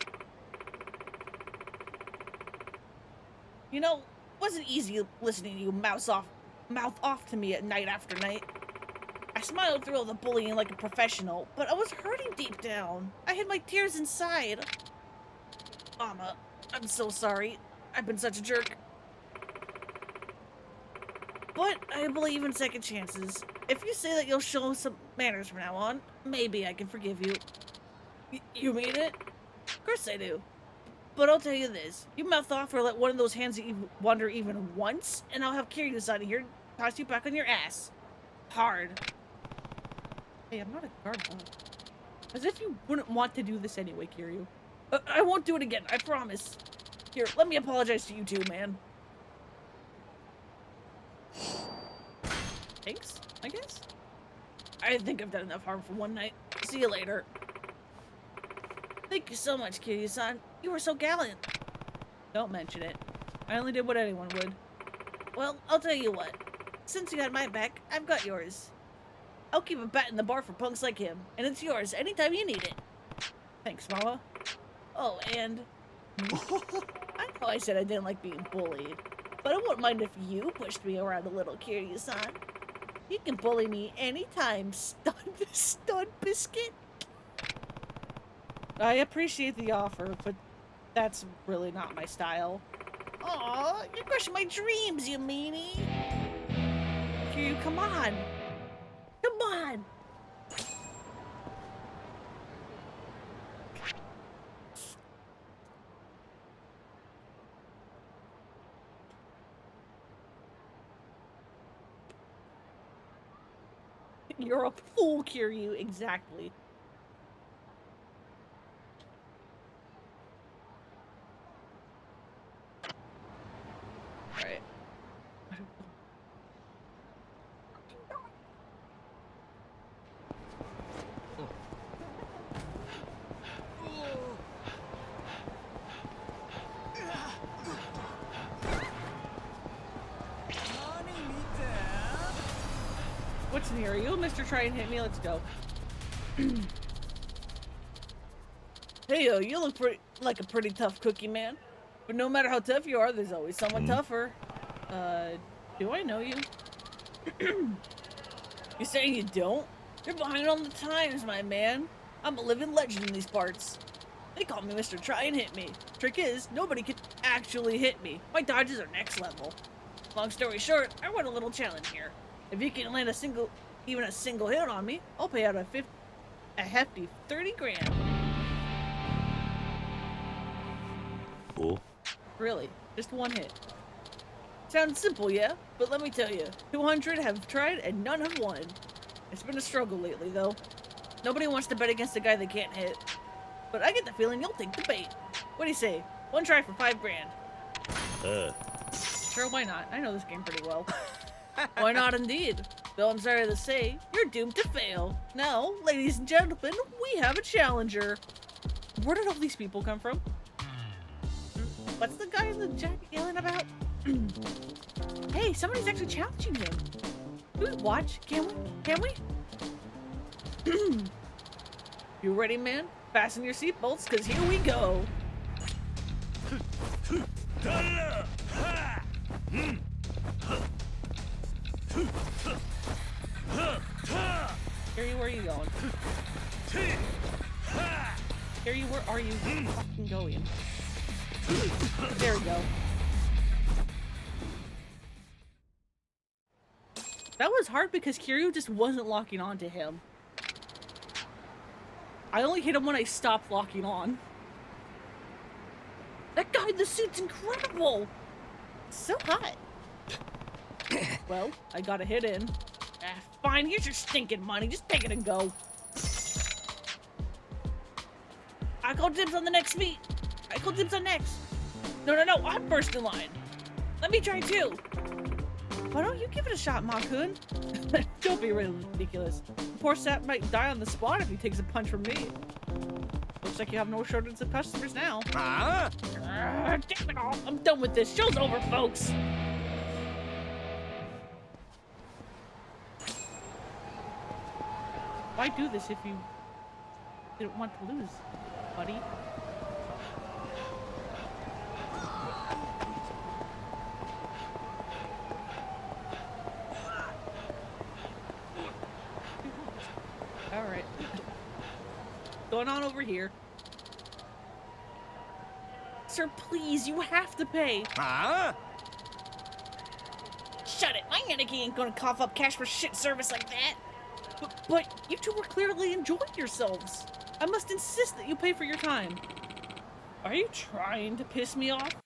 You know, it wasn't easy listening to you mouth off to me at night after night. I smiled through all the bullying like a professional, but I was hurting deep down. I had my tears inside. Mama, I'm so sorry. I've been such a jerk. But I believe in second chances. If you say that you'll show some manners from now on, maybe I can forgive you. You mean it? Of course I do. But I'll tell you this. You mouth off or let one of those hands wander even once, and I'll have Kiryu out of here and toss you back on your ass. Hard. Hey, I'm not a guard dog. As if you wouldn't want to do this anyway, Kiryu. I won't do it again, I promise. Here, let me apologize to you too, man. Thanks, I guess? I think I've done enough harm for one night. See you later. Thank you so much, Kiryu-san. You were so gallant. Don't mention it. I only did what anyone would. Well, I'll tell you what. Since you got my back, I've got yours. I'll keep a bat in the bar for punks like him, and it's yours anytime you need it. Thanks, Mama. Oh, and... I know I said I didn't like being bullied, but I wouldn't mind if you pushed me around a little, Kiryu-san. You can bully me anytime, stud biscuit. I appreciate the offer, but that's really not my style. Aw, you're crushing my dreams, you meanie. Kiryu, come on. Come on. You're a fool, Kiryu. Exactly. Alright. What's near you? Mr. Try and hit me. Let's go. Hey, you look like a pretty tough cookie, man. But no matter how tough you are, there's always someone tougher. Do I know you? You saying you don't? You're behind on the times, my man. I'm a living legend in these parts. They call me Mr. Try and hit me. Trick is, nobody can actually hit me. My dodges are next level. Long story short, I want a little challenge here. If you can land even a single hit on me, I'll pay out a hefty 30 grand. Oh? Really, just one hit. Sounds simple, yeah? But let me tell you, 200 have tried and none have won. It's been a struggle lately, though. Nobody wants to bet against a guy they can't hit. But I get the feeling you'll take the bait. What do you say? One try for 5 grand. Sure, why not? I know this game pretty well. Why not indeed? Though I'm sorry to say, you're doomed to fail. Now, ladies and gentlemen, we have a challenger. Where did all these people come from? What's the guy in the jacket yelling about? Hey, somebody's actually challenging him. Can we watch? Can we? Can we? You ready, man? Fasten your seatbelts, because here we go. Harry, where are you going? Harry, where are you fucking going? There we go. That was hard because Kiryu just wasn't locking on to him. I only hit him when I stopped locking on. That guy in the suit's incredible! So hot. Well, I got a hit in. Fine, here's your stinking money. Just take it and go. I call dibs on the next meet. I Equal dibs on next. No, I'm first in line. Let me try too. Why don't you give it a shot, Ma-kun? Don't be ridiculous. Poor Sap might die on the spot if he takes a punch from me. Looks like you have no shortage of customers now. Huh? Damn it all. I'm done with this. Show's over, folks. Why do this if you didn't want to lose, buddy? Alright. Going on over here. Sir, please, you have to pay. Huh? Shut it. My Anarchy ain't gonna cough up cash for shit service like that. But you two were clearly enjoying yourselves. I must insist that you pay for your time. Are you trying to piss me off?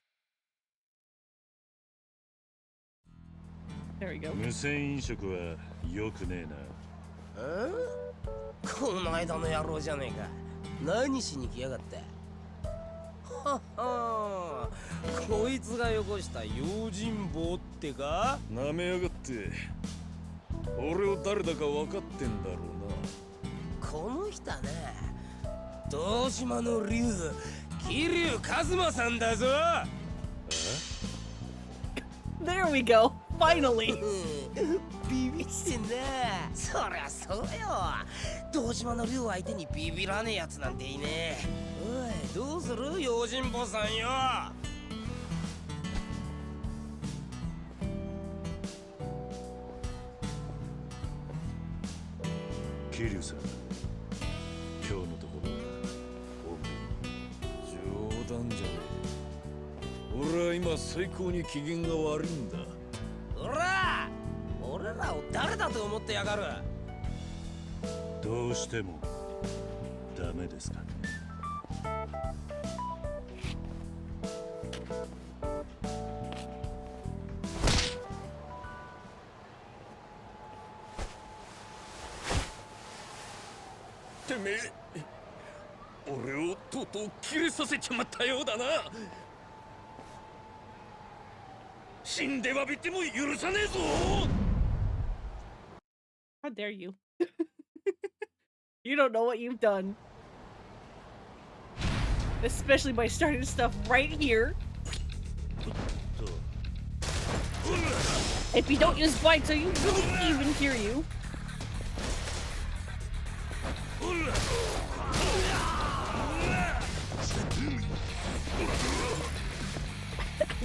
There we go. 無銭飲食は良くねえな。この間の野郎じゃねえか。何しに来やがった。ははこいつがよこした用心棒ってか。なめやがって。俺を誰だか分かってんだろうな。この人はな、堂島の竜、桐生一馬さんだぞ。There we go. Finally. ビビってんな。そりゃそうよ。堂島の竜相手にビビらねえやつなんていねえ。おい、どうする用心棒さんよ。桐生さん、今日のところは冗談じゃねえ。俺は今最高に機嫌が悪いんだ。おら、俺らを誰だと思ってやがる。どうしてもダメですかね。てめえ、俺をとうとう切れさせちまったようだな。死んでわびても許さねえぞ。How dare you? You don't know what you've done. Especially by starting stuff right here. If you don't use bikes, are you really even hear you?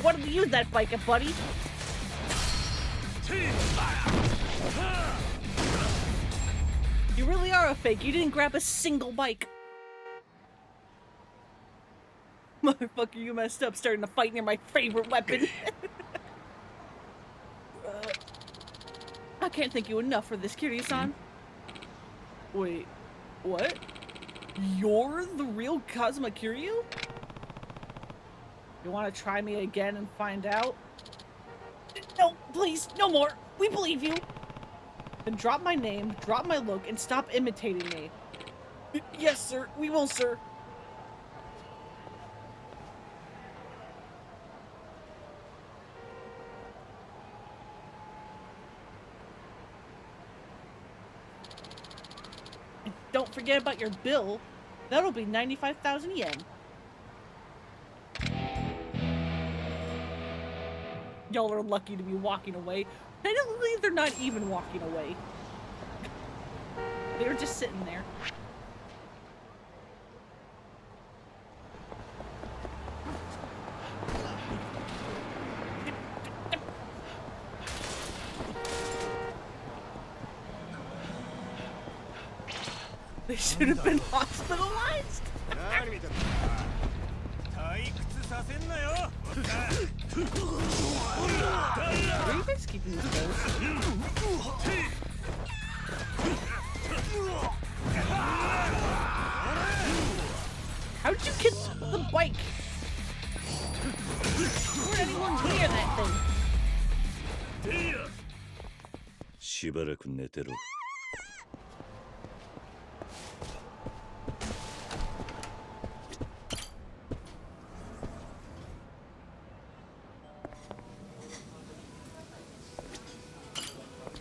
What did we use that bike at, buddy? You really are a fake. You didn't grab a single bike. Motherfucker, you messed up starting to fight near my favorite weapon. I can't thank you enough for this, Kiryu-san. Wait, what? You're the real Kazuma Kiryu? You want to try me again and find out? No, please, no more. We believe you. Then drop my name, drop my look, and stop imitating me. Yes, sir. We will, sir. And don't forget about your bill. That'll be 95,000 yen. Y'all are lucky to be walking away. Technically, they're not even walking away. They're just sitting there. They should have been hospitalized. Are you guys keeping this close? How did you get the bike? Weren't anyone near that thing? しばらく寝てろ。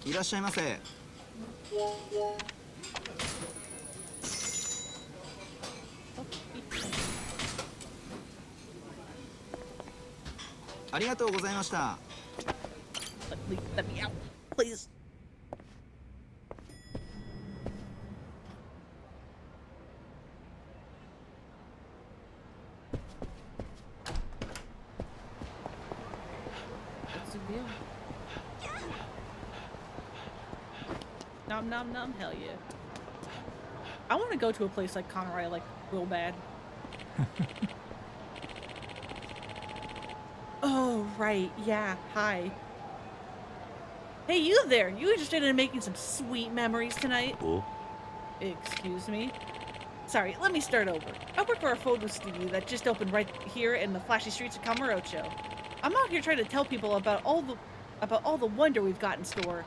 いらっしゃいませ。ありがとうございました。Let me out, please. What's the deal? Nom nom nom, hell yeah. I want to go to a place like Conroy, like, real bad. Oh, right, yeah, hi. Hey, you there! You interested in making some sweet memories tonight? Oh? Excuse me? Sorry, let me start over. I work for a photo studio that just opened right here in the flashy streets of Kamurocho. I'm out here trying to tell people about all the wonder we've got in store.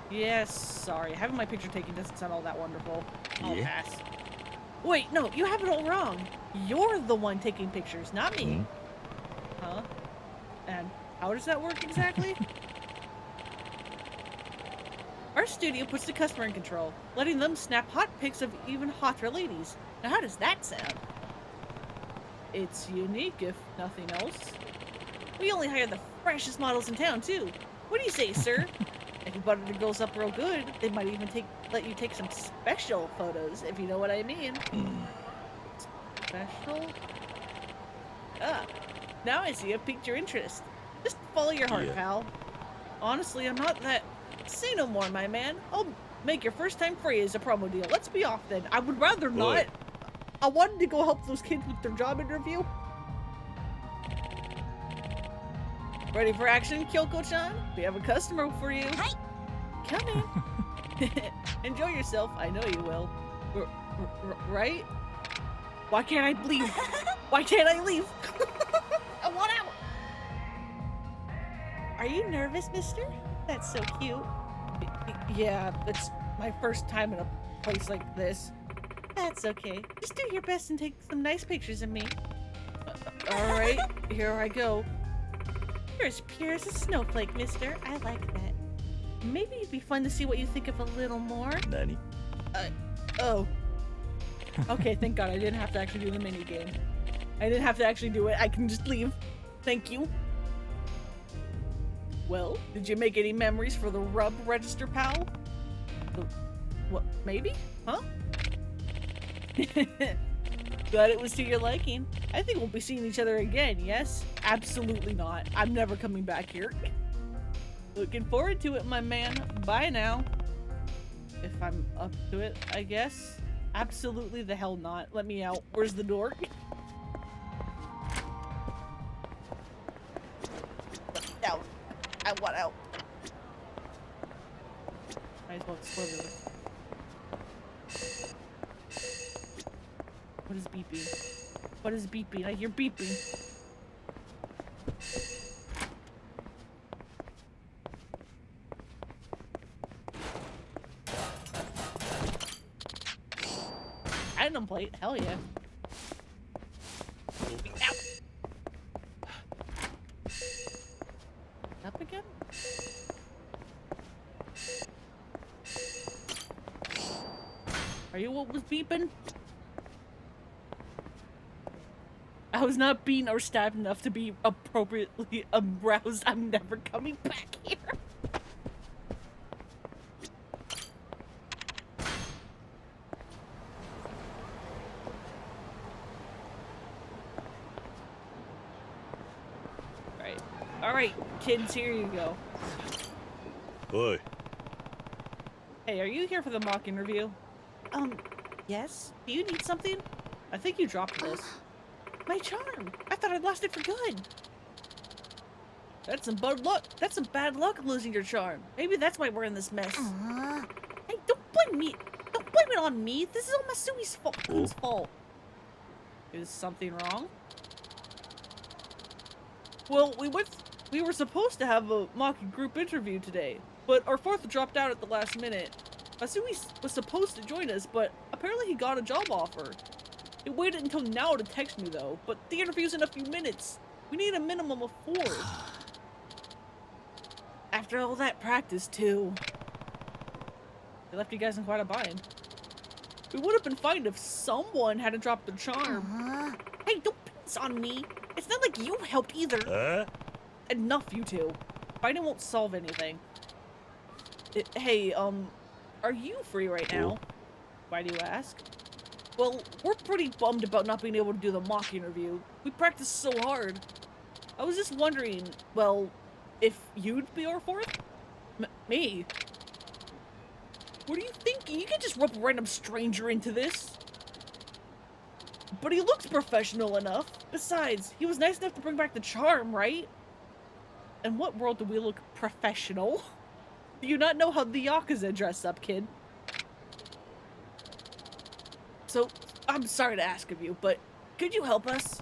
Yes, sorry, having my picture taken doesn't sound all that wonderful. I'll pass. Wait, no, you have it all wrong. You're the one taking pictures, not me. Huh? And how does that work exactly? Our studio puts the customer in control, letting them snap hot pics of even hotter ladies. Now how does that sound? It's unique, if nothing else. We only hire the freshest models in town, too. What do you say, sir? If you butter the girls up real good, they might even let you take some special photos, if you know what I mean. Special? Ah, now I see I've piqued your interest. Just follow your heart, pal. Honestly, I'm not that... Say no more, my man. I'll make your first time free as a promo deal. Let's be off then. I would rather not. I wanted to go help those kids with their job interview. Ready for action, Kyoko-chan? We have a customer for you. Hi. Come in. Enjoy yourself. I know you will. Right? Why can't I leave? Why can't I leave? I want out. Are you nervous, mister? That's so cute. Yeah, it's my first time in a place like this. That's okay. Just do your best and take some nice pictures of me. Alright, here I go. You're as pure as a snowflake, mister. I like that. Maybe it'd be fun to see what you think of a little more. Nani? Oh. Okay, thank God I didn't have to actually do the mini game. I didn't have to actually do it. I can just leave. Thank you. Well, did you make any memories for the rub register, pal? What? Maybe? Huh? Glad it was to your liking. I think we'll be seeing each other again, yes? Absolutely not. I'm never coming back here. Looking forward to it, my man. Bye now. If I'm up to it, I guess. Absolutely the hell not. Let me out. Where's the door? Let me out. I want out. Might as well explode it. What is beeping? What is beeping? I hear beeping. Item plate? Hell yeah. Ow. Up again? Are you what was beeping? I was not beaten or stabbed enough to be appropriately aroused. I'm never coming back here. Alright, kids, here you go. Oi. Hey, are you here for the mock interview? Yes? Do you need something? I think you dropped this. My charm! I thought I'd lost it for good! That's some bad luck. That's some bad luck losing your charm. Maybe that's why we're in this mess. Hey, don't blame me. Don't blame it on me. This is all Masui's fault. Is something wrong? Well, we were supposed to have a mock group interview today, but our fourth dropped out at the last minute. Masui was supposed to join us, but apparently he got a job offer. He waited until now to text me though, but the interview's in a few minutes. We need a minimum of 4. After all that practice, too. They left you guys in quite a bind. We would have been fine if someone hadn't dropped their charm. Hey, don't pin this on me. It's not like you helped either. Enough, you two. Fighting won't solve anything. Hey, are you free right now? Why do you ask? Well, we're pretty bummed about not being able to do the mock interview. We practiced so hard. I was just wondering, well, if you'd be our fourth? Me? What are you thinking? You can't just rope a random stranger into this. But he looks professional enough. Besides, he was nice enough to bring back the charm, right? In what world do we look professional? Do you not know how the Yakuza dress up, kid? So, I'm sorry to ask of you, but could you help us?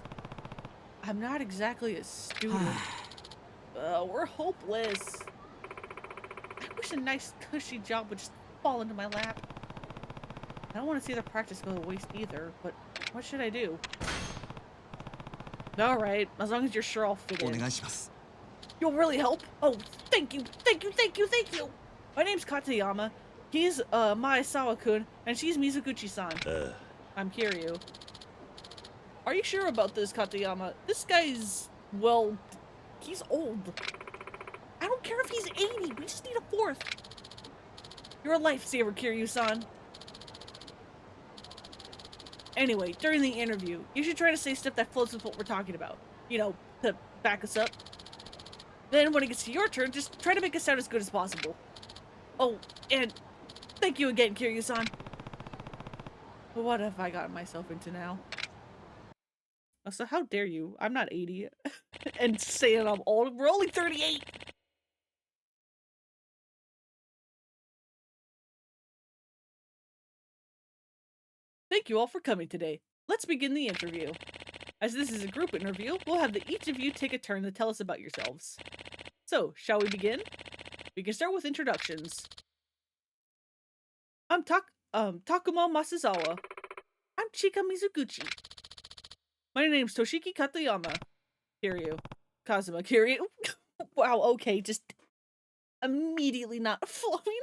I'm not exactly a student. We're hopeless. I wish a nice, cushy job would just fall into my lap. I don't want to see the practice go to waste either, but what should I do? Alright, as long as you're sure I'll fit in. You'll really help? Oh, thank you, thank you, thank you, thank you! My name's Katayama. He's, Maesawa-kun, and she's Mizuguchi-san. I'm Kiryu. Are you sure about this, Katayama? This guy's, well, he's old. I don't care if he's 80, we just need a fourth. You're a lifesaver, Kiryu-san. Anyway, during the interview, you should try to say stuff that floats with what we're talking about. You know, to back us up. Then when it gets to your turn, just try to make us sound as good as possible. Oh, and thank you again, Kiryu-san. What have I gotten myself into now? So how dare you? I'm not 80. And saying I'm old. We're only 38! Thank you all for coming today. Let's begin the interview. As this is a group interview, we'll have each of you take a turn to tell us about yourselves. So, shall we begin? We can start with introductions. I'm Takuma Masazawa. I'm Chika Mizuguchi. My name's Toshiki Katayama. Kiryu. Kazuma Kiryu. Wow, okay, just immediately not flowing.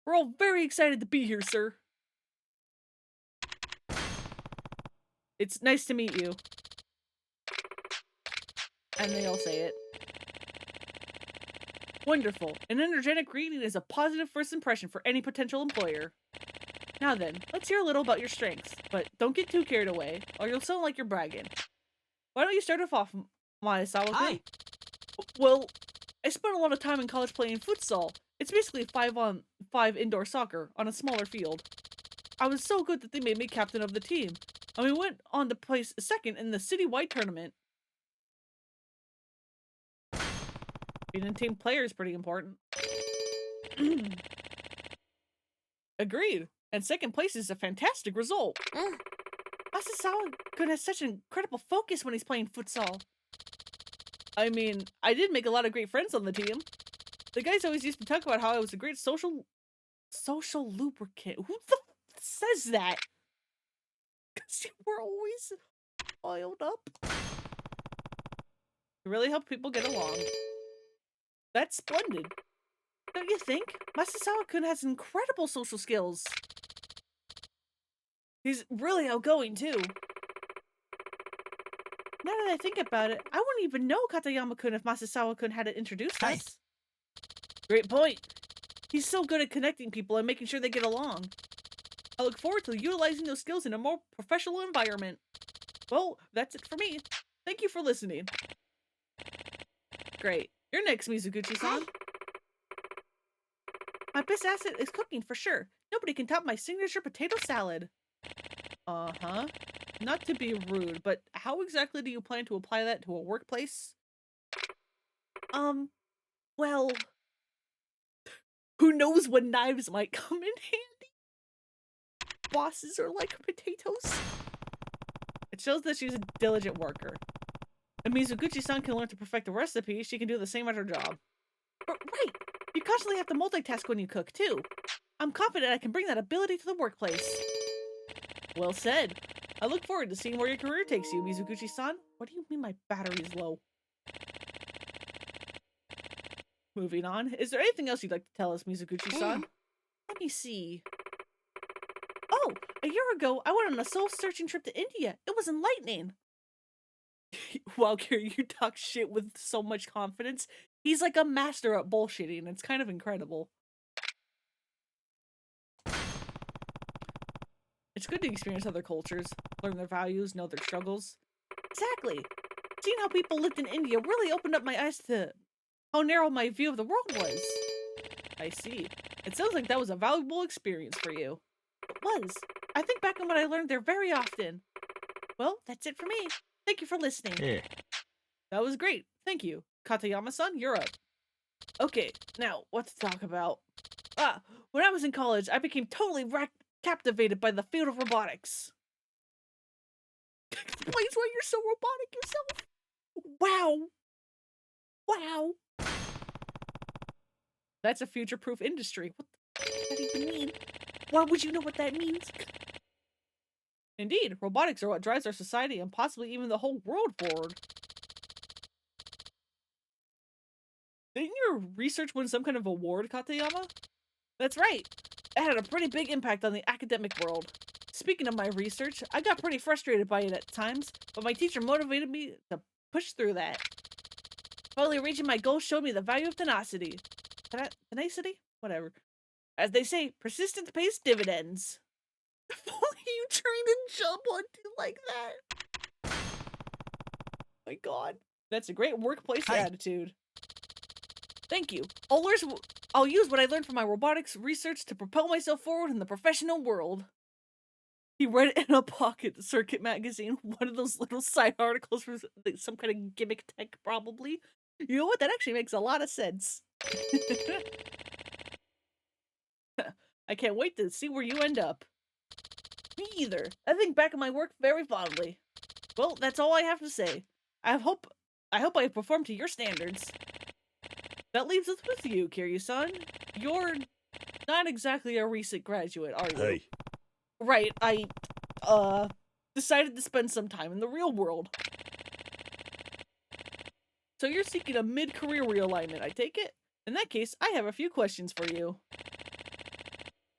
We're all very excited to be here, sir. It's nice to meet you. And they all say it. Wonderful. An energetic greeting is a positive first impression for any potential employer. Now then, let's hear a little about your strengths, but don't get too carried away, or you'll sound like you're bragging. Why don't you start off, Maesawa-kun? Hi. Well, I spent a lot of time in college playing futsal. It's basically 5-on-5 indoor soccer on a smaller field. I was so good that they made me captain of the team, and we went on to place second in the citywide tournament. Being a team player is pretty important. Agreed. And second place is a fantastic result. Masasawa-kun has such an incredible focus when he's playing futsal. I mean, I did make a lot of great friends on the team. The guys always used to talk about how I was a great social lubricant. Who the f says that? Because we're always oiled up. It really helped people get along. That's splendid. Don't you think? Masasawa-kun has incredible social skills. He's really outgoing, too. Now that I think about it, I wouldn't even know Katayama-kun if Masasawa-kun hadn't introduced us. Great point. He's so good at connecting people and making sure they get along. I look forward to utilizing those skills in a more professional environment. Well, that's it for me. Thank you for listening. Great. You're next, Mizuguchi-san. My best asset is cooking, for sure. Nobody can top my signature potato salad. Uh-huh. Not to be rude, but how exactly do you plan to apply that to a workplace? Well... Who knows when knives might come in handy? Bosses are like potatoes. It shows that she's a diligent worker. If Mizuguchi-san can learn to perfect the recipe, she can do the same at her job. Right! You constantly have to multitask when you cook, too. I'm confident I can bring that ability to the workplace. Well said. I look forward to seeing where your career takes you, Mizuguchi-san. What do you mean my battery's low? Moving on. Is there anything else you'd like to tell us, Mizuguchi-san? Let me see. Oh, a year ago, I went on a soul-searching trip to India. It was enlightening. Wow, Kiryu, you talk shit with so much confidence. He's like a master at bullshitting. It's kind of incredible. It's good to experience other cultures, learn their values, know their struggles. Exactly. Seeing how people lived in India really opened up my eyes to how narrow my view of the world was. I see. It sounds like that was a valuable experience for you. It was. I think back on what I learned there very often. Well, that's it for me. Thank you for listening. Yeah. That was great. Thank you. Katayama-san, you're up. Okay, now, what to talk about? When I was in college, I became totally captivated by the field of robotics. Explains why you're so robotic yourself. Wow. Wow. That's a future-proof industry. What does that even mean? Why would you know what that means? Indeed, robotics are what drives our society and possibly even the whole world forward. Didn't your research win some kind of award, Katayama? That's right. It had a pretty big impact on the academic world. Speaking of my research, I got pretty frustrated by it at times, but my teacher motivated me to push through that. Finally reaching my goal showed me the value of tenacity. Tenacity? Whatever. As they say, persistence pays dividends. If only you trained and jump on like that. My god. That's a great workplace attitude. Thank you. I'll use what I learned from my robotics research to propel myself forward in the professional world. He read it in a pocket circuit magazine, one of those little side articles for some kind of gimmick tech, probably. You know what? That actually makes a lot of sense. I can't wait to see where you end up. Me either. I think back on my work very fondly. Well, that's all I have to say. I hope I performed to your standards. That leaves us with you, Kiryu-san. You're not exactly a recent graduate, are you? Hey. Right, I, decided to spend some time in the real world. So you're seeking a mid-career realignment, I take it? In that case, I have a few questions for you.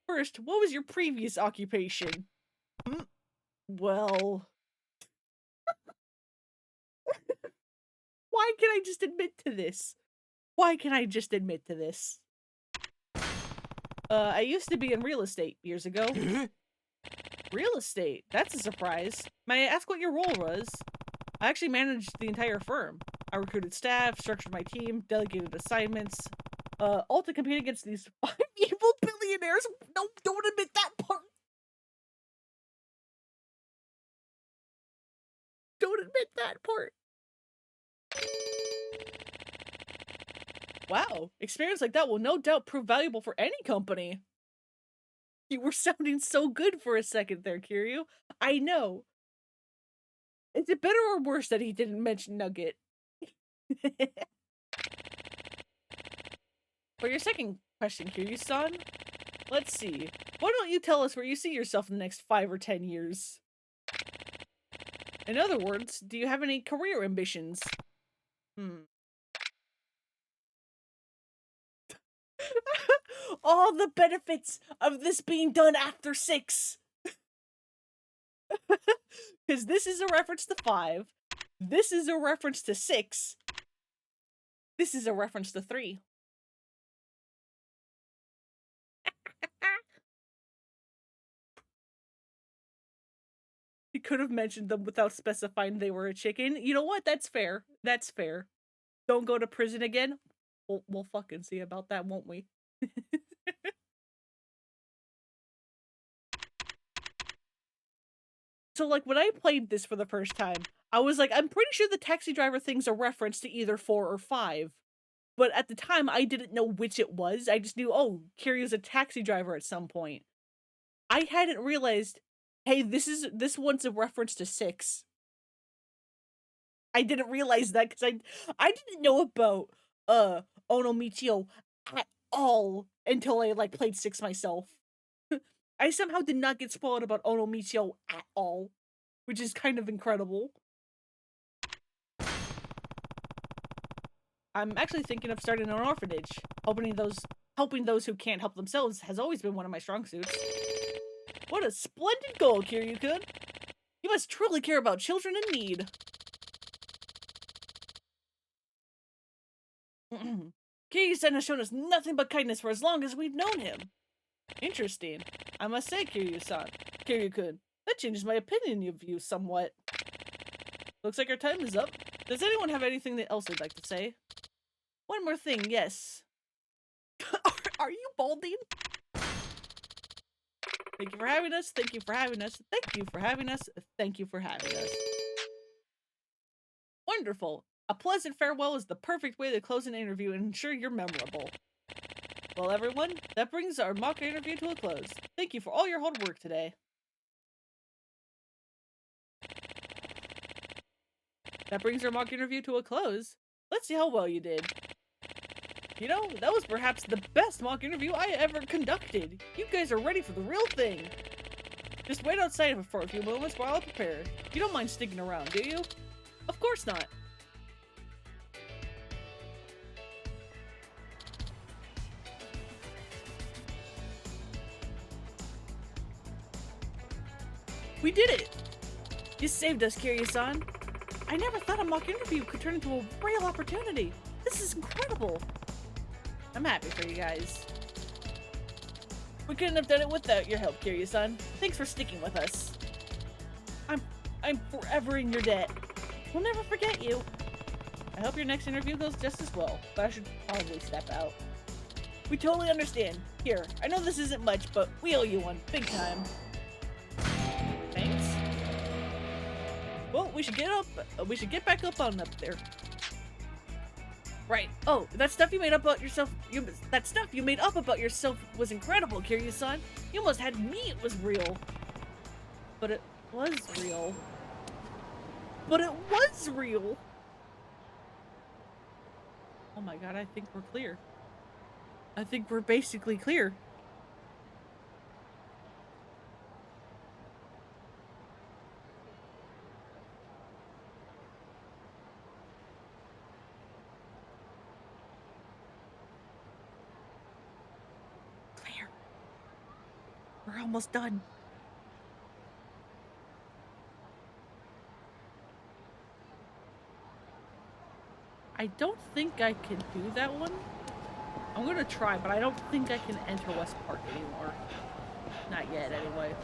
First, what was your previous occupation? Well... Why can I just admit to this? Why can I just admit to this? I used to be in real estate years ago. Real estate? That's a surprise. May I ask what your role was? I actually managed the entire firm. I recruited staff, structured my team, delegated assignments, all to compete against these 5 evil billionaires. No, don't admit that part. Don't admit that part. Wow, experience like that will no doubt prove valuable for any company. You were sounding so good for a second there, Kiryu. I know. Is it better or worse that he didn't mention Nugget? For your second question, Kiryu-san, let's see. Why don't you tell us where you see yourself in the next 5 or 10 years? In other words, do you have any career ambitions? All the benefits of this being done after 6. Because this is a reference to 5. This is a reference to 6. This is a reference to 3. He could have mentioned them without specifying they were a chicken. You know what? That's fair. That's fair. Don't go to prison again. We'll fucking see about that, won't we? So, like, when I played this for the first time, I was like, I'm pretty sure the taxi driver thing's a reference to either 4 or 5. But at the time, I didn't know which it was. I just knew, oh, Kiryu's a taxi driver at some point. I hadn't realized, hey, this one's a reference to 6. I didn't realize that because I didn't know about Ono Michio at all until I like played 6 myself. I somehow did not get spoiled about Ono Michio at all, which is kind of incredible. I'm actually thinking of starting an orphanage. Helping those who can't help themselves has always been one of my strong suits. What a splendid goal, Kiryu-kun! You must truly care about children in need. Kiryu-san has shown us nothing but kindness for as long as we've known him. Interesting. I must say, Kiryu-kun, that changes my opinion of you somewhat. Looks like our time is up. Does anyone have anything else they'd like to say? One more thing, yes. Are you balding? Thank you for having us. Thank you for having us. Thank you for having us. Thank you for having us. Wonderful. A pleasant farewell is the perfect way to close an interview and ensure you're memorable. Well, everyone, that brings our mock interview to a close. Thank you for all your hard work today. That brings our mock interview to a close. Let's see how well you did. You know, that was perhaps the best mock interview I ever conducted. You guys are ready for the real thing. Just wait outside for a few moments while I prepare. You don't mind sticking around, do you? Of course not. We did it! You saved us, Kiryu-san. I never thought a mock interview could turn into a real opportunity. This is incredible. I'm happy for you guys. We couldn't have done it without your help, Kiryu-san. Thanks for sticking with us. I'm forever in your debt. We'll never forget you. I hope your next interview goes just as well, but I should probably step out. We totally understand. Here, I know this isn't much, but we owe you one, big time. Thanks. Well, we should get back up on up there. Right. Oh, that stuff you made up about yourself. That stuff you made up about yourself was incredible, Kiryu-san. You almost had me. It was real. But it was real. But it was real. Oh my god, I think we're clear. I think we're basically clear. Clear. We're almost done. I don't think I can do that one. I'm gonna try, but I don't think I can enter West Park anymore. Not yet, anyway.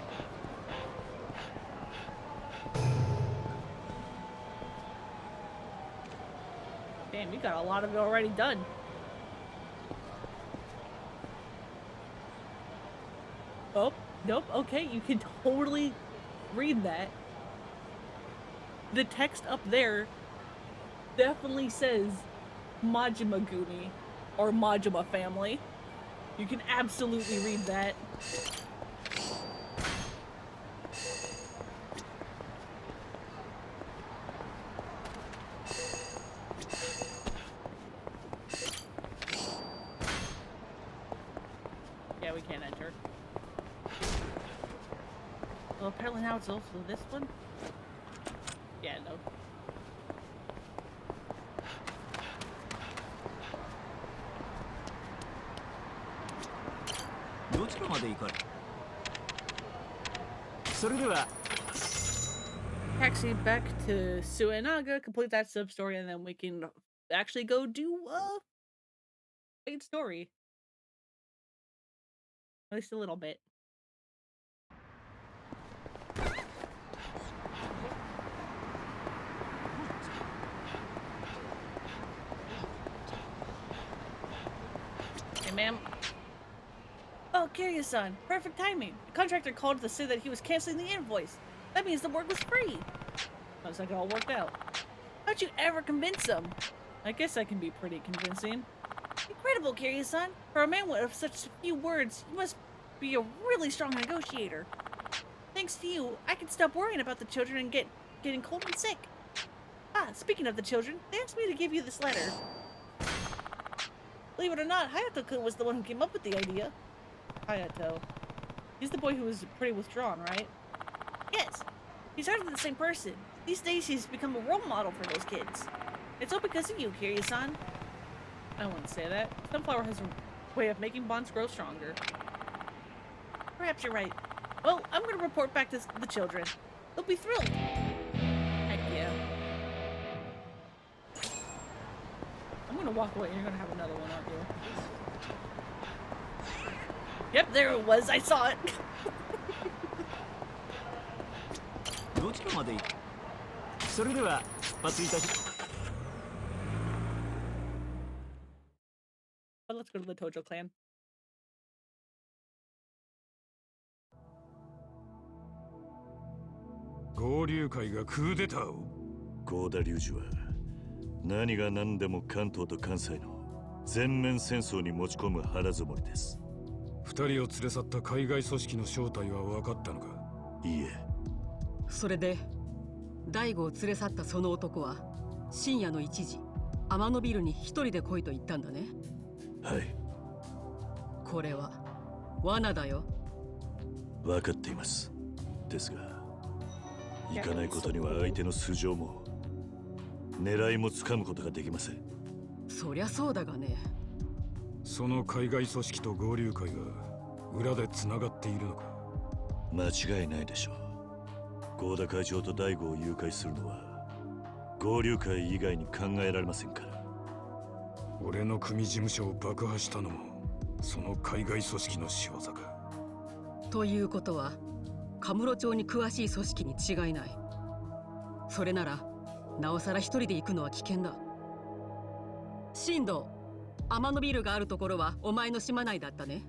Damn, you got a lot of it already done. Oh, nope, okay, you can totally read that. The text up there definitely says Majima Gumi or Majima family. You can absolutely read that. Yeah, we can't enter. Well, apparently now it's also this one. Yeah, no. Taxi back to Suenaga, complete that sub story, and then we can actually go do main story. At least a little bit. Hey, ma'am. Oh, Kiryu-san, perfect timing. The contractor called to say that he was canceling the invoice. That means the work was free. Looks like it all worked out. How'd you ever convince him? I guess I can be pretty convincing. Incredible, Kiryu-san. For a man with such few words, you must be a really strong negotiator. Thanks to you, I can stop worrying about the children and getting cold and sick. Ah, speaking of the children, they asked me to give you this letter. Believe it or not, Hayato-kun was the one who came up with the idea. Hayato. He's the boy who was pretty withdrawn, right? Yes. He's hardly the same person. These days he's become a role model for those kids. It's all because of you, Kiryu-san. I wouldn't say that. Sunflower has a way of making bonds grow stronger. Perhaps you're right. Well, I'm gonna report back to the children. They'll be thrilled. Heck yeah. I'm gonna walk away and you're gonna have another one, aren't you? Yep, there it was. I saw it. どちらまで行く？それでは出発いたし。But let's go to the Tojo clan. 合流会がクーデターを。合田隆二は何が何でも関東と関西の全面戦争に持ち込む腹積もりです。二人を連れ去った海外組織の正体は分かったのか？いいえ。それで大悟を連れ去ったその男は深夜の1時天野ビルに一人で来いと言ったんだね。はい。これは罠だよ。分かっています。ですが行かないことには相手の素性も狙いもつかむことができません。そりゃそうだがね。その海外組織と合流会が裏でつながっているのか？間違いないでしょう。合田会長と大悟を誘拐するのは合流会以外に考えられませんから。俺の組事務所を爆破したのもその海外組織の仕業か。ということはカムロ町に詳しい組織に違いない。それならなおさら一人で行くのは危険だ。進藤、天野ビルがあるところはお前の島内だったね。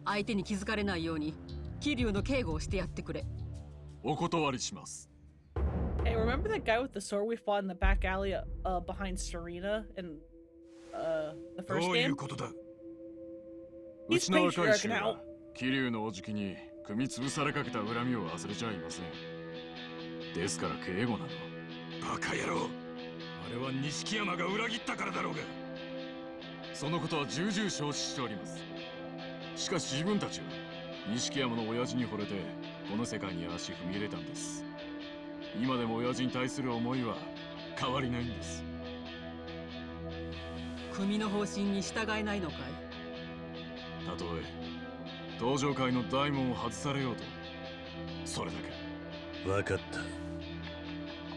相手に気づかれないように桐生の警護をしてやってくれ。お断りします。 Hey, remember that guy with the sword we fought in the back alley behind Serena in the first どうい game? うことだ？ He's うちの若い patriarch 衆 now. は桐生のおじきに組み潰されかけた恨みを忘れちゃいません。ですから警護など。バカ野郎。あれは錦山が裏切ったからだろうが。そのことは重々承知しております。しかし自分たちは錦山の親父に惚れてこの世界に足踏み入れたんです。今でも親父に対する思いは変わりないんです。組の方針に従えないのかい？たとえ登場界の大門を外されようと、それだけ。分かった。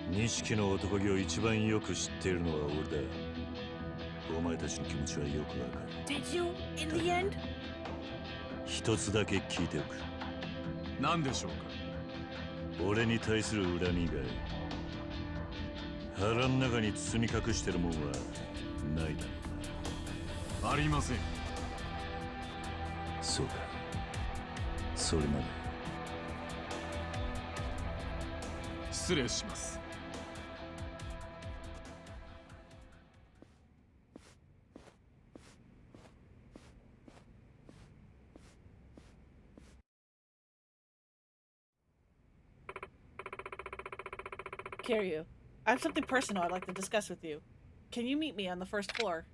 錦の男気を一番よく知っているのは俺だ。お前たちの気持ちはよくわかる。 Did you, in the end? 一つだけ聞いておく。何でしょうか？俺に対する恨み以外腹の中に包み隠してるもんはないだろうな。ありません。そうか。それなら失礼します。Kiryu, I have something personal I'd like to discuss with you. Can you meet me on the first floor?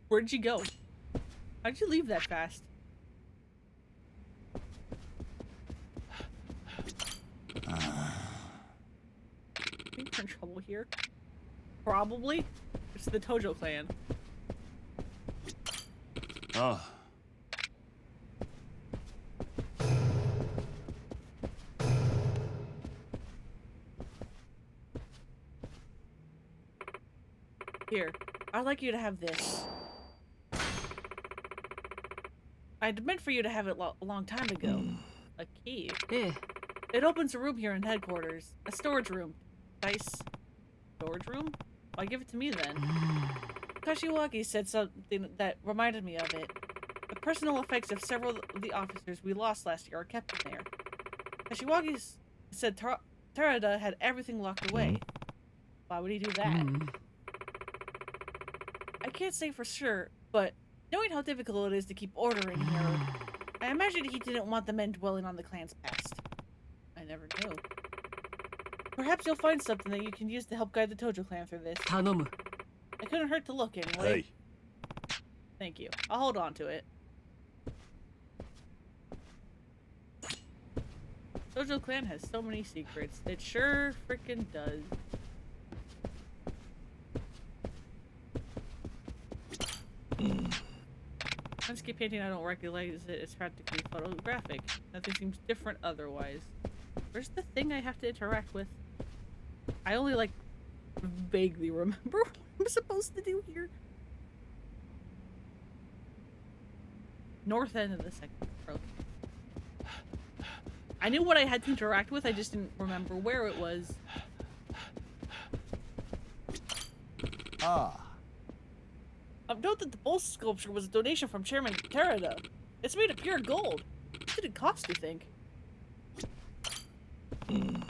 Where'd you go? How'd you leave that fast? Think you're in trouble here? Probably. It's the Tojo clan. Ah. Here, I'd like you to have this. I'd meant for you to have it a long time ago. A key. Eh. It opens a room here in headquarters. A storage room. Nice. Storage room? Why give it to me then? Kashiwagi said something that reminded me of it. The personal effects of several of the officers we lost last year are kept in there. Kashiwagi said Tarada had everything locked away. Why would he do that? I can't say for sure, but knowing how difficult it is to keep order in here, I imagine he didn't want the men dwelling on the clan's past. I never knew. Perhaps you'll find something that you can use to help guide the Tojo clan through this. 頼む。 It couldn't hurt to look anyway. Thank you. I'll hold on to it. Tojo clan has so many secrets. It sure freaking does. Rocky painting, I don't recognize it. It's practically photographic. Nothing seems different otherwise. Where's the thing I have to interact with? I only, like, vaguely remember what I'm supposed to do here. North end of the second road. I knew what I had to interact with, I just didn't remember where it was. Ah. Note that the bull sculpture was a donation from Chairman Terada. It's made of pure gold. What did it cost, you think? It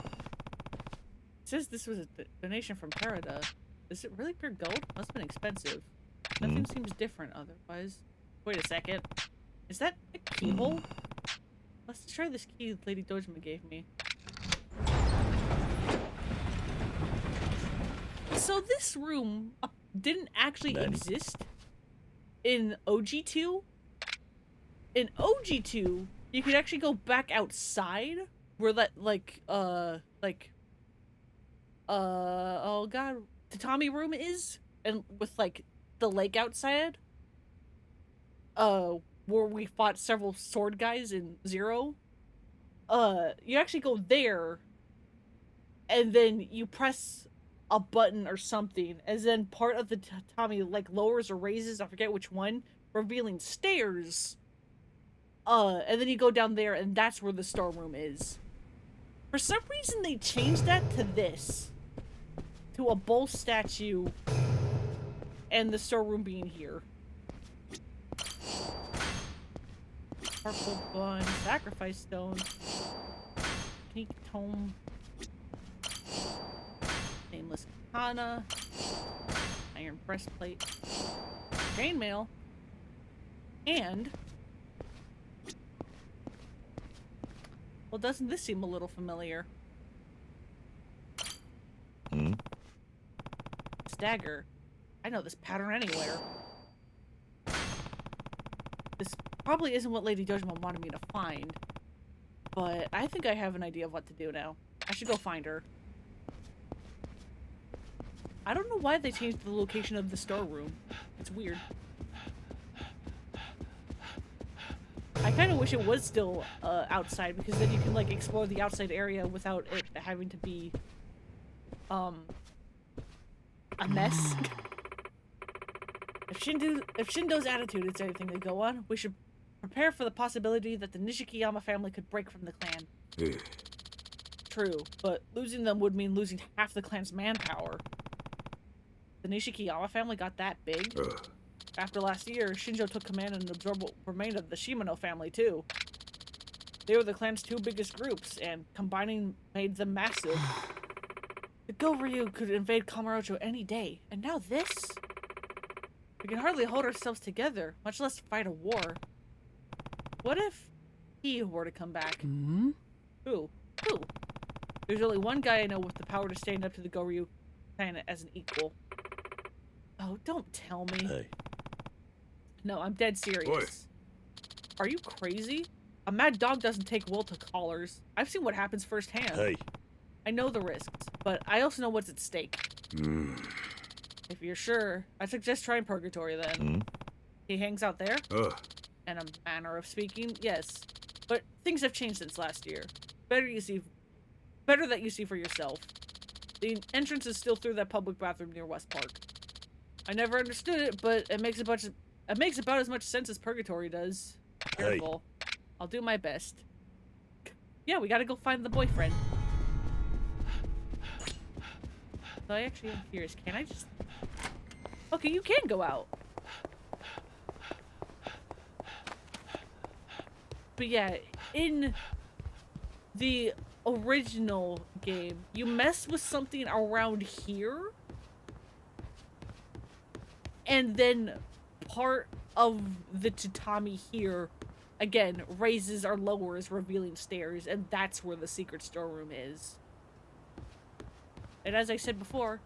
says this was a donation from Terada. Is it really pure gold? Must have been expensive. Nothing seems different otherwise. Wait a second. Is that a keyhole? Let's try this key Lady Dojima gave me. So this room didn't actually exist in OG2. In OG2, you could actually go back outside where that oh god, tatami room is, and with like the lake outside. Where we fought several sword guys in Zero. You actually go there, and then you press a button or something, and then part of the tatami like lowers or raises, I forget which one, revealing stairs. And then you go down there, and that's where the storeroom is. For some reason, they changed that to this. To a bull statue, and the storeroom being here. Purple bun, sacrifice stone, sneak tome, nameless katana, iron breastplate, chainmail, and well, doesn't this seem a little familiar? Dagger. I know this pattern anywhere. This probably isn't what Lady Dojima wanted me to find, but I think I have an idea of what to do now. I should go find her. I don't know why they changed the location of the storeroom. It's weird. I kind of wish it was still outside, because then you can like explore the outside area without it having to be a mess. If Shindo's attitude is anything to go on, we should prepare for the possibility that the Nishikiyama family could break from the clan. True, but losing them would mean losing half the clan's manpower. The Nishikiyama family got that big? After last year, Shinjo took command and absorbed what remained of the Shimano family too. They were the clan's two biggest groups, and combining made them massive. The Go-Ryu could invade Kamurocho any day, and now this? We can hardly hold ourselves together, much less fight a war. What if he were to come back? Who? Who? There's only one guy I know with the power to stand up to the Go-Ryu planet as an equal. Oh, don't tell me. Hey. No, I'm dead serious. Boy. Are you crazy? A mad dog doesn't take well to collars. I've seen what happens firsthand. Hey. I know the risks, but I also know what's at stake. If you're sure, I suggest trying Purgatory then. He hangs out there? In a manner of speaking, yes. But things have changed since last year. Better that you see for yourself. The entrance is still through that public bathroom near West Park. I never understood it, but it makes about as much sense as Purgatory does. Careful. Hey. I'll do my best. Yeah, we gotta go find the boyfriend. So I actually am curious, can I just... Okay, you can go out. But yeah, in the original game, you mess with something around here, and then part of the tatami here, again, raises or lowers, revealing stairs, and that's where the secret storeroom is. And as I said before,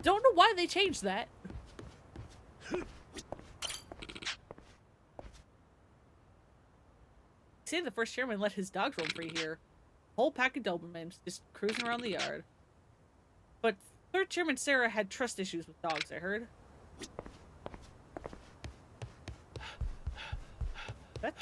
don't know why they changed that. Say the first chairman let his dogs roam free here. Whole pack of Dobermans just cruising around the yard. But third chairman Sarah had trust issues with dogs, I heard. What?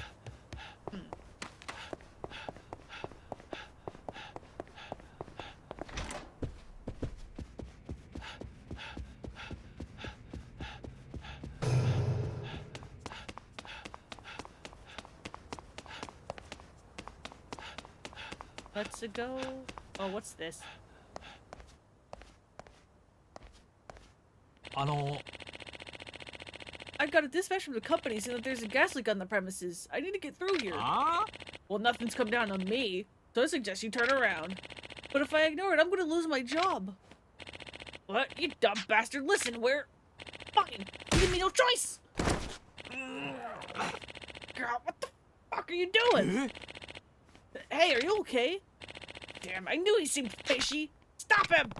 Let's go. Oh, what's this? I got a dispatch from the company saying that there's a gas leak on the premises. I need to get through here. Well, nothing's come down on me, so I suggest you turn around. But if I ignore it, I'm gonna lose my job. What? You dumb bastard. Listen, fine. You give me no choice. Girl, what the fuck are you doing? Hey, are you okay? Damn, I knew he seemed fishy. Stop him!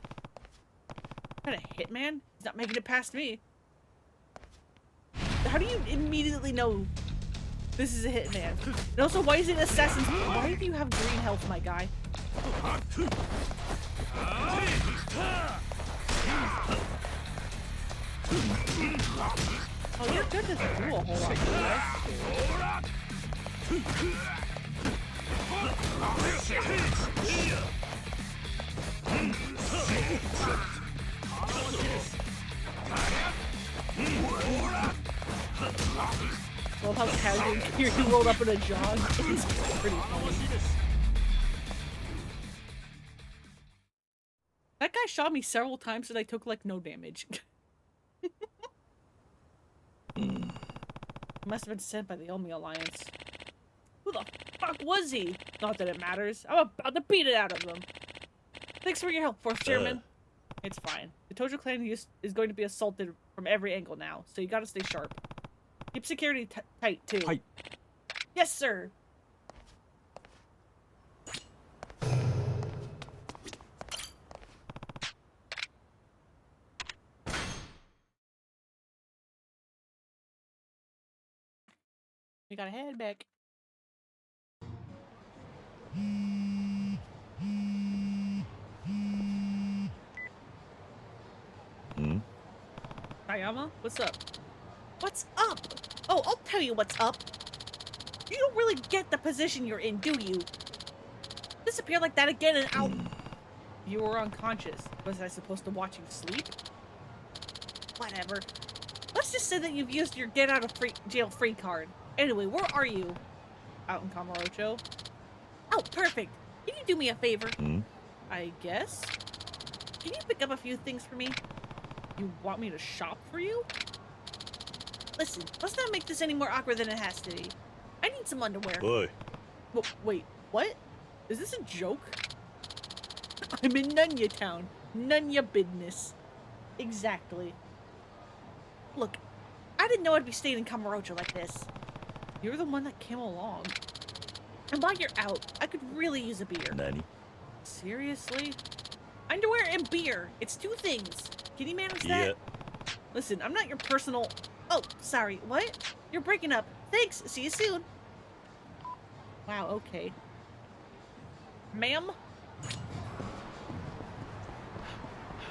What a hitman? He's not making it past me. How do you immediately know this is a hitman? And also, why is it assassin's? Why do you have green health, my guy? Oh, your gun doesn't do a whole lot, Love how casually he rolled up in a jog. It's pretty funny. That guy shot me several times and I took like no damage. Must have been sent by the Omi Alliance. Who the fuck was he? Not that it matters. I'm about to beat it out of him. Thanks for your help, Fourth Chairman. It's fine. The Tojo clan is going to be assaulted from every angle now, so you gotta stay sharp. Keep security tight, too. Tight. Yes, sir. We gotta head back. Kayama, what's up? What's up? Oh, I'll tell you what's up. You don't really get the position you're in, do you? Disappear like that again and out. You were unconscious. Was I supposed to watch you sleep? Whatever. Let's just say that you've used your get out of jail free card. Anyway, where are you? Out in Kamurocho. Oh, perfect. Can you do me a favor? I guess. Can you pick up a few things for me? You want me to shop for you? Listen, let's not make this any more awkward than it has to be. I need some underwear. Boy. Wait, what? Is this a joke? I'm in Nunya Town. Nunya business. Exactly. Look, I didn't know I'd be staying in Kamurocho like this. You're the one that came along. And while you're out, I could really use a beer. Nani? Seriously? Underwear and beer. It's two things. Can you manage that? Yeah. Listen, I'm not your personal... Oh, sorry. What? You're breaking up. Thanks. See you soon. Wow, okay. Ma'am?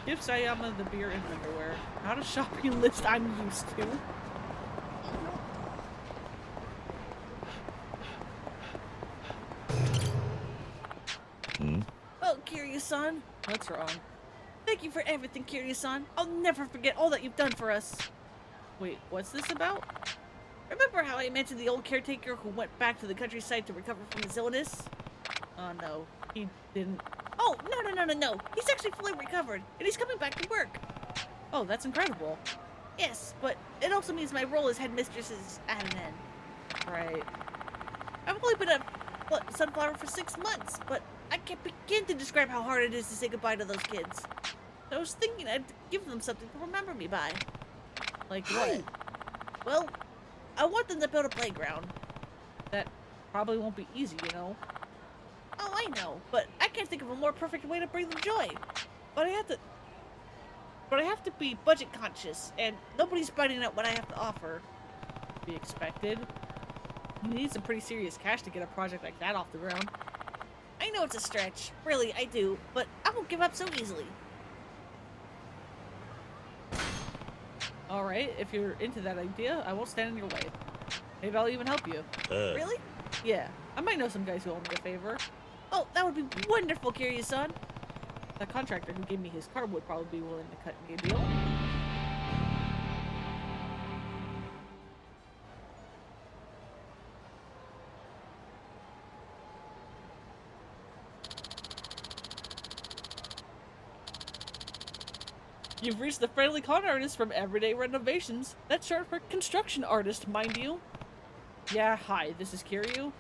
Give Sayama the beer and underwear. Not a shopping list I'm used to. Oh, Kiryu-san. What's wrong? Thank you for everything, Kiryu-san. I'll never forget all that you've done for us. Wait, what's this about? Remember how I mentioned the old caretaker who went back to the countryside to recover from his illness? Oh no, he didn't. Oh, no. He's actually fully recovered, and he's coming back to work. Oh, that's incredible. Yes, but it also means my role as headmistress is at an end. Right. I've only been a sunflower for 6 months, but I can't begin to describe how hard it is to say goodbye to those kids. I was thinking I'd give them something to remember me by. Like what? Well, I want them to build a playground. That probably won't be easy, you know. Oh, I know, but I can't think of a more perfect way to bring them joy. But I have to be budget conscious, and nobody's biting at what I have to offer. Be expected. You need some pretty serious cash to get a project like that off the ground. I know it's a stretch, really, I do, but I won't give up so easily. Alright, if you're into that idea, I won't stand in your way. Maybe I'll even help you. Really? Yeah, I might know some guys who owe me a favor. Oh, that would be wonderful, Kiryu-san. The contractor who gave me his car would probably be willing to cut me a deal. You've reached the friendly con artist from Everyday Renovations. That's short for construction artist, mind you. Yeah, hi, this is Kiryu.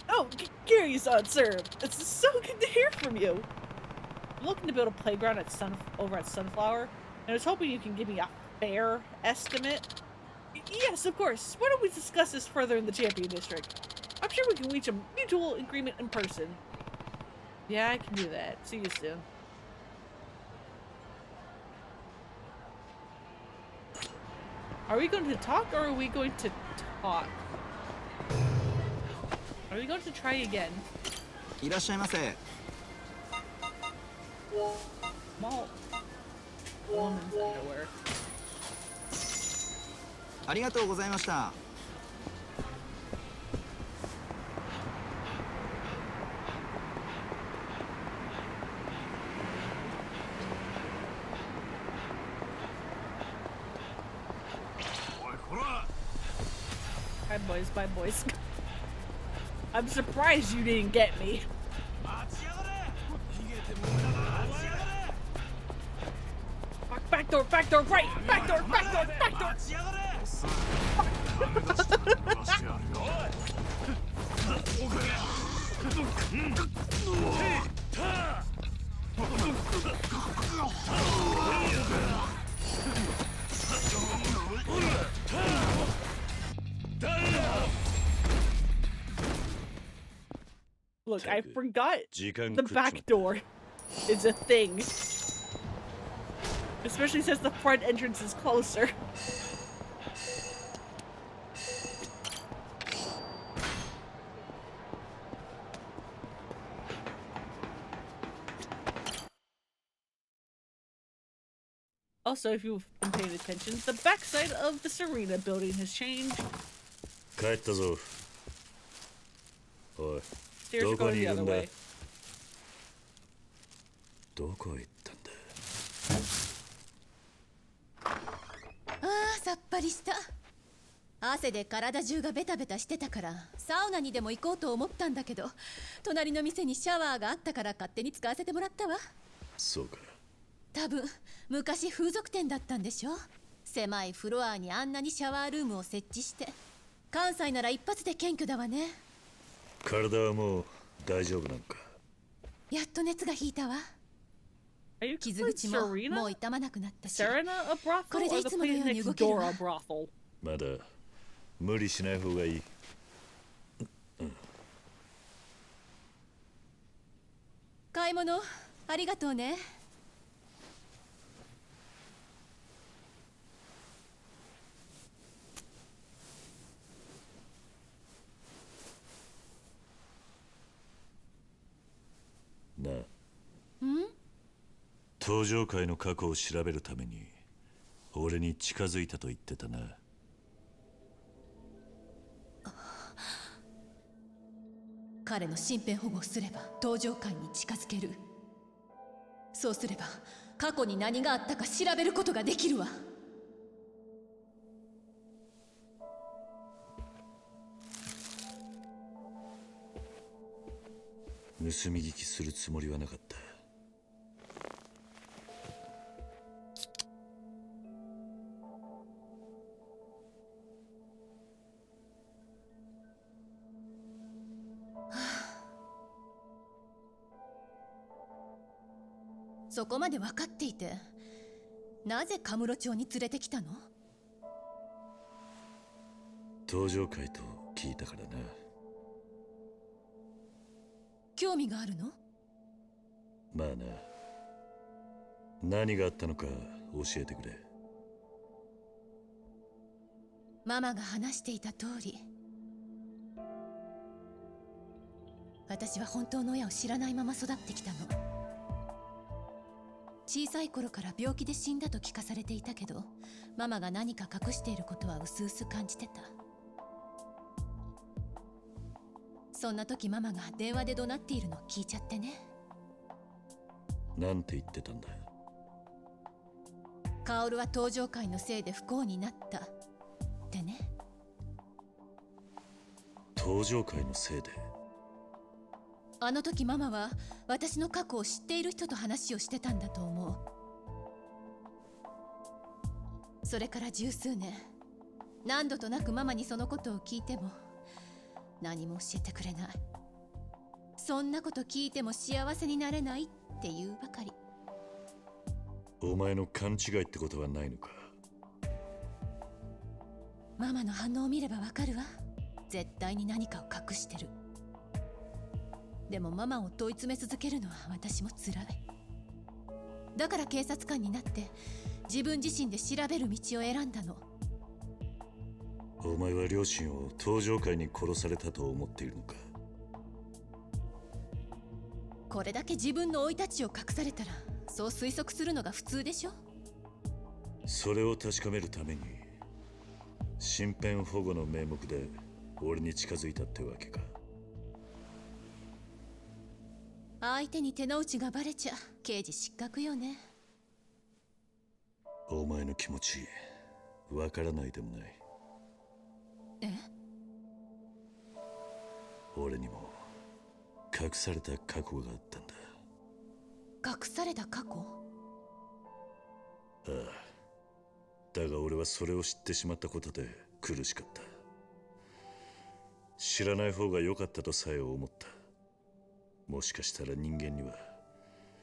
Oh, Kiryu-san, sir. It's so good to hear from you. I'm looking to build a playground over at Sunflower, and I was hoping you can give me a fair estimate. Yes, of course. Why don't we discuss this further in the Champion District? I'm sure we can reach a mutual agreement in person. Yeah, I can do that. See you soon. Are we going to talk or are we going to talk? Are we going to try again? いらっしゃいませ。 Small woman's underwear. ありがとうございました。Bye boys, bye boys. I'm surprised you didn't get me. Back door, right! Back door! Look, I forgot the back door is a thing. Especially since the front entrance is closer. Also, if you've been paying attention, the backside of the Serena building has changed. 帰ったぞ。おい、 Stairs are どこ going にい the る other んだ。 way. どこへ行ったんだ。ああ、さっぱりした。汗で体中がベタベタしてたからサウナにでも行こうと思ったんだけど、隣の店にシャワーがあったから勝手に使わせてもらったわ。そうか。多分昔風俗店だったんでしょ。狭いフロアにあんなにシャワールームを設置して。関西なら一発で検挙だわね。体はもう大丈夫なのか。やっと熱が引いたわ。傷口ももう痛まなくなったし。これでいつものように動けるわ。まだ無理しない方がいい。買い物ありがとうね。なあ。登場界の過去を調べるために俺に近づいたと言ってたな。彼の身辺保護をすれば登場界に近づける。そうすれば過去に何があったか調べることができるわ。盗み聞きするつもりはなかった。そこまで分かっていてなぜカムロ町に連れてきたの？登場界と聞いたからな。興味があるの？まあな。何があったのか教えてくれ。ママが話していた通り、私は本当の親を知らないまま育ってきたの。小さい頃から病気で死んだと聞かされていたけど、ママが何か隠していることは薄々感じてた。そんな時ママが電話で怒鳴っているのを聞いちゃってね。なんて言ってたんだ？薫は登場会のせいで不幸になったってね。登場会のせいで？あの時ママは私の過去を知っている人と話をしてたんだと思う。それから十数年、何度となくママにそのことを聞いても何も教えてくれない。そんなこと聞いても幸せになれないって言うばかり。お前の勘違いってことはないのか？ママの反応を見ればわかるわ。絶対に何かを隠してる。でもママを問い詰め続けるのは私も辛い。だから警察官になって自分自身で調べる道を選んだの。お前は両親を登場会に殺されたと思っているのか？これだけ自分の生い立ちを隠されたらそう推測するのが普通でしょ。それを確かめるために身辺保護の名目で俺に近づいたってわけか。相手に手の内がバレちゃ刑事失格よね。お前の気持ちわからないでもない。え？俺にも隠された過去があったんだ。隠された過去？ああ。だが俺はそれを知ってしまったことで苦しかった。知らない方が良かったとさえ思った。もしかしたら人間には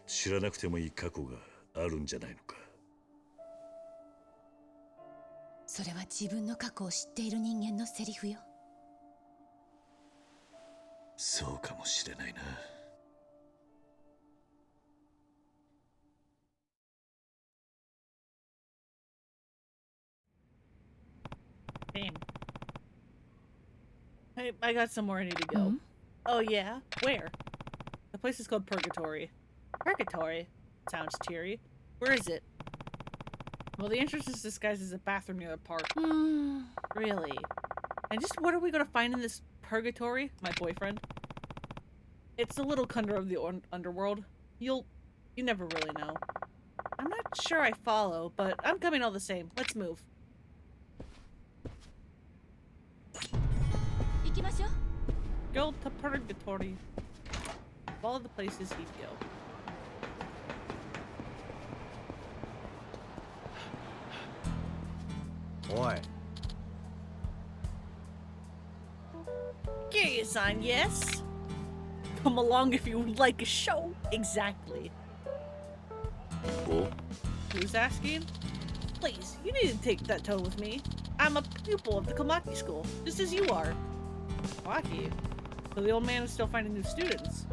知らなくてもいい過去があるんじゃないのか。それは自分の過去を知っている人間のセリフよ。そうかもしれないな。Damn. I got somewhere I need to go. Hmm? Oh yeah? Where? The place is called Purgatory. Purgatory? Sounds cheery. Where is it? Well, the entrance is disguised as a bathroom near the park. Really? And just what are we gonna find in this Purgatory? My boyfriend? It's a little cunner of the underworld. You never really know. I'm not sure I follow, but I'm coming all the same. Let's move. Go to Purgatory. Follow the places he'd go. Oi. Kiryu-san, yes? Come along if you would like a show. Exactly. Oh? Who's asking? Please, you need to take that tone with me. I'm a pupil of the Komaki school, just as you are. Komaki? So the old man is still finding new students.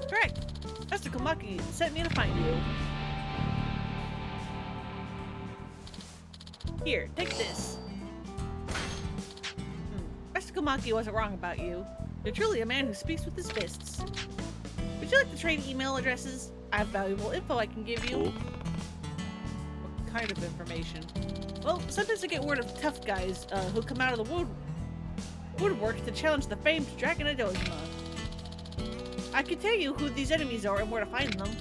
Correct. Mr. Komaki sent me to find you. Here, take this. Mr. Komaki wasn't wrong about you. You're truly a man who speaks with his fists. Would you like to trade email addresses? I have valuable info I can give you. Oh? What kind of information? Well, sometimes I get word of tough guys who come out of the woodwork to challenge the famed Dragon Dojima. I can tell you who these enemies are and where to find them.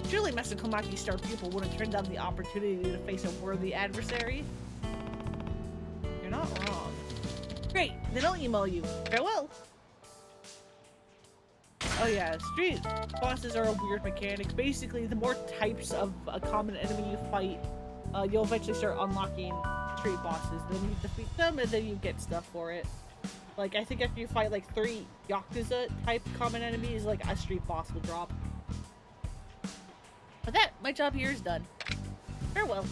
Surely Master Komaki's star pupil wouldn't turn down the opportunity to face a worthy adversary. You're not wrong. Great, then I'll email you. Farewell! Oh yeah, street bosses are a weird mechanic. Basically, the more types of a common enemy you fight, you'll eventually start unlocking street bosses. Then you defeat them and then you get stuff for it. Like, I think after you fight like 3 Yakuza type common enemies, like a street boss will drop. With that, my job here is done. Farewell.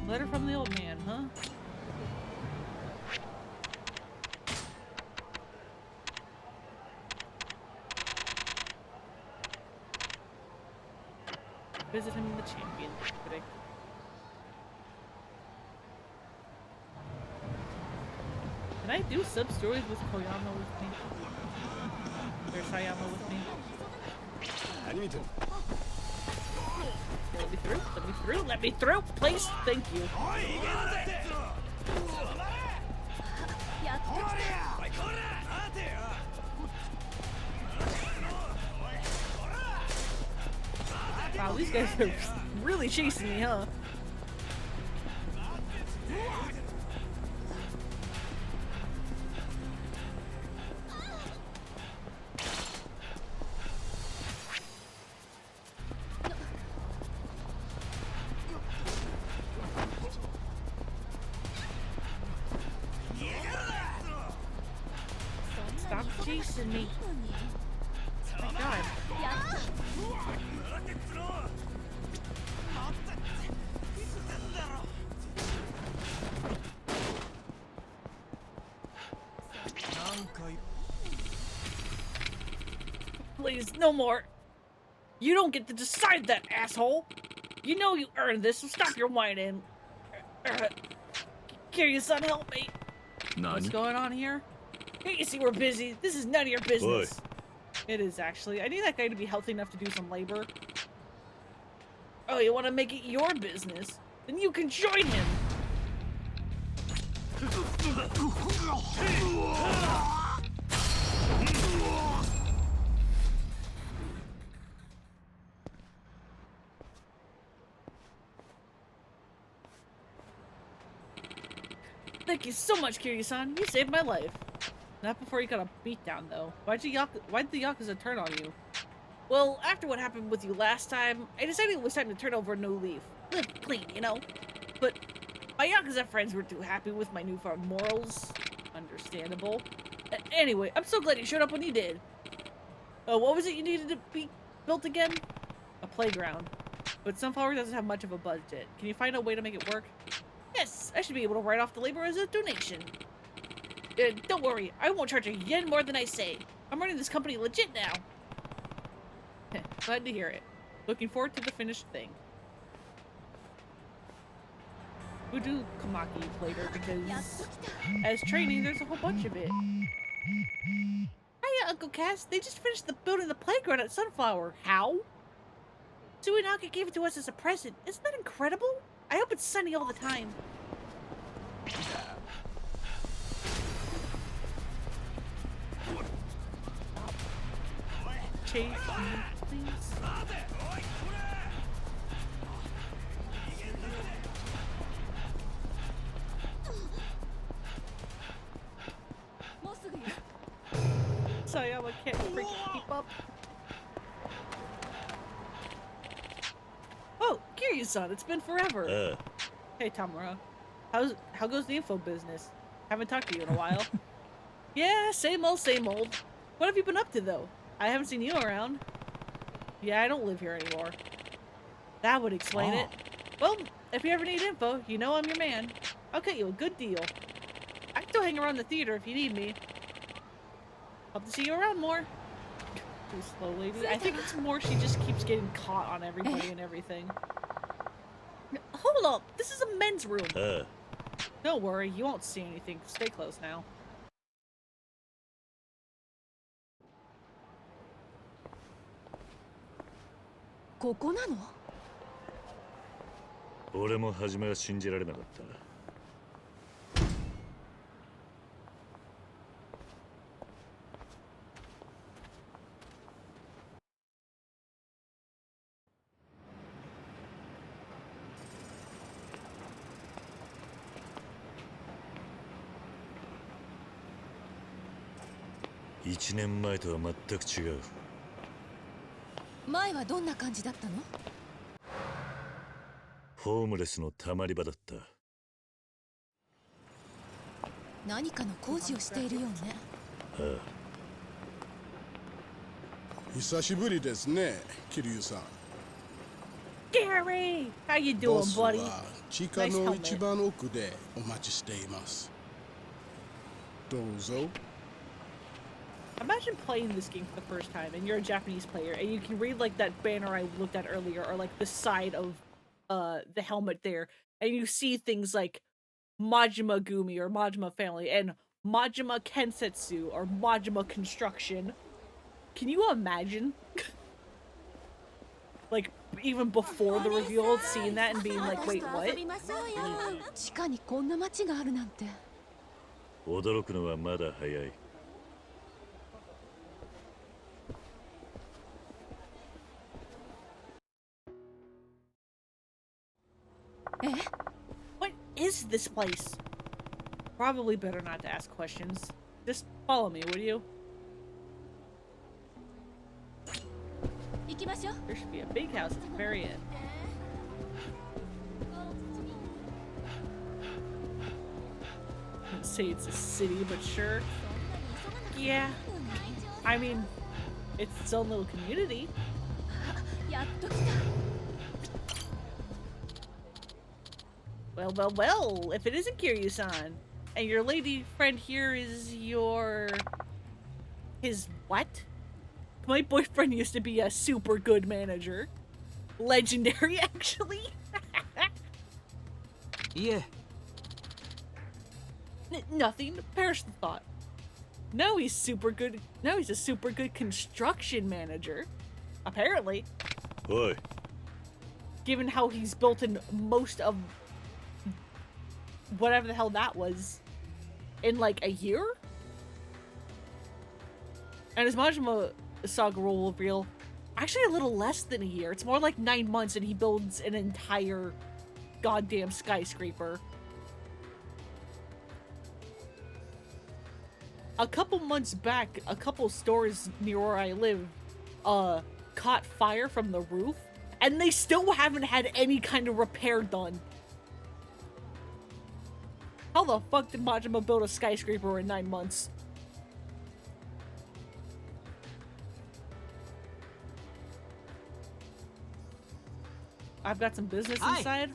Letter from the old man, huh? Visit him in the champion critic. Can I do sub-stories with Koyama with me? Or Sayama with me? Will it be through? Look Let me through. Let me through, please. Thank you. Wow, these guys are really chasing me, huh? Stop chasing me. Oh my god. Please, no more. You don't get to decide that, asshole. You know you earned this, so stop your whining. Kiryu-san, help me. What's going on here? Can't you see we're busy? This is none of your business. Boy. It is, actually. I need that guy to be healthy enough to do some labor. Oh, you want to make it your business? Then you can join him. Thank you so much, Kiryu-san. You saved my life. Not before you got a beat down, though. Why'd the Yakuza turn on you? Well, after what happened with you last time, I decided it was time to turn over a new leaf. Live clean, you know? But my Yakuza friends were too happy with my newfound morals. Understandable. Anyway, I'm so glad you showed up when you did. What was it you needed to be built again? A playground. But Sunflower doesn't have much of a budget. Can you find a way to make it work? Yes, I should be able to write off the labor as a donation. Don't worry, I won't charge a yen more than I say. I'm running this company legit now. Glad to hear it. Looking forward to the finished thing. We'll do Kamaki later because as training, there's a whole bunch of it. Hiya, Uncle Cass. They just finished building the playground at Sunflower. How? Suinaka gave it to us as a present. Isn't that incredible? I hope it's sunny all the time. Chase me, please. Sayama can't freaking keep up. Oh, Kiryu-san, it's been forever. Hey, Tamura. How goes the info business? Haven't talked to you in a while. Yeah, same old, same old. What have you been up to, though? I haven't seen you around. Yeah, I don't live here anymore. That would explain it. Well, if you ever need info, you know I'm your man. I'll cut you a good deal. I can still hang around the theater if you need me. Hope to see you around more. Too slow, lady. I think it's more she just keeps getting caught on everybody and everything. Hold up! This is a men's room! Don't worry, you won't see anything. Stay close now. Ore 俺も初めは信じられなかった。1年前とは全く違う。前はどんな感じだったの？ホームレスのたまり場だった。何かの工事をしているようね。ああ。久しぶりですね、キリュウさん。Gary! How you doing, ボス buddy? は地下の一番奥でお待ちしています。どうぞ。Imagine playing this game for the first time and you're a Japanese player and you can read like that banner I looked at earlier or like the side of the helmet there and you see things like Majima Gumi or Majima Family and Majima Kensetsu or Majima Construction. Can you imagine? Like, even before the reveal, seeing that and being like, wait, what? 地下にこんな街があるなんて。驚くのはまだ早い。What is this place? Probably better not to ask questions. Just follow me, would you? 行きましょう。 There should be a big house at the very end. I'd say it's a city, but sure. Yeah. I mean, it's its own little community. やっと来た。 Well, well, well, if it isn't Kiryu-san, and your lady friend here is his what? My boyfriend used to be a super good manager. Legendary, actually. Yeah. Nothing. Perish the thought. No, he's super good. No, he's a super good construction manager. Apparently. Oi. Given how he's built in most of whatever the hell that was in like a year? And his Majima Saga will reveal actually a little less than a year. It's more like 9 months and he builds an entire goddamn skyscraper. A couple months back, a couple stores near where I live caught fire from the roof and they still haven't had any kind of repair done. How the fuck did Majima build a skyscraper in 9 months? I've got some business inside.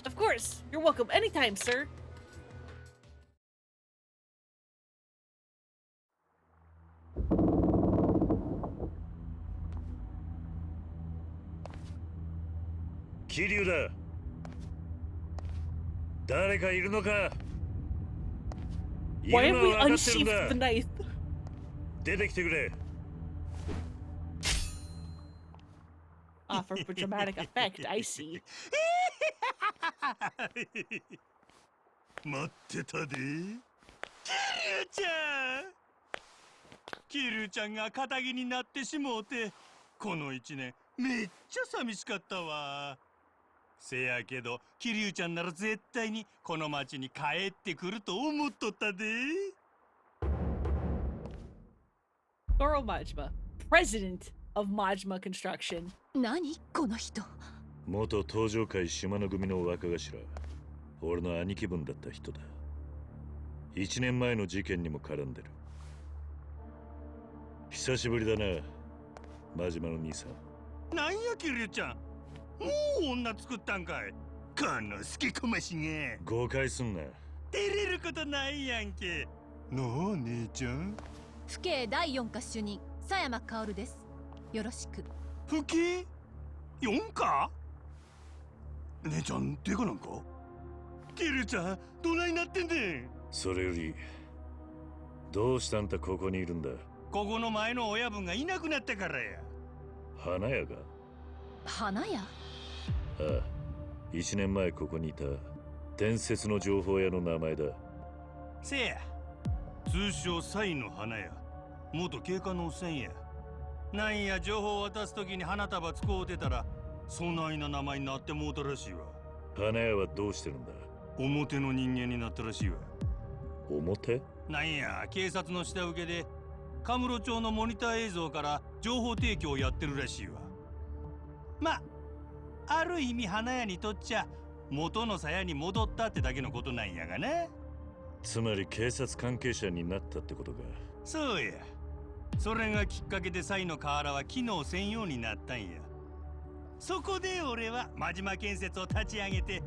Of course, you're welcome anytime, sir. Kiryu だ。誰かいるのか。 Why have we unsheathed the knife? 出てきてくれ。 For dramatic effect, I see. 待ってたで。キリュウちゃんが堅気になってしもうて、この1年めっちゃ寂しかったわ。せやけど、キリュウちゃんなら絶対にこの町に帰ってくると思っとったで。Goro Majima, president of Majima Construction. 何この人。元東上会島の組の若頭。俺の兄貴分だった人だ。1年前の事件にも絡んでる。久しぶりだな、真島の兄さん。なんやキリュウちゃん、もう女作ったんかい。この好きこましが。誤解すんな。照れることないやんけ。なあ姉ちゃん。府警第4課主任佐山薫です。よろしく。府警4課。姉ちゃんデカなんか。キリュウちゃんどないなってんねん。それよりどうしてあんたここにいるんだ。ここの前の親分がいなくなったからや。花屋が。花屋。ああ、1年前ここにいた伝説の情報屋の名前だ。せや、通称サイの花屋、元警官のおっさんや。なんや情報を渡すときに花束使うてたらそないな名前になってもうたらしいわ。花屋はどうしてるんだ。表の人間になったらしいわ。表。なんや警察の下請けでカムロ町のモニター映像から情報提供をやってるらしいわ。まある意味花屋にとっちゃ元の鞘に戻ったってだけのことなんやがな。つまり警察関係者になったってことか。そうや。それがきっかけでサイの河原は機能せんようになったんや。そこで俺は真島建設を立ち上げて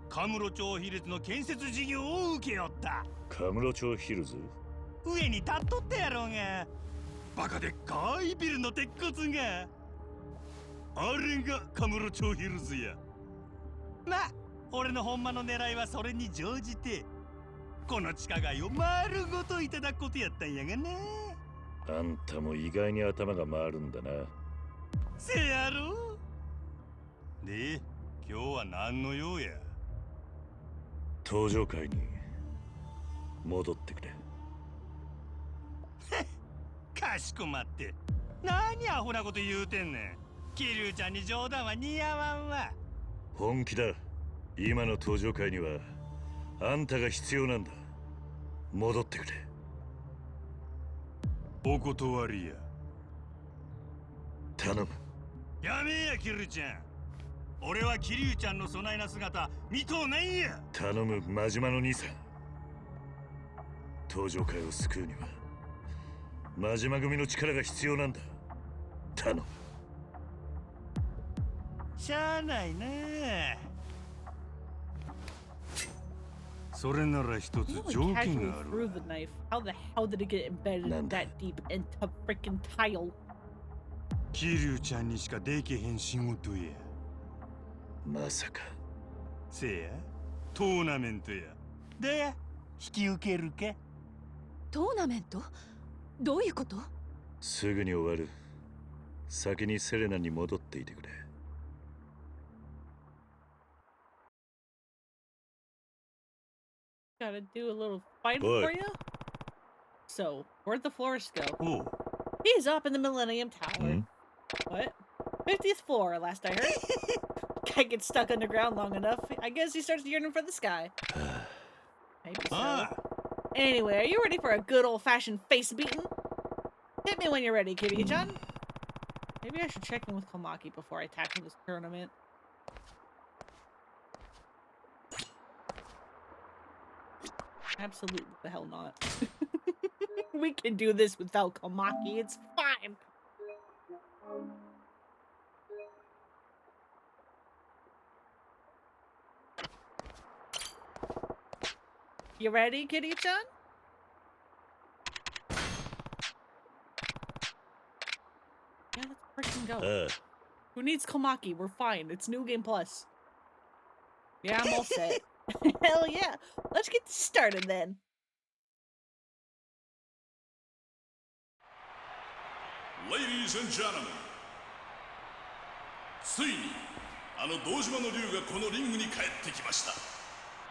カムロ町ヒルズの建設事業を請け負った。カムロ町ヒルズ。上に立っとったやろうが。バカでっかいビルの鉄骨が。あれがカムロ町ヒルズや。まあ俺のほんまの狙いはそれに乗じてこの地下街を丸ごといただくことやったんやがな。あんたも意外に頭が回るんだな。せやろ。で、今日は何の用や。登場会に戻ってくれ。かしこまって。何アホなこと言うてんねん。桐生ちゃんに冗談は似合わんわ。本気だ。今の登場会にはあんたが必要なんだ。戻ってくれ。お断りや。頼む。やめや、桐生ちゃん。俺は桐生ちゃんのそないな姿見とうないんや。頼む、真島の兄さん。登場会を救うには真島組の力が必要なんだ。頼む。しゃあないな。それなら一つ You 条 like 件 casually がある through わ。 the knife. How the hell did it get embedded that deep into freaking tile? 桐生ちゃんにしかできへん仕事や。まさか。せや、トーナメントや。で、引き受けるか。トーナメント？どういうこと？すぐに終わる。先にセレナに戻っていてくれ。Gotta do a little fight Boy. for you. So, where'd the florist go? Oh. He's up in the Millennium Tower. Hmm? What? 50th floor, last I heard. Guy gets stuck underground long enough. I guess he starts yearning for the sky. Maybe so. Anyway, are you ready for a good old-fashioned face beating? Hit me when you're ready, Kiryu-chan. Maybe I should check in with Komaki before I tackle this tournament. Absolutely the hell not. We can do this without Komaki. It's fine. You ready, Kitty-chan? Yeah, let's freaking go. Who needs Komaki? We're fine. It's New Game Plus. Yeah, I'm all set. Hell yeah. Let's get started then. Ladies and gentlemen, ついにあの堂島の竜がこのリングに帰ってきました。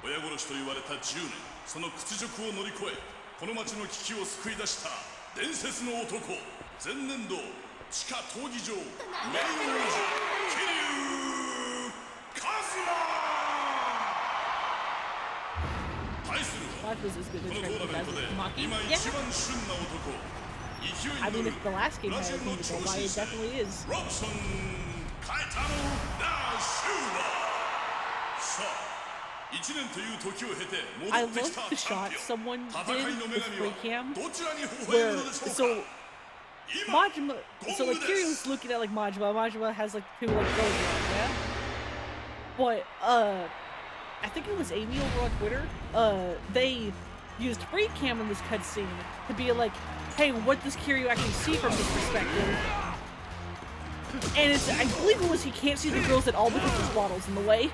親殺しと言われた10年、その屈辱を乗り越え、この町の危機を救い出した伝説の男、前年度地下闘技場メイン王者桐生一馬。対するはこのトーナメントで今一番旬な男、勢いに I 乗 mean, る if the last game ラ had ジ a オの thing to 超 go by, 新 it 星 definitely is. ロブソン・カエタノ・ダ・シューバー。さあ、1年という時を経て I 戻ってき love た the チャン shot ピオン。 someone 戦い did の with 女 free 神は cam どちらに微笑む where のでしょうか。 so Majima, so like Kiryu's looking at like Majima has like two like girls around, yeah? But I think it was Amy over on Twitter, they used free cam in this cutscene to be like, hey, what does Kiryu actually see from this perspective? And it's, I believe it was he can't see the girls at all because there's bottles in the way.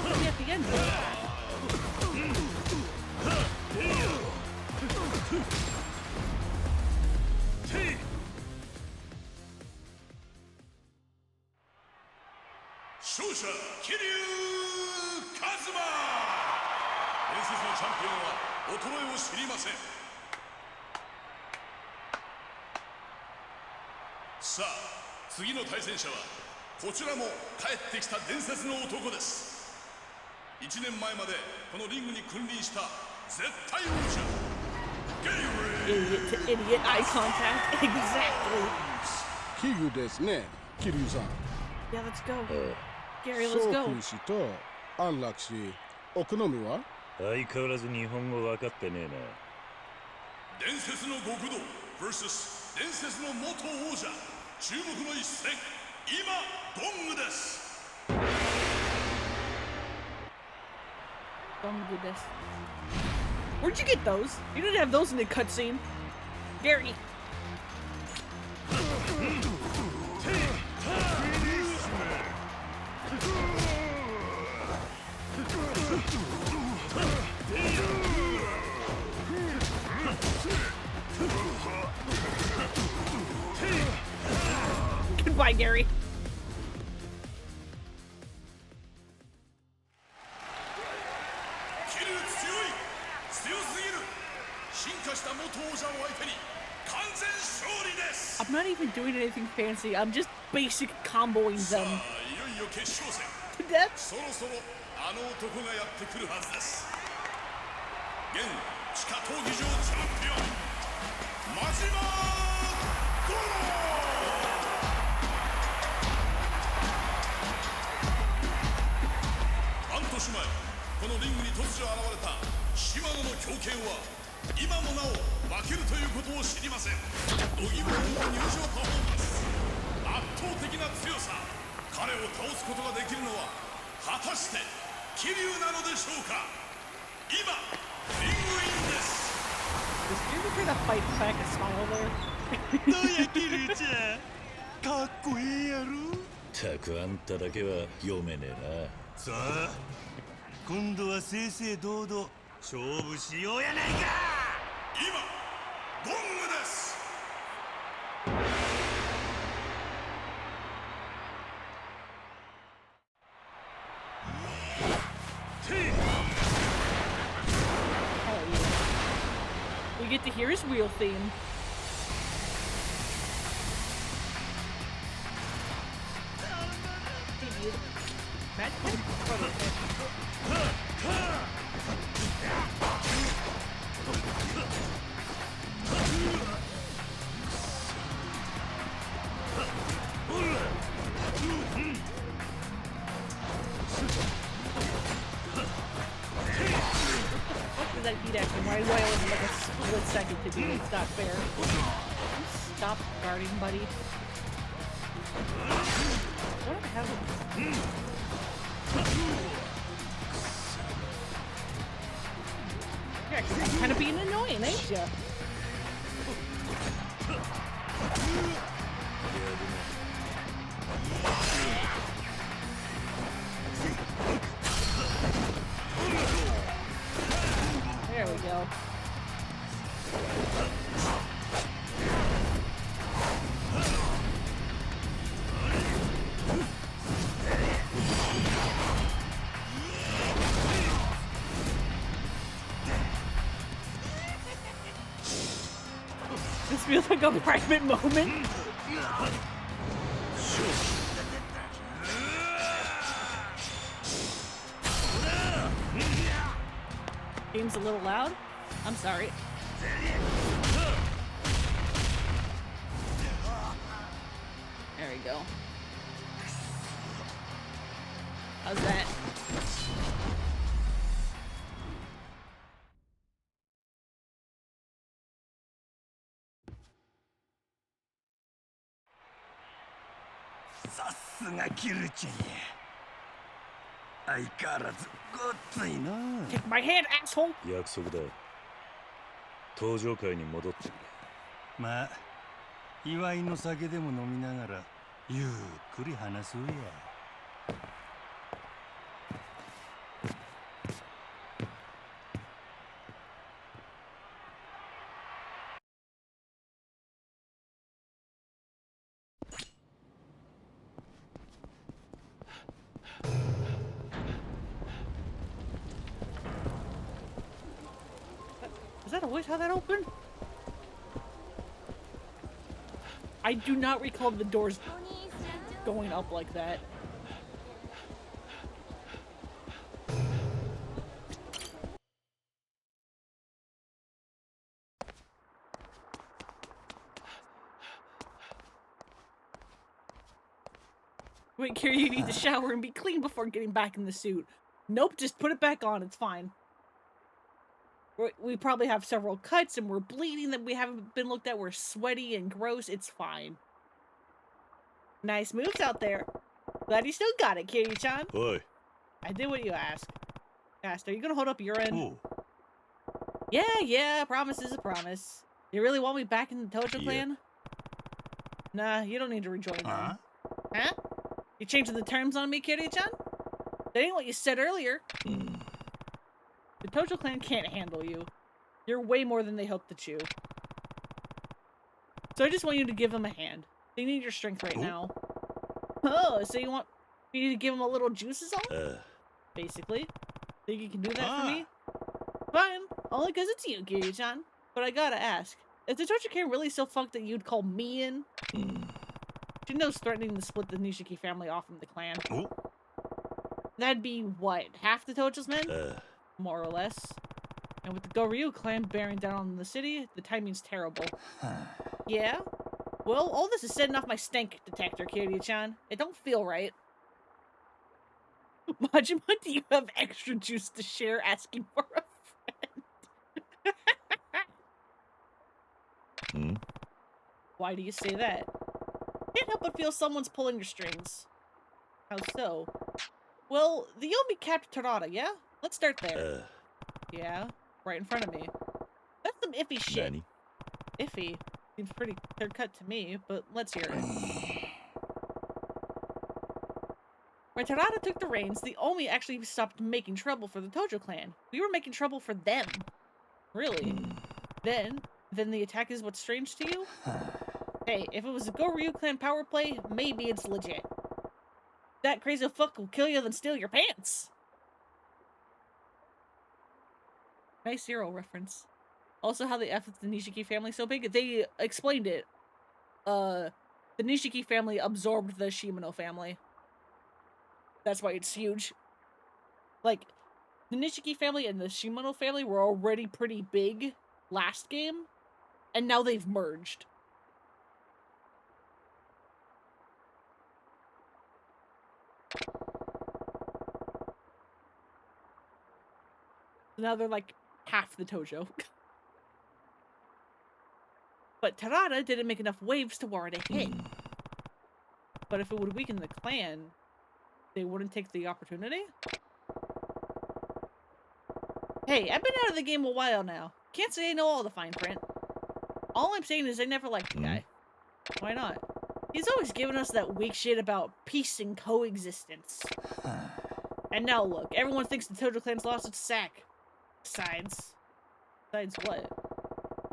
Maybe at the end though. Shosha Kiryu Kazuma! 伝説のチャンピオンは衰えを知りません。さあ、次の対戦者はこちらも帰ってきた伝説の男です。1年前までこのリングに君臨した絶対王者ゲイリー。 Idiot to idiot eye contact. Exactly. Kiryu ですね、Kiryu さん。 Yeah, let's go. Gary, let's go. 宗師と安楽死、お好みは？相変わらず日本語分かってねえな。伝説の極道 vs 伝説の元王者、注目の一戦、今ゴングです。Don't do this. Where'd you get those? You didn't have those in the cutscene. Gary. Bye, Gary. 桐生強い、強すぎる。進化した元王者を相手に完全勝利です。 I'm not even doing anything fancy. I'm just basic comboing さあ、 them いよいよ決勝戦。 to death. そろそろあの男がやってくるはずです。現地下闘技場チャンピオン、真島五郎。半年前、このリングに突如現れた島野の強肩は今もなお負けるということを知りません。度肝を抜く入場パフォーマンス、圧倒的な強さ。彼を倒すことができるのは果たして桐生なのでしょうか。今リングインです。 Does Gary try to fight back a smile there? どうや桐生ちゃん、かっこいいやろ。たくあんただけは読めねえさあ、今度は正々堂々勝負しようやないか。今ゴングです。 Oh, yeah. We get to hear his real theme. Matt, what is that heat action? Why do I only have like a split second to do it? It's not fair. Stop guarding, buddy. What the hell? You're actually kind of being annoying, ain't ya? There we go. This feels like a private moment. Game's a little loud. I'm sorry. There we go. How's that? Take my hand, asshole! 約束だ。登場会に戻ってくれ。まあ、祝いの酒でも飲みながらゆっくり話そうや。Is that always how that opened? I do not recall the doors going up like that. Wait, Kira, you need to shower and be clean before getting back in the suit. Nope, just put it back on. It's fine. We probably have several cuts and we're bleeding that we haven't been looked at. We're sweaty and gross. It's fine. Nice moves out there. Glad you still got it, Kiryu-chan. Oi. I did what you asked. Are you gonna hold up your end? Oh. Yeah, promise is a promise. You really want me back in the Tojo clan? Nah, you don't need to rejoin them. Huh? You changing the terms on me, Kiryu-chan? That ain't what you said earlier. The Tojo clan can't handle you. You're way more than they hope to chew. So I just want you to give them a hand. They need your strength right now. Oh, so you want me to give him a little juices on?あ Basically. Think you can do that for me? Fine. Only because it's you, Kiryu-chan. But I gotta ask, is the Tochika really so fucked that you'd call me in? She knows threatening to split the Nishiki family off from the clan. Oh? That'd be, what, half the Tocho's men? More or less. And with the Goryu clan bearing down on the city, the timing's terrible. Yeah? Well, all this is setting off my stank detector, Kiryu-chan. It don't feel right. Majima, do you have extra juice to share asking for a friend? Why do you say that? Can't help but feel someone's pulling your strings. How so? Well, the Yomi capped Tarada, yeah? Let's start there. Yeah, right in front of me. That's some iffy shit. Iffy? Seems pretty clear-cut to me, but let's hear it. When Tarada took the reins, the Omi actually stopped making trouble for the Tojo clan. We were making trouble for them. Really? Then the attack is what's strange to you? Hey, if it was a Goryu clan power play, maybe it's legit. That crazy fuck will kill you than steal your pants. Nice Zero reference. Also, how they F the Nishiki family so big, they explained it. The Nishiki family absorbed the Shimano family. That's why it's huge. Like, the Nishiki family and the Shimano family were already pretty big last game, and now they've merged. Now they're like half the Tojo. But Tarada didn't make enough waves to warrant a hit. But if it would weaken the clan, they wouldn't take the opportunity? Hey, I've been out of the game a while now. Can't say I know all the fine print. All I'm saying is I never liked the guy. Why not? He's always given us that weak shit about peace and coexistence. And now look, everyone thinks the Tojo clan's lost its sack. Besides what?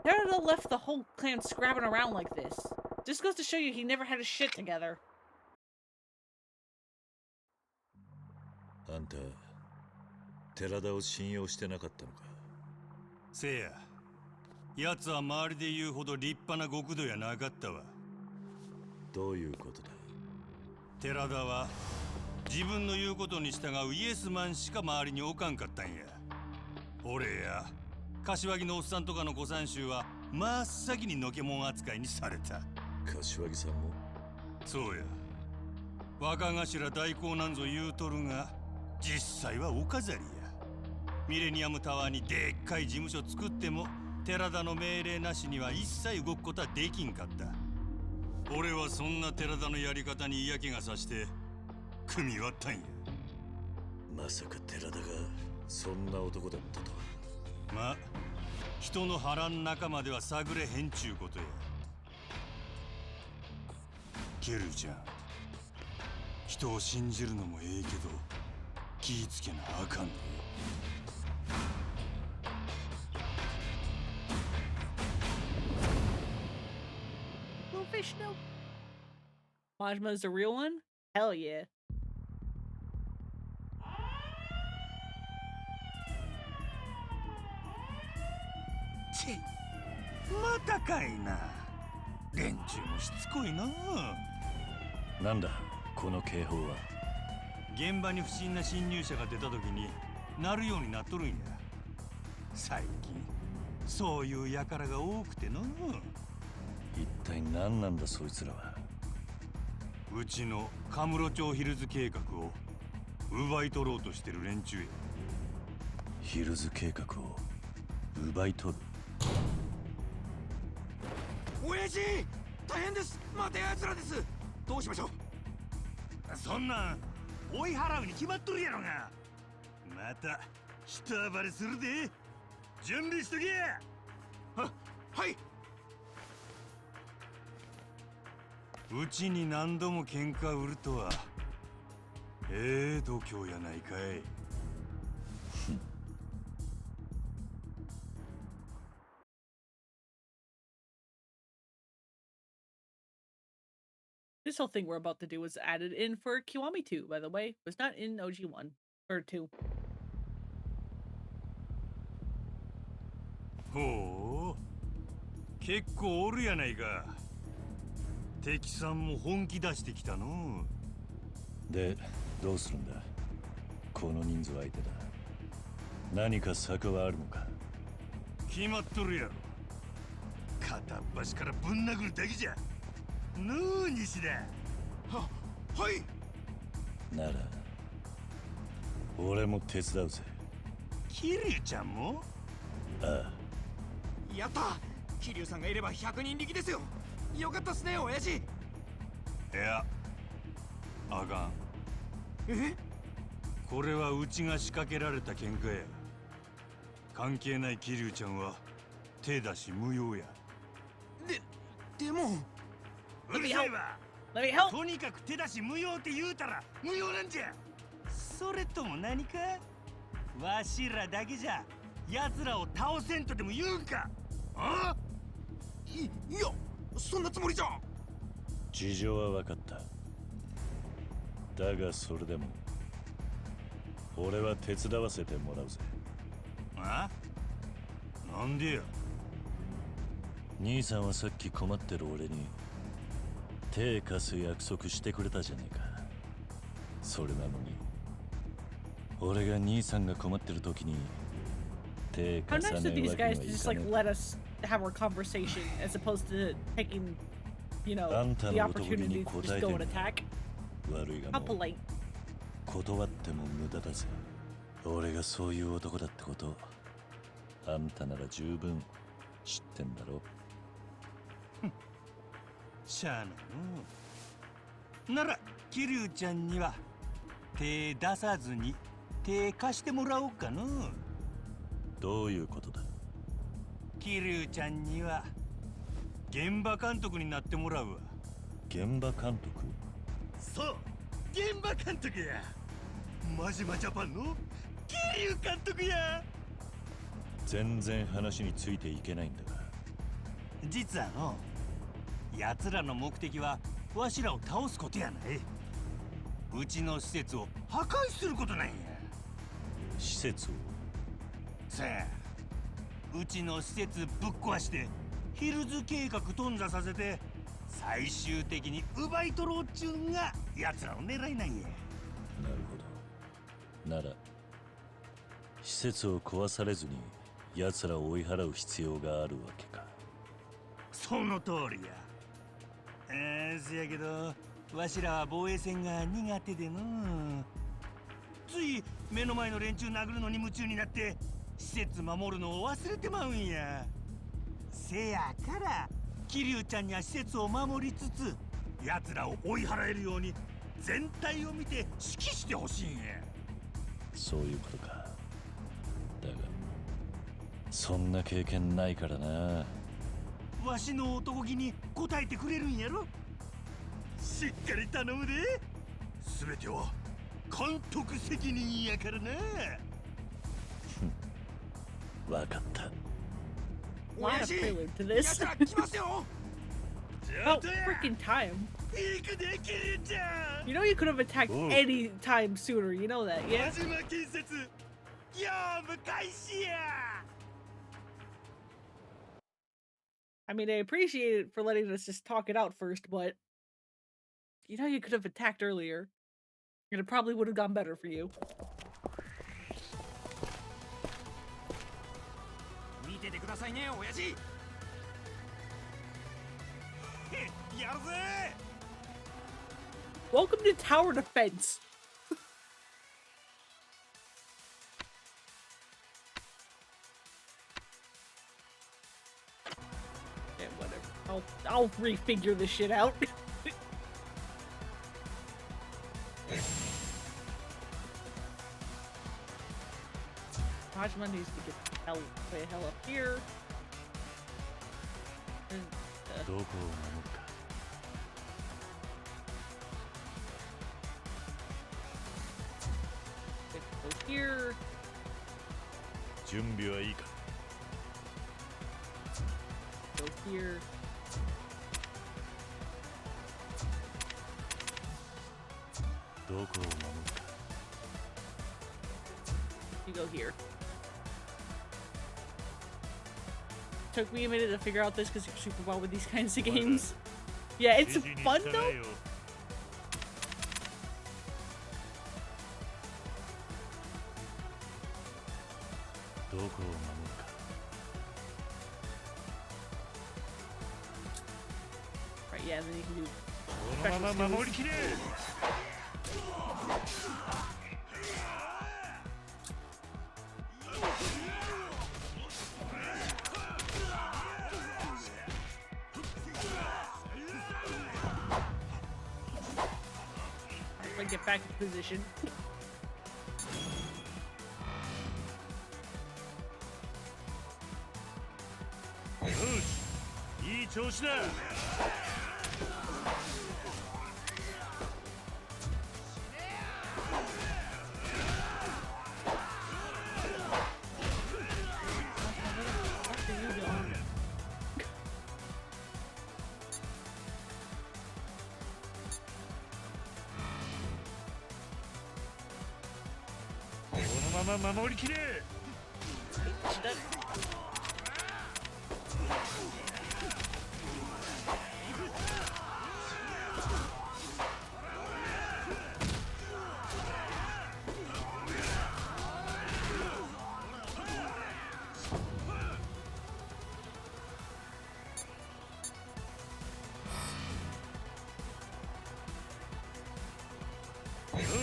Tarada left the whole clan scrabbing around like this. Just goes to show you he never had his shit together. あんた寺田を信用してなかったのか。せや、奴は周りで言うほど立派な極道やなかったわ。どういうことだ。寺田は自分の言うことに従うイエスマンしか周りにおかんかったんや。俺や柏木のおっさんとかの御三衆は真っ先にのけもん扱いにされた。柏木さんも。そうや。若頭代行なんぞ言うとるが、実際はお飾りや。ミレニアムタワーにでっかい事務所作っても寺田の命令なしには一切動くことはできんかった。俺はそんな寺田のやり方に嫌気がさして組み割ったんや。まさか寺田がそんな男だったとは。まあ人の腹ん中までは探れへんちゅうことや。ケルちゃん、人を信じるのもええけど気ぃつけなあかんね。Little fish, no. Majima is the real one? Hell yeah. ち、またかいな。連中もしつこいな。なんだこの警報は。現場に不審な侵入者が出た時に鳴るようになっとるんや。最近そういう輩が多くての。一体何なんだそいつらは。うちのカムロ町ヒルズ計画を奪い取ろうとしてる連中や。ヒルズ計画を奪い取る。親父、大変です。また奴らです。どうしましょう。そんなん追い払うに決まっとるやろが。また人暴れするで。準備しとけや。はい。うちに何度も喧嘩売るとは度胸やないかい。This whole thing we're about to do was added in for Kiwami 2, by the way. It was not in OG 1 or 2. ほう、結構おるやないか。敵さんも本気出してきたの。で、どうするんだ。この人数相手だ。何か策はあるのか。決まっとるやろ。片っ端からぶん殴るだけじゃ。のう、西田。はい。なら、俺も手伝うぜ。桐生ちゃんも？ああ。やった。桐生さんがいれば100人力ですよ。よかったっすね、親父。いや、あかん。え？これはうちが仕掛けられた喧嘩や。関係ない桐生ちゃんは手出し無用や。でも。うるさいわ。とにかく手出し無用って言うたら無用なんじゃ。それとも何か？わしらだけじゃ奴らを倒せんとでも言うんか？あ？いや、そんなつもりじゃ。事情は分かった。だがそれでも俺は手伝わせてもらうぜ。あ？なんでや？兄さんはさっき困ってる俺に手貸す約束してくれたじゃねえか。それなのに俺が兄さんが困ってる時に手 How 貸さ nice ね of え these わけに guys は to い just か like ね let us have our conversation as opposed to taking, you know, あんた the の男気 opportunity に to 応 just え go て and も attack. 悪いが How もう polite. 断っても無駄だぜ。俺がそういう男だってことあんたなら十分知ってんだろ。しゃあないの。なら桐生ちゃんには手出さずに手貸してもらおうかの。どういうことだ。桐生ちゃんには現場監督になってもらうわ。現場監督？そう、現場監督や。マジマジャパンの桐生監督や。全然話についていけないんだが、実はの奴らの目的はわしらを倒すことやない。うちの施設を破壊することなんや。施設を？さあ、うちの施設ぶっ壊してヒルズ計画頓挫させて最終的に奪い取ろうっちゅうんが奴らの狙いなんや。なるほど。なら施設を壊されずに奴らを追い払う必要があるわけか。その通りや。せやけどわしらは防衛戦が苦手での。つい目の前の連中殴るのに夢中になって施設守るのを忘れてまうんや。せやから桐生ちゃんには施設を守りつつ奴らを追い払えるように全体を見て指揮してほしいんや。そういうことか。だがそんな経験ないからな。わしの男気に応えてくれるんやろ。しっかり頼むで。全ては監督責任やからな。わかった。Lot of prelude to this. About freaking time. You know you could have attacked any time sooner. You know that, yeah? I mean, I appreciate it for letting us just talk it out first, but you know you could have attacked earlier. And it probably would have gone better for you. 見ててくださいね、親父。やるぜ。 Welcome to Tower Defense. Yeah, whatever. I'll refigure this shit out. Majima needs to get the hell up here. And, go here. 準備はいいか。 Go here. どこを守るか。 You go here. Took me a minute to figure out this because you're super well with these kinds of games. Yeah, it's fun though. どこを守るか。 Right, yeah, and then you can do このまま守りきれ。 like get back in position. よし、いい調子だ。 このまま守りきれ。 よ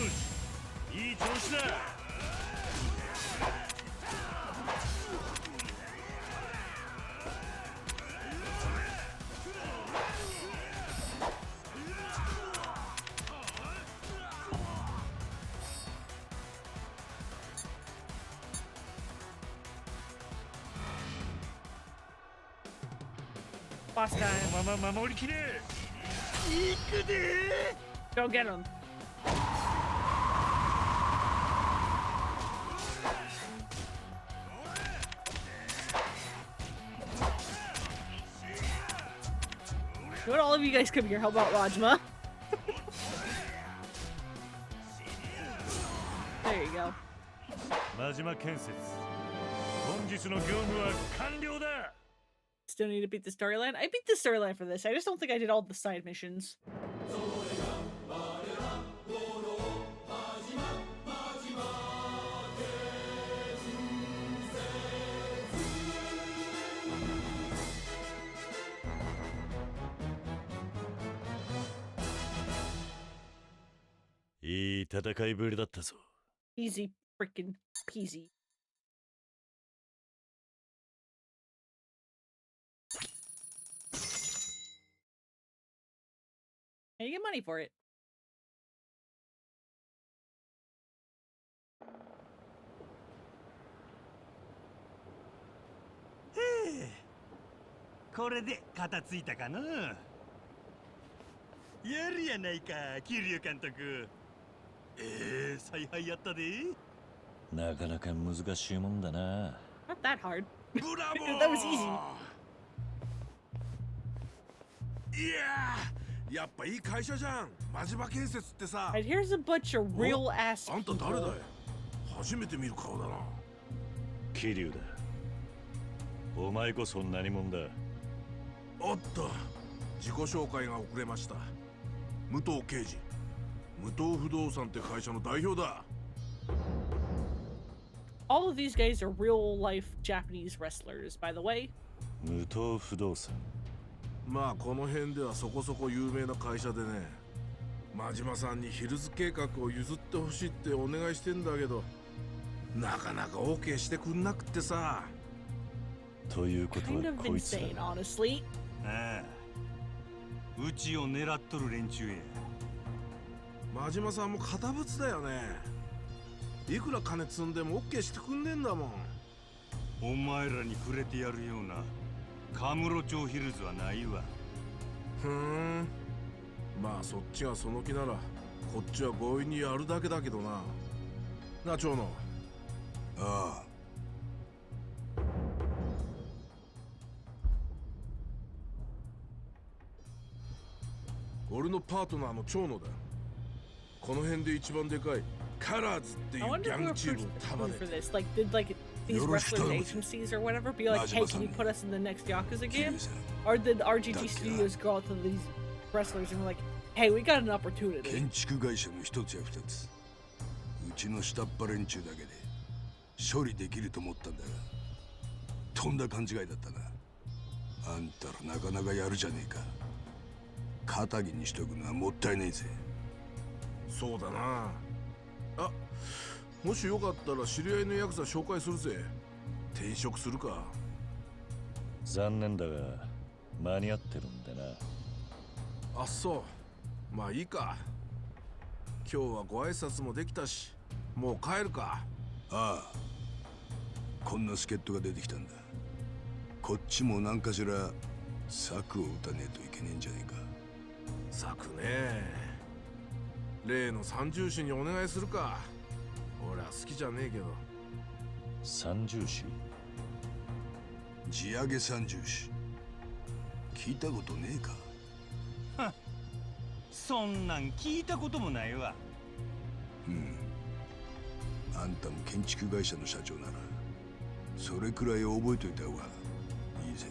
し、いい調子だ。 Boss time. このまま守りきれ。行くで。 Go get him. What all of you guys come here? How about Rajma? There you go. 真島建設。本日の業務は完了だ。 Still need to beat the storyline? I beat the storyline for this. I just don't think I did all the side missions. Easy freaking peasy. And you get money for it. Hey, これで片付いたかな。やるやないか、桐生監督。采配やったで。なかなか難しいもんだな。Not that hard. ブラボー That was easy. いやー、やっぱいい会社じゃん。真島建設ってさ。 Right, here's a bunch of real ass あんた誰だ people. よ。初めて見る顔だな。桐生だ。お前こそ何者だ。おっと、自己紹介が遅れました。武藤刑事。武藤不動産って会社の代表だ。All of these guys are real life Japanese wrestlers, by the way. 武藤不動産。まあこの辺ではそこそこ有名な会社でね。真島さんにヒルズ計画を譲ってほしいってお願いしてんだけど、なかなか OK してくんなくってさ。ということは Kind of こいつら。 insane, honestly. ああ、うちを狙っとる連中や。真島さんも堅物だよね。いくら金積んでも OK してくんねえんだもん。お前らに触れてやるようなカムロ町ヒルズはないわ。まあそっちがその気ならこっちは強引にやるだけだけどな。な、長野。ああ。俺のパートナーの長野だ。この辺で一番でかいカラーズっていう I ギ wonder ャ who ングチームを approved 束ね for て this. Like, did like these wrestlers agencies or whatever be like, hey, can you put us in the next Yakuza game? Or did RGT Studios go out to these wrestlers and be like, hey, we got an opportunity? 建築会社の一つや二つ、うちの下っ端連中だけで処理できると思ったんだが、とんだ勘違いだったな。あんたらなかなかやるじゃねえか。肩着にしとくのはもったいねえぜ。そうだなあ。もしよかったら知り合いのヤクザ紹介するぜ。転職するか。残念だが間に合ってるんでな。あ、そう。まあいいか。今日はご挨拶もできたし、もう帰るか。ああ、こんな助っ人が出てきたんだ。こっちも何かしら策を打たねえといけねえんじゃねえか。策ね。例の三重士にお願いするか。俺は好きじゃねえけど。三重士？地上げ三重士。聞いたことねえか。は、そんなん聞いたこともないわ。うん。あんたも建築会社の社長ならそれくらい覚えといた方がいいぜ。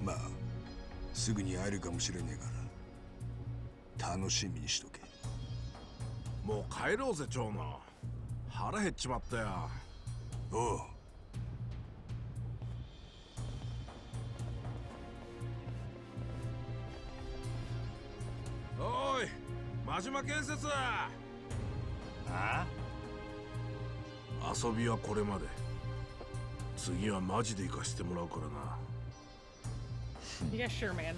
まあすぐに会えるかもしれねえから楽しみにしとけ。もう帰ろうぜ長野。腹減っちまったよ。おう。おい、真島建設。あ？遊びはこれまで。次はマジで行かしてもらうからな。Yeah, sure, man.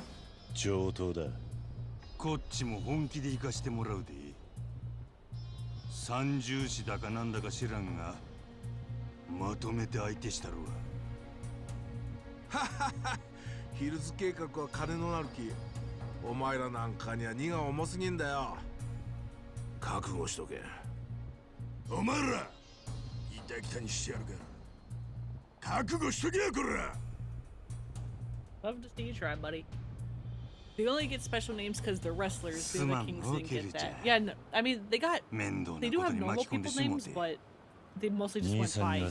上等だ。こっちも本気で行かしてもらうで。三重士だかなんだか知らんがまとめて相手したるわ。ははは。ヒルズ計画は金のなる木。お前らなんかには荷が重すぎんだよ。覚悟しとけ。お前ら痛きたにしてやるから覚悟しとけよこら。 Love to see you try, buddy. They only get special names because they're wrestlers. The other kings didn't get that. Yeah, no, I mean they do have normal people names, but they mostly just went by their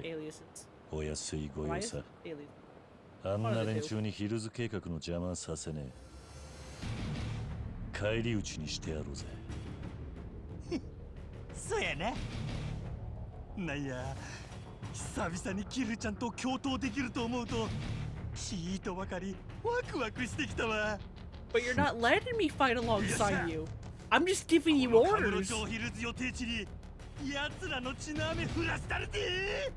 aliases. お安いご用さ。 Alias. あんな連中にヒルズ計画の邪魔させねえ。返り討ちにしてやろうぜ。そうやな。なんや、久々にキルちゃんと共闘できると思うと、ちーとばかりワクワクしてきたわ。But you're not letting me fight alongside you. I'm just giving you orders. カムロ町ヒルズ予定地に奴らの血の雨降らしたるで。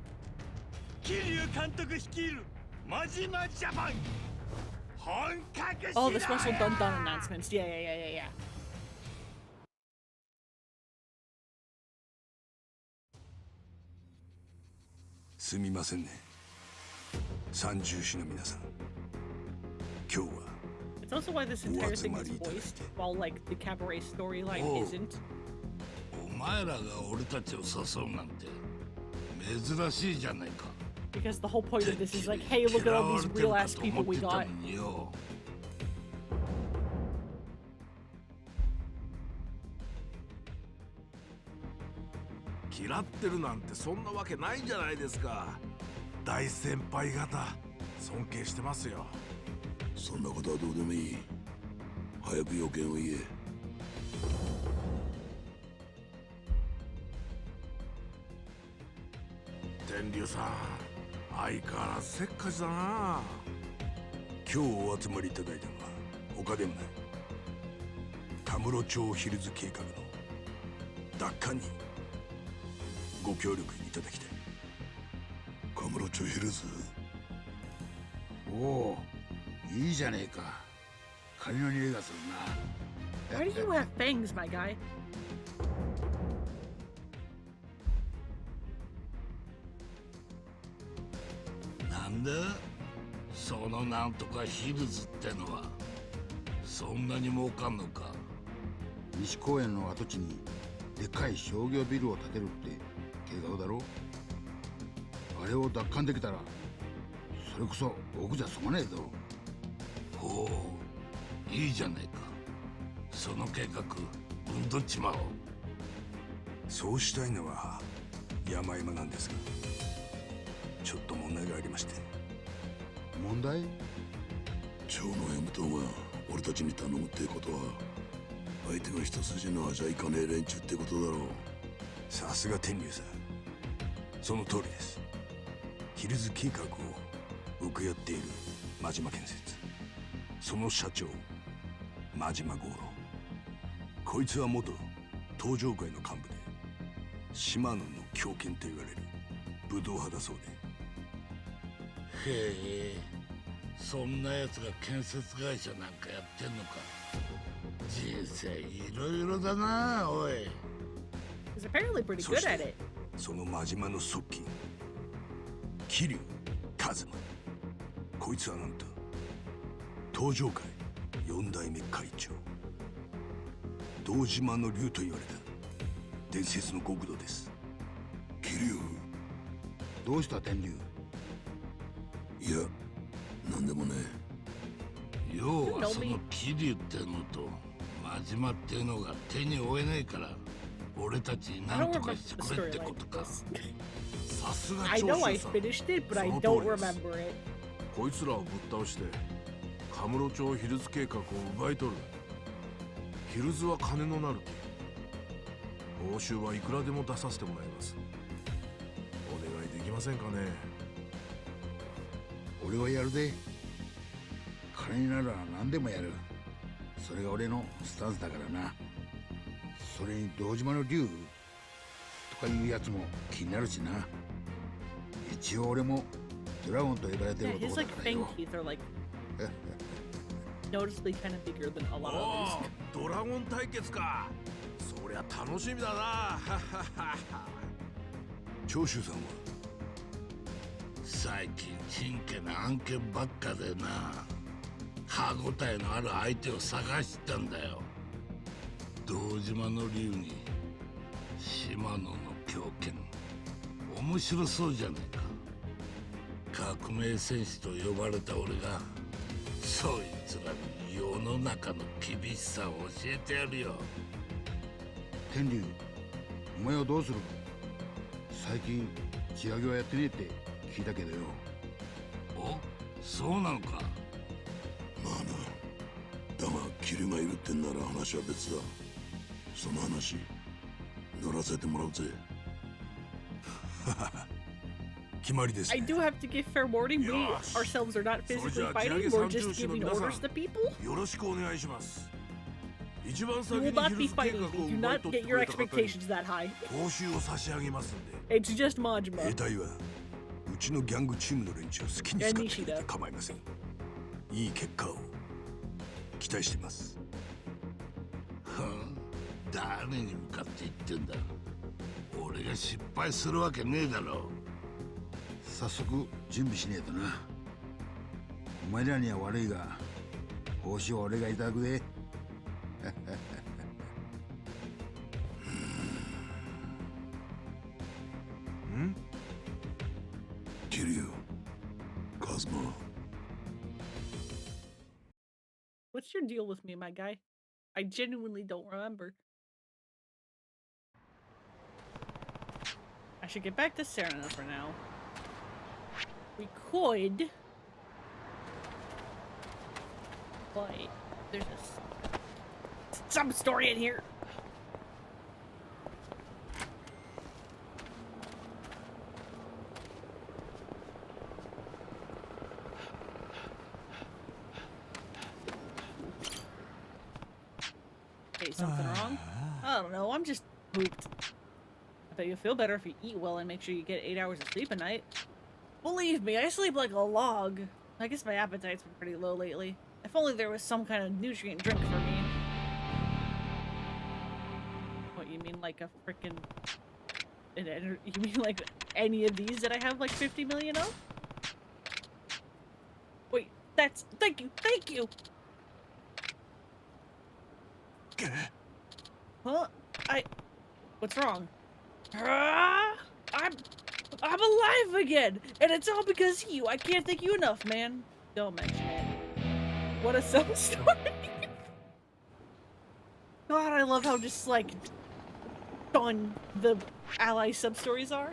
桐生監督率いるマジマジャパン。本格始動。 Oh, the special dun dun announcements. Yeah. すみませんね。三重士の皆さん。今日は It's also why this entire thing is voiced, while like the cabaret storyline isn't. お前らが俺たちを誘うなんて珍しいじゃないか。 Because the whole point of this is like, hey, look at all these real ass people we got. 嫌ってるなんてそんなわけないじゃないですか。大先輩方尊敬してますよ。そんなことはどうでもいい。早く予見を言え。天竜さん、相変わらずせっかちだな。今日お集まりいただいたのは他でもない。カムロ町ヒルズ計画の奪還にご協力いただきたい。カムロ町ヒルズ。おお、いいじゃねえか。金の匂いがするな。 Why do you have fangs, my guy? なんだそのなんとかヒルズってのはそんなに儲かんのか。西公園の跡地にでかい商業ビルを建てるって計画だろ。あれを奪還できたらそれこそ僕じゃ済まねえぞ。ほう、いいじゃないか。その計画ぶんどっちまおう。そうしたいのは山々なんですが、ちょっと問題がありまして。問題？長の M 党が俺たちに頼むってことは、相手が一筋のじゃいかねえ連中ってことだろう。さすが天竜さん、その通りです。ヒルズ計画を請け負っている真島建設、その社長真島五郎、こいつは元東上会の幹部で島野の狂犬と言われる武道派だそうで。へえ、そんな奴が建設会社なんかやってんのか。人生いろいろだな、おい。He's apparently pretty good at it. その真島の側近桐生一馬、こいつはなんと東上会4代目会長、堂島の竜と言われた伝説の極道です。桐生、どうした天竜？いや、なんでもねえ。要はその桐生ってのと真島ってのが手に負えないから、俺たちに何とかしてくれってことか。さすが長州さん。 I know I finished it, but I don't remember it. こいつらをぶっ倒してカムロ町ヒルズ計画を奪い取る。ヒルズは金のなる木。報酬はいくらでも出させてもらいます。お願いできませんかね。俺はやるで。金なら何でもやる。それが俺のスタンスだからな。それに堂島の竜とかいうやつも気になるしな。一応俺もドラゴンと呼ばれてる Yeah, 男 his だ like から fang よ。 teeth are like noticeably kind of bigger than a lot of お others. お、ドラゴン対決か。そりゃ楽しみだな。長州さんは最近ちんけな案件ばっかでな、歯ごたえのある相手を探してたんだよ。堂島の竜に島野の狂犬、面白そうじゃねえか。革命戦士と呼ばれた俺がそいつらに世の中の厳しさを教えてやるよ。天竜、お前はどうする？最近地上げはやってねえって聞いたけどよ。お、そうなのか。まあな。だが桐生がいるってんなら話は別だ。その話乗らせてもらうぜ。決まりです、ね。 I do have to give fair warning. We ourselves are not physically fighting. We're just giving orders to people. よろしくお願いします。一番 You 先 will に not ヒル be ズ計 fighting 画を me. Do 奪い not 取っ get てく your れた方に expectations that high. 報酬を差し上げますんで。It's just Majima. 兵隊はうちのギャングチームの連中を好きに使ってくれて構いません。いい結果を期待してます。はあ、誰に向かって言ってんだ。俺が失敗するわけねえだろ。早速準備しねえとな。お前らには悪いが報酬は俺がいただくで。ん？桐生、カズマ。What's your deal with me, my guy? I genuinely don't remember. I should get back to Serena for now. We could, but there's some story in here. Hey, something wrong? I don't know, I'm just pooped. I bet you'll feel better if you eat well and make sure you get 8 hours of sleep a night. Believe me, I sleep like a log. I guess my appetite's been pretty low lately. If only there was some kind of nutrient drink for me. What, you mean like a frickin'... You mean like any of these that I have like 50 million of? Wait, that's... Thank you! Thank you! Huh? What's wrong? I'm alive again! And it's all because of you! I can't thank you enough, man! Don't mention it. What a sub story! God, I love how just, like, fun the ally sub-stories are.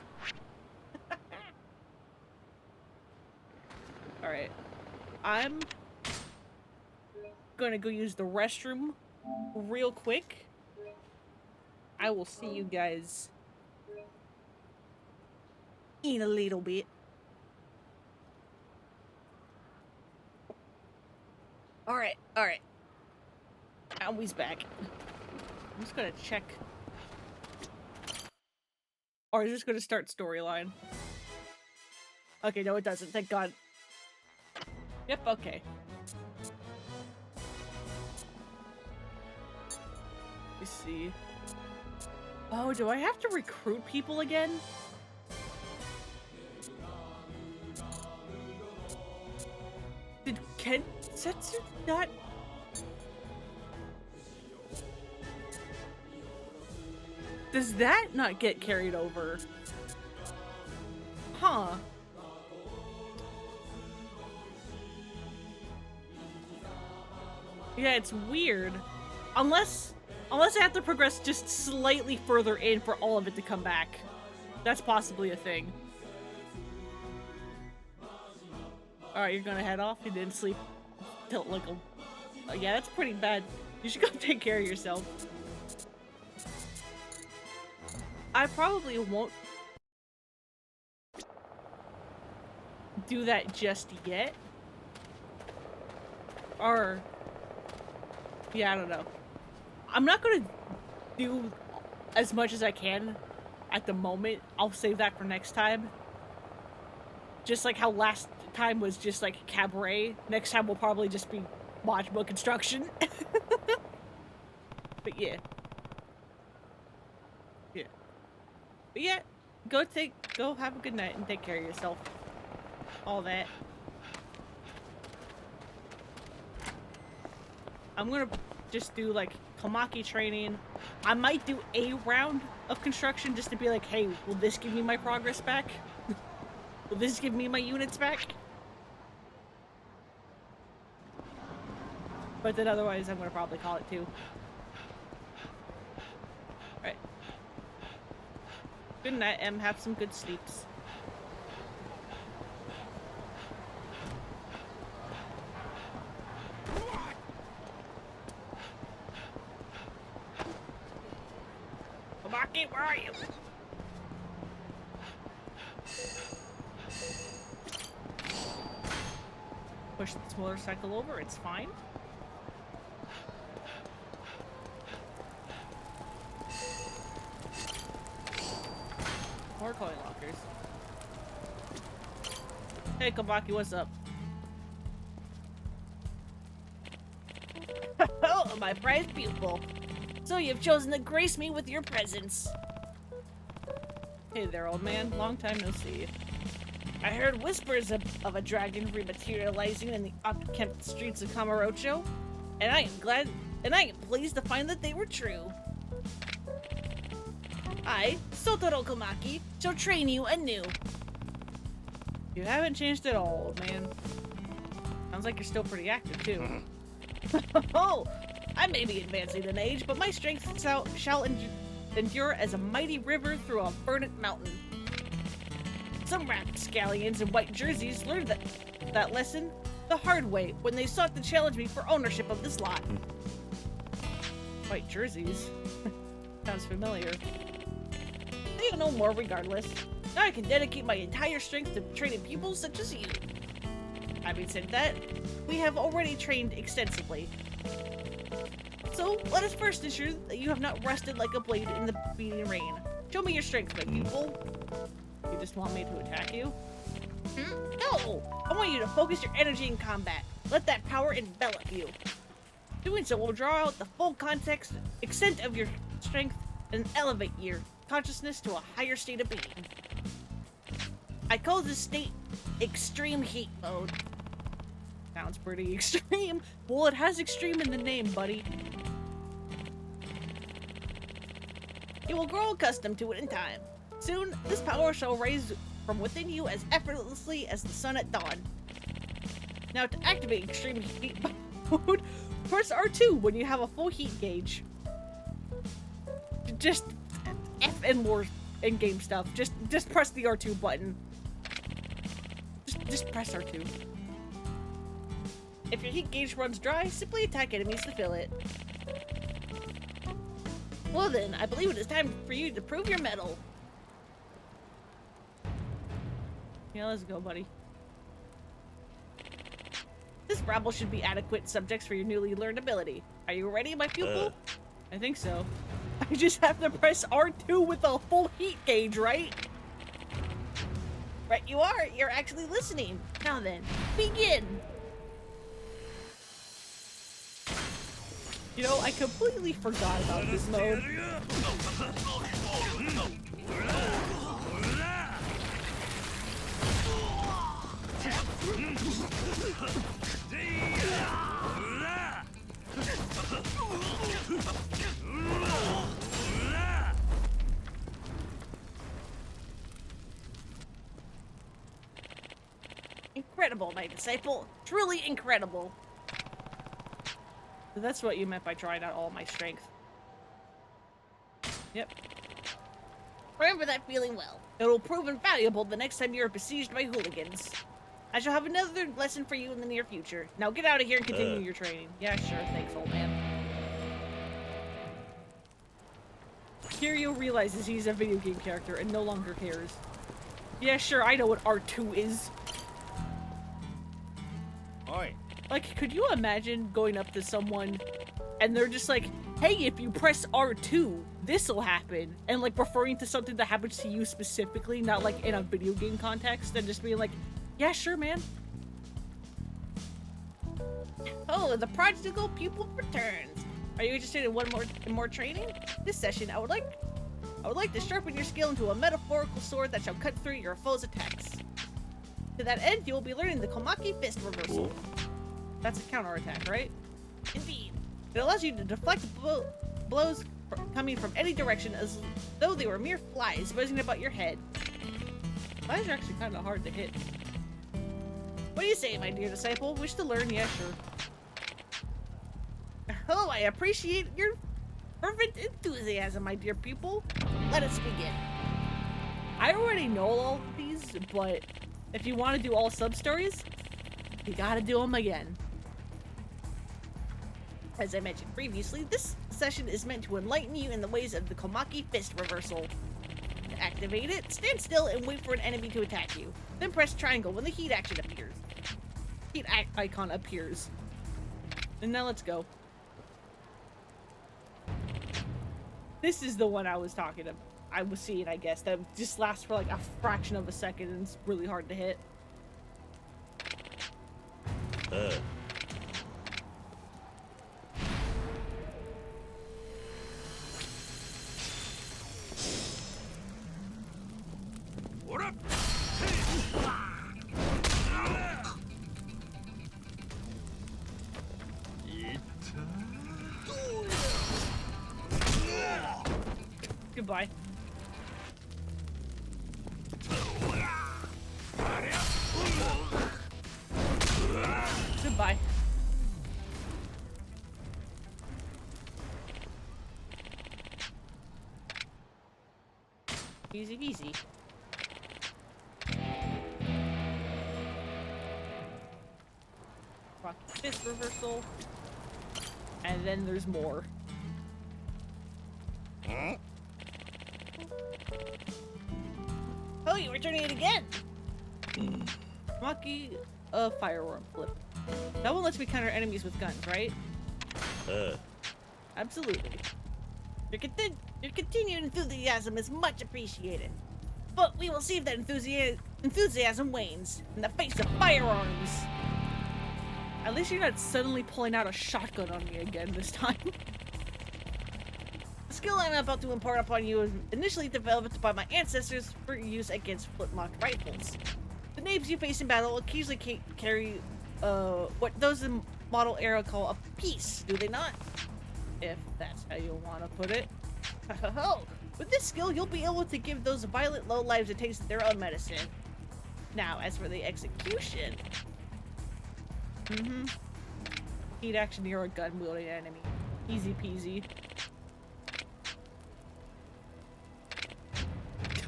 Alright. I'm gonna go use the restroom real quick. I will see you guys in a little bit. Alright, alright. And we's back. I'm just gonna check. Or is this gonna start storyline? Okay, no it doesn't, thank God. Yep, okay. Let's see. Oh, do I have to recruit people again? Did Kensetsu not... Does that not get carried over? Huh. Yeah, it's weird. Unless I have to progress just slightly further in for all of it to come back. That's possibly a thing. Alright, you're gonna head off? You didn't sleep till like a... yeah, that's pretty bad. You should go take care of yourself. I probably won't do that just yet. Or... yeah, I don't know. I'm not gonna do as much as I can at the moment. I'll save that for next time. Just like how last time was just like cabaret. Next time will probably just be Majima construction. But yeah. Yeah. But yeah, go have a good night and take care of yourself. All that. I'm gonna just do like Komaki training. I might do a round of construction just to be like, hey, will this give me my progress back? Will this give me my units back? But then otherwise I'm gonna probably call it too. Alright. Good night, Em. Have some good sleeps. Komaki, where are you? Push this motorcycle over, it's fine. More coin lockers. Hey Komaki, what's up? Oh, my prized pupil. So you've chosen to grace me with your presence. Hey there, old man. Long time no see. I heard whispers of a dragon rematerializing in the unkempt streets of Kamurocho, and I am pleased to find that they were true. I, Sotoro Komaki, shall train you anew. You haven't changed at all, old man. Sounds like you're still pretty active, too. Oh, I may be advancing in age, but my strength shall endure as a mighty river through a verdant mountain. Some rapscallions in white jerseys learned that lesson the hard way when they sought to challenge me for ownership of this lot. White jerseys? Sounds familiar. Say no more regardless. Now I can dedicate my entire strength to training pupils such as you. Having said that, we have already trained extensively. So, let us first ensure that you have not rusted like a blade in the beating rain. Show me your strength, my pupil. You just want me to attack you? No! I want you to focus your energy in combat. Let that power envelop you. Doing so will draw out the full extent of your strength and elevate your consciousness to a higher state of being. I call this state extreme heat mode. Sounds pretty extreme. Well, it has extreme in the name, buddy. You will grow accustomed to it in time. Soon, this power shall rise from within you as effortlessly as the sun at dawn. Now, to activate extreme heat mode, press R2 when you have a full heat gauge. just F and more in-game stuff. Just press the R2 button. Just press R2. If your heat gauge runs dry, simply attack enemies to fill it. Well then, I believe it is time for you to prove your mettle. Yeah, let's go, buddy. This rabble should be adequate subjects for your newly learned ability. Are you ready, my pupil? I think so. I just have to press R2 with a full heat gauge, right? Right, you are. You're actually listening. Now then, begin. You know, I completely forgot about this mode. Incredible, my disciple. Truly incredible. So that's what you meant by trying out all my strength. Yep. Remember that feeling well. It will prove invaluable the next time you're besieged by hooligans. I shall have another lesson for you in the near future. Now get out of here and continue your training. Yeah, sure. Thanks, old man. Kiryu realizes he's a video game character and no longer cares. Yeah, sure. I know what R2 is. Oi. Like, could you imagine going up to someone and they're just like, hey, if you press R2, this'll happen. And like referring to something that happens to you specifically, not like in a video game context, and just being like, yeah, sure, man. Oh, the prodigal pupil returns. Are you interested in more training? This session, I would like to sharpen your skill into a metaphorical sword that shall cut through your foe's attacks. To that end, you will be learning the Komaki Fist Reversal. That's a counterattack, right? Indeed. It allows you to deflect blows coming from any direction as though they were mere flies buzzing about your head. Flies are actually kind of hard to hit. What do you say, my dear disciple? Wish to learn? Yeah, sure. Oh, I appreciate your fervent enthusiasm, my dear pupil. Let us begin. I already know all of these, but if you want to do all sub-stories, you gotta do them again. As I mentioned previously, this session is meant to enlighten you in the ways of the Komaki Fist Reversal. To activate it, stand still and wait for an enemy to attack you. Then press triangle when the heat action appears. Heat icon appears. And now let's go. This is the one I was talking about. I was seeing, I guess, that just lasts for like a fraction of a second and it's really hard to hit. What up? Goodbye. Goodbye. Easy peasy. Rock fist reversal. And then there's more. Oh, you were turning it again! Maki, firearm flip. That one lets me counter enemies with guns, right? Absolutely. Your continued enthusiasm is much appreciated. But we will see if that enthusiasm wanes in the face of firearms. At least you're not suddenly pulling out a shotgun on me again this time. The skill I'm about to impart upon you was initially developed by my ancestors for use against flintlock rifles. The names you face in battle occasionally carry what those in model era call a piece, do they not? If that's how you want to put it. With this skill, you'll be able to give those violent low lives a taste of their own medicine. Now, as for the execution... Heat action near a gun-wielding enemy. Easy peasy.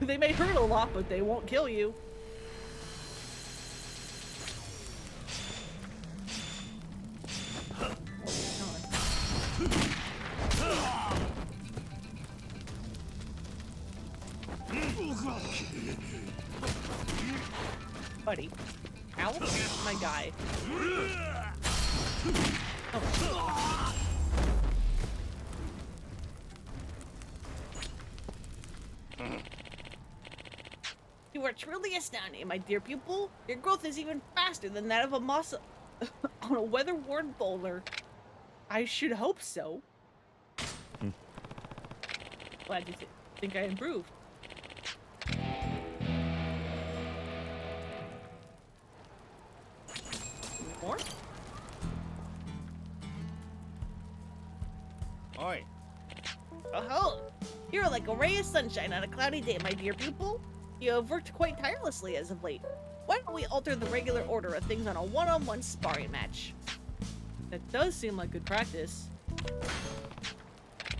They may hurt a lot, but they won't kill you. Buddy. Ow. My guy. Oh. You are truly astounding, my dear pupil. Your growth is even faster than that of a moss on a weather-worn boulder. I should hope so. Glad you think I improved. More? Oi. Oh, you're like a ray of sunshine on a cloudy day, my dear pupil. You have worked quite tirelessly as of late. Why don't we alter the regular order of things on a one-on-one sparring match? That does seem like good practice.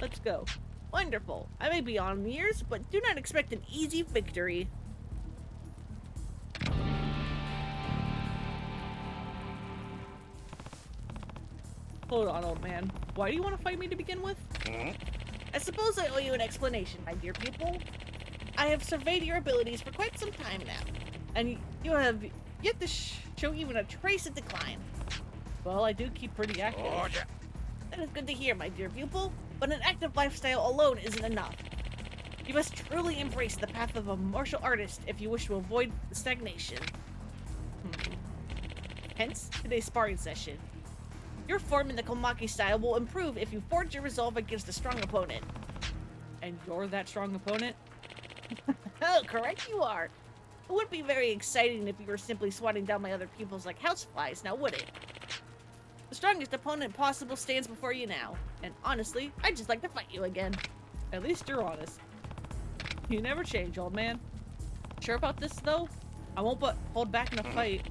Let's go. Wonderful. I may be on years, but do not expect an easy victory. Hold on, old man. Why do you want to fight me to begin with? I suppose I owe you an explanation, my dear pupil. I have surveyed your abilities for quite some time now, and you have yet to show even a trace of decline. Well, I do keep pretty active. That is good to hear, my dear pupil, but an active lifestyle alone isn't enough. You must truly embrace the path of a martial artist if you wish to avoid stagnation. Hence, today's sparring session. Your form in the Komaki style will improve if you forge your resolve against a strong opponent. And you're that strong opponent? Oh, correct you are. It wouldn't be very exciting if you were simply swatting down my other pupils like houseflies, now would it? The strongest opponent possible stands before you now, and honestly, I'd just like to fight you again. At least you're honest. You never change, old man. Sure about this, though? I won't hold back in a fight.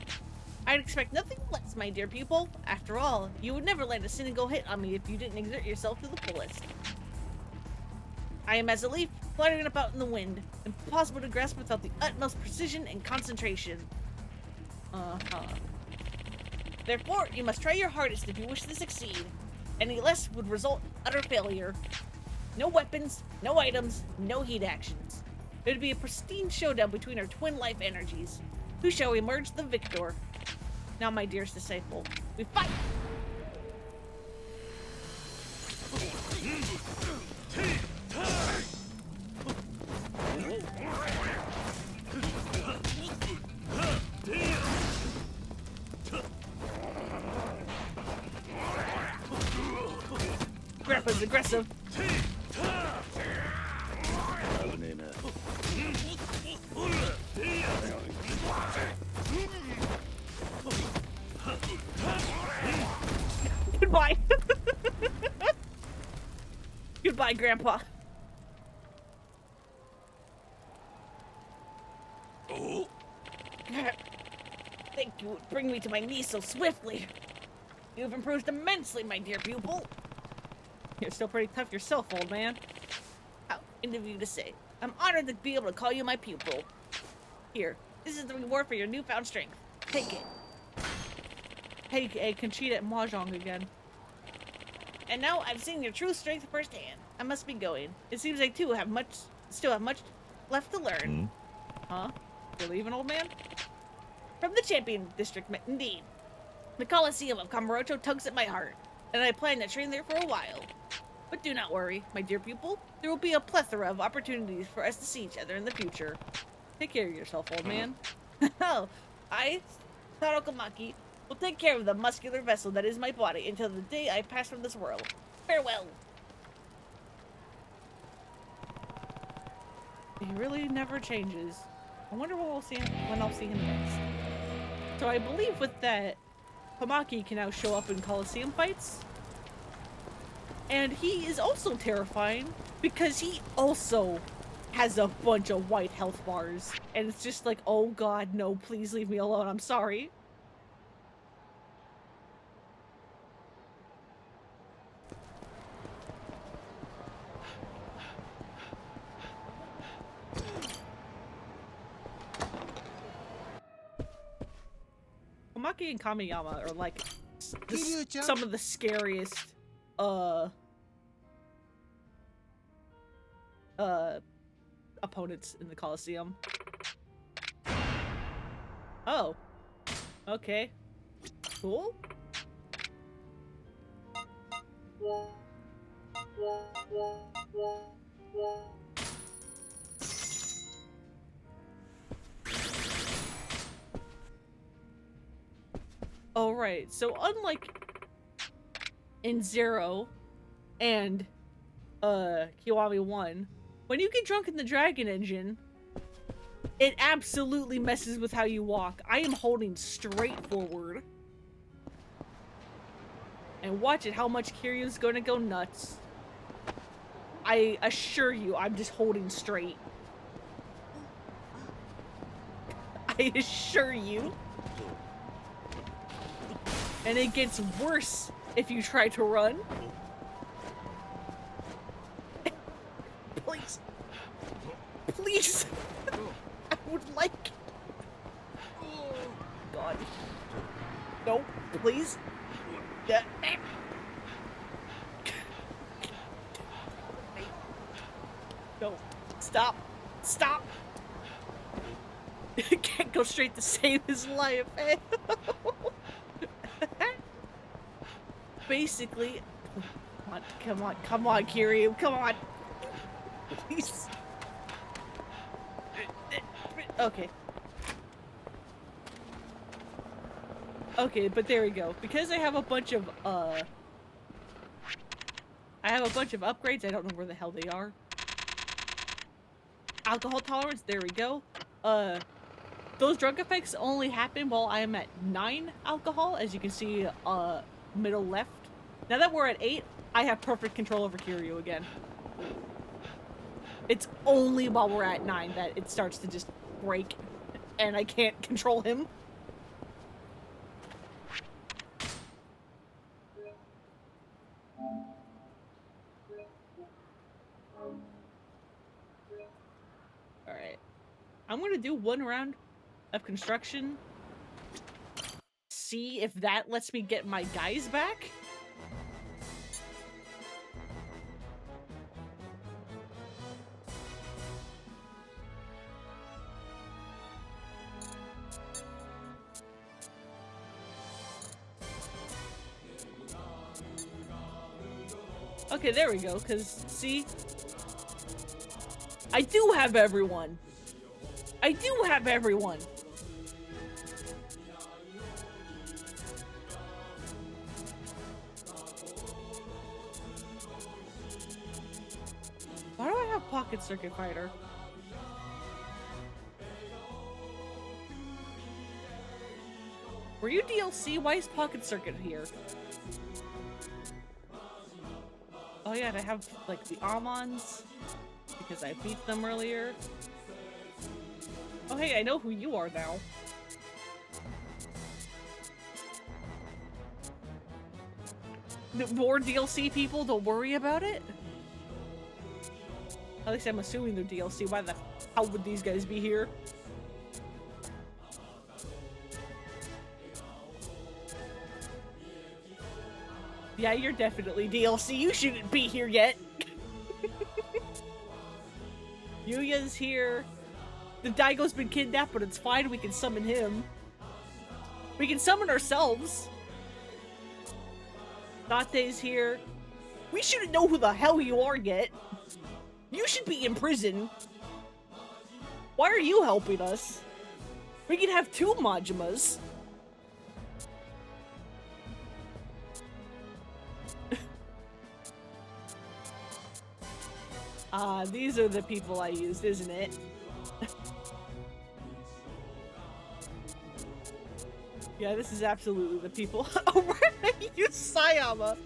I'd expect nothing less, my dear pupil. After all, you would never land a single hit on me if you didn't exert yourself to the fullest. I am as a leaf, fluttering about in the wind, impossible to grasp without the utmost precision and concentration. Therefore, you must try your hardest if you wish to succeed. Any less would result in utter failure. No weapons, no items, no heat actions. It would be a pristine showdown between our twin life energies. Who shall emerge the victor? Now, my dearest disciple, we fight! Grandpa's aggressive. Goodbye. Goodbye, Grandpa. Oh. Thank you would bring me to my knees so swiftly. You've improved immensely, my dear pupil. You're still pretty tough yourself, old man. How kind of you to say. I'm honored to be able to call you my pupil. Here, this is the reward for your newfound strength. Take it. Hey, Conchita at Mahjong again. And now I've seen your true strength firsthand. I must be going. It seems I too still have much left to learn. Huh? You're leaving, old man? From the Champion District, indeed. The Coliseum of Kamurocho tugs at my heart, and I plan to train there for a while. But do not worry, my dear pupil. There will be a plethora of opportunities for us to see each other in the future. Take care of yourself, old man. Oh, I, Tarokomaki, will take care of the muscular vessel that is my body until the day I pass from this world. Farewell. He really never changes. I wonder when I'll see him next. So I believe with that, Komaki can now show up in Coliseum fights. And he is also terrifying because he also has a bunch of white health bars. And it's just like, oh god, no, please leave me alone, I'm sorry. Takamaki and Kamiyama are like some of the scariest opponents in the Coliseum. Oh. Okay. Cool. Alright, so unlike in Zero and Kiwami 1, when you get drunk in the Dragon Engine, it absolutely messes with how you walk. I am holding straight forward. And watch it, how much Kiryu's gonna go nuts. I assure you, I'm just holding straight. I assure you. And it gets worse if you try to run. Please. Please. I would like... God. No, please. Yeah. No. Stop. Stop. Can't go straight to save his life, eh? Basically, come on, Kiryu, come on. Please. Okay. Okay, but there we go. Because I have a bunch of upgrades, I don't know where the hell they are. Alcohol tolerance, there we go. Those drug effects only happen while I am at 9 alcohol, as you can see, middle left. Now that we're at 8, I have perfect control over Kiryu again. It's only while we're at 9 that it starts to just break, and I can't control him. Alright. I'm gonna do 1 round of construction. See if that lets me get my guys back. Okay, there we go, because, see? I do have everyone. I do have everyone. Why do I have Pocket Circuit Fighter? Were you DLC? Why is Pocket Circuit here? Oh yeah, and I have, like, the Amons, because I beat them earlier. Oh hey, I know who you are now. More DLC people, don't worry about it. At least I'm assuming they're DLC. Why the hell would these guys be here? Yeah, you're definitely DLC. You shouldn't be here yet. Yuya's here. The Daigo's been kidnapped, but it's fine. We can summon him. We can summon ourselves. Date's here. We shouldn't know who the hell you are yet. You should be in prison. Why are you helping us? We can have 2 Majimas. These are the people I used, isn't it? Yeah, this is absolutely the people. Oh, right, I used Sayama.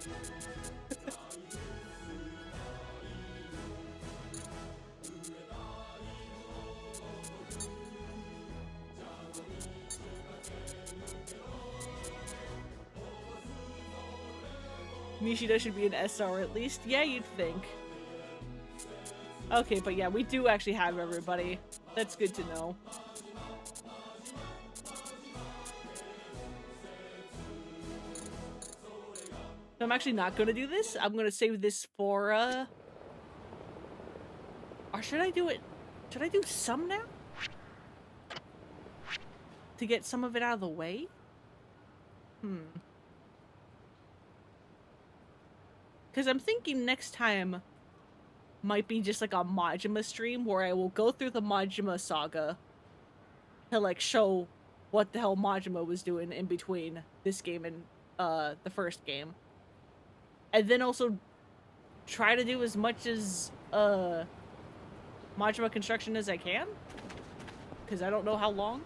Nishida should be an SR at least. Yeah, you'd think. Okay, but yeah, we do actually have everybody. That's good to know. So I'm actually not gonna do this. I'm gonna save this for, or should I do it? Should I do some now? To get some of it out of the way? Because I'm thinking next time might be just like a Majima stream where I will go through the Majima saga to like show what the hell Majima was doing in between this game and the first game. And then also try to do as much as Majima construction as I can. Because I don't know how long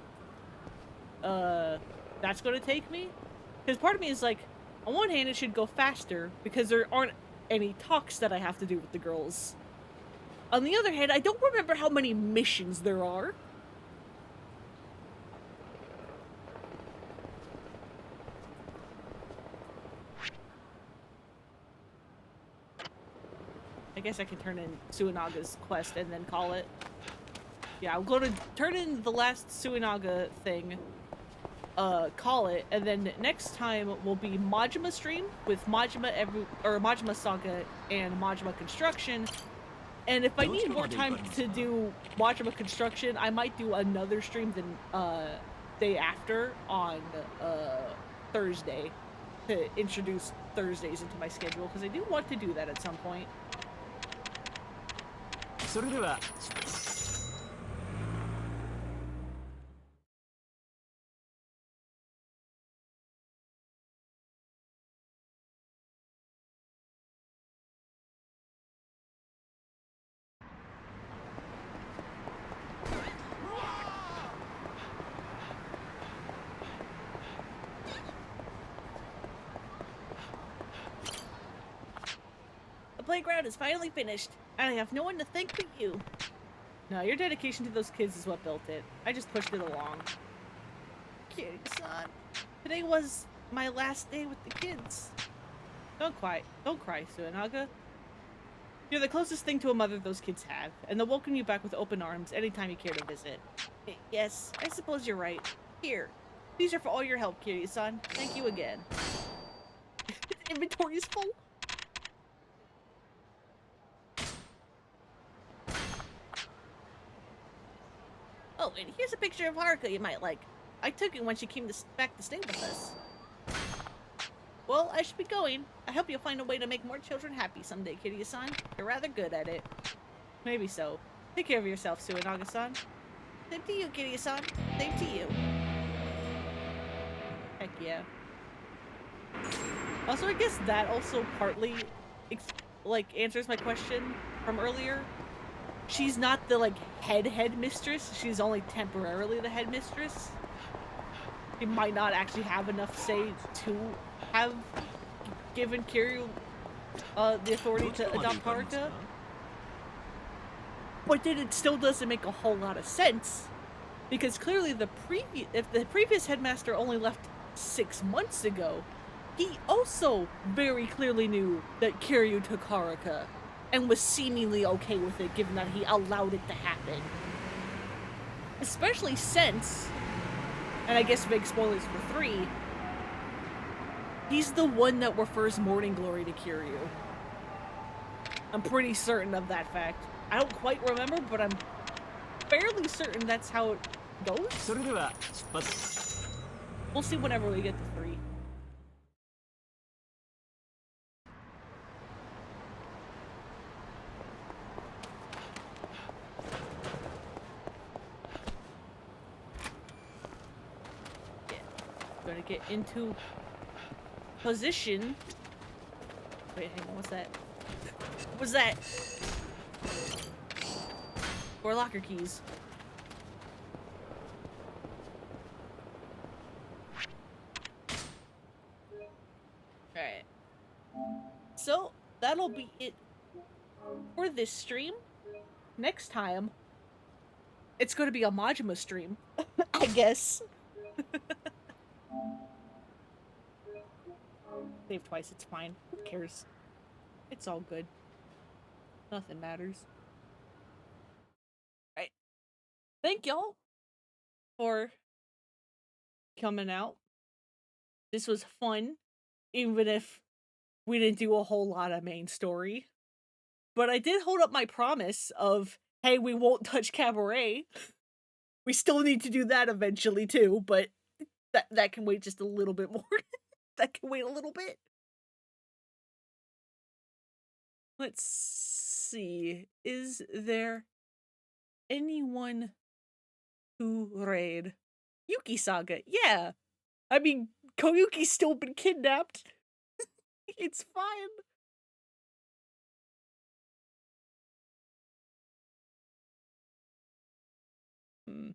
that's going to take me. Because part of me is like, on one hand it should go faster because there aren't any talks that I have to do with the girls. On the other hand, I don't remember how many missions there are. I guess I can turn in Suinaga's quest and then call it. Yeah, I'm going to turn in the last Suinaga thing, call it, and then next time will be Majima stream with Majima Saga and Majima Construction. And if I need more time to do Majima Construction, I might do another stream than day after on Thursday to introduce Thursdays into my schedule because I do want to do that at some point. それでは The playground is finally finished, and I have no one to thank but you. No, your dedication to those kids is what built it. I just pushed it along. Kid-san, today was my last day with the kids. Don't cry, Suinaga. You're the closest thing to a mother those kids have, and they'll welcome you back with open arms anytime you care to visit. Yes, I suppose you're right. Here, these are for all your help, Kiryu-san. Thank you again. Inventory is full. Oh, and here's a picture of Haruka you might like. I took it when she came back to stay with us. Well, I should be going. I hope you'll find a way to make more children happy someday, Kiryu-san. You're rather good at it. Maybe so. Take care of yourself, Suinaga-san. Same to you, Kiryu-san. Same to you. Heck yeah. Also, I guess that also partly, answers my question from earlier. She's not the, head mistress. She's only temporarily the headmistress. She might not actually have enough say to have given Kiryu the authority to adopt Haruka. But then it still doesn't make a whole lot of sense. Because clearly if the previous headmaster only left 6 months ago, he also very clearly knew that Kiryu took Haruka. And was seemingly okay with it, given that he allowed it to happen. Especially since, and I guess big spoilers for 3, he's the one that refers Morning Glory to Kiryu. I'm pretty certain of that fact. I don't quite remember, but I'm fairly certain that's how it goes. We'll see whenever we get to 3. Gonna get into position. Wait, hang on, what's that? What's that? 4 locker keys. Alright. So, that'll be it for this stream. Next time, it's gonna be a Majima stream, I guess. Save twice, it's fine. Who cares? It's all good. Nothing matters. Right. Thank y'all for coming out. This was fun, even if we didn't do a whole lot of main story. But I did hold up my promise of, hey, we won't touch Cabaret. We still need to do that eventually too, but that can wait just a little bit more. That can wait a little bit. Let's see. Is there anyone who raid? Yuki Saga. Yeah. I mean, Koyuki's still been kidnapped. It's fine. Hmm.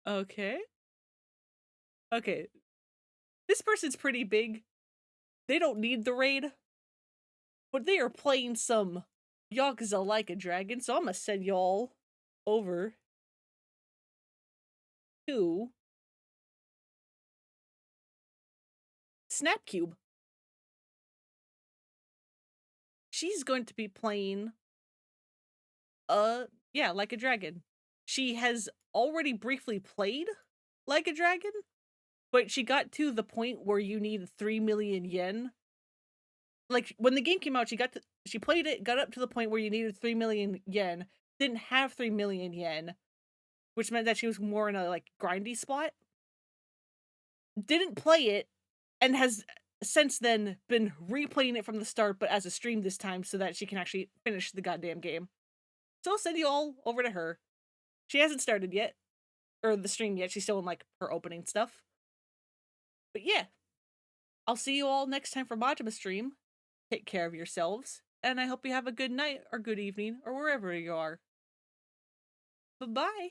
Okay. Okay. This person's pretty big. They don't need the raid. But they are playing some Yakuza Like a Dragon, so I'm gonna send y'all over to Snapcube. She's going to be playing yeah, Like a Dragon. She has already briefly played Like a Dragon, but she got to the point where you need 3 million yen. Like, when the game came out, she played it, got up to the point where you needed 3 million yen, didn't have 3 million yen, which meant that she was more in a, like, grindy spot. Didn't play it, and has since then been replaying it from the start, but as a stream this time, so that she can actually finish the goddamn game. So I'll send you all over to her. She hasn't started yet, or the stream yet. She's still in, like, her opening stuff. But yeah, I'll see you all next time for Majima stream. Take care of yourselves, and I hope you have a good night, or good evening, or wherever you are. Bye-bye.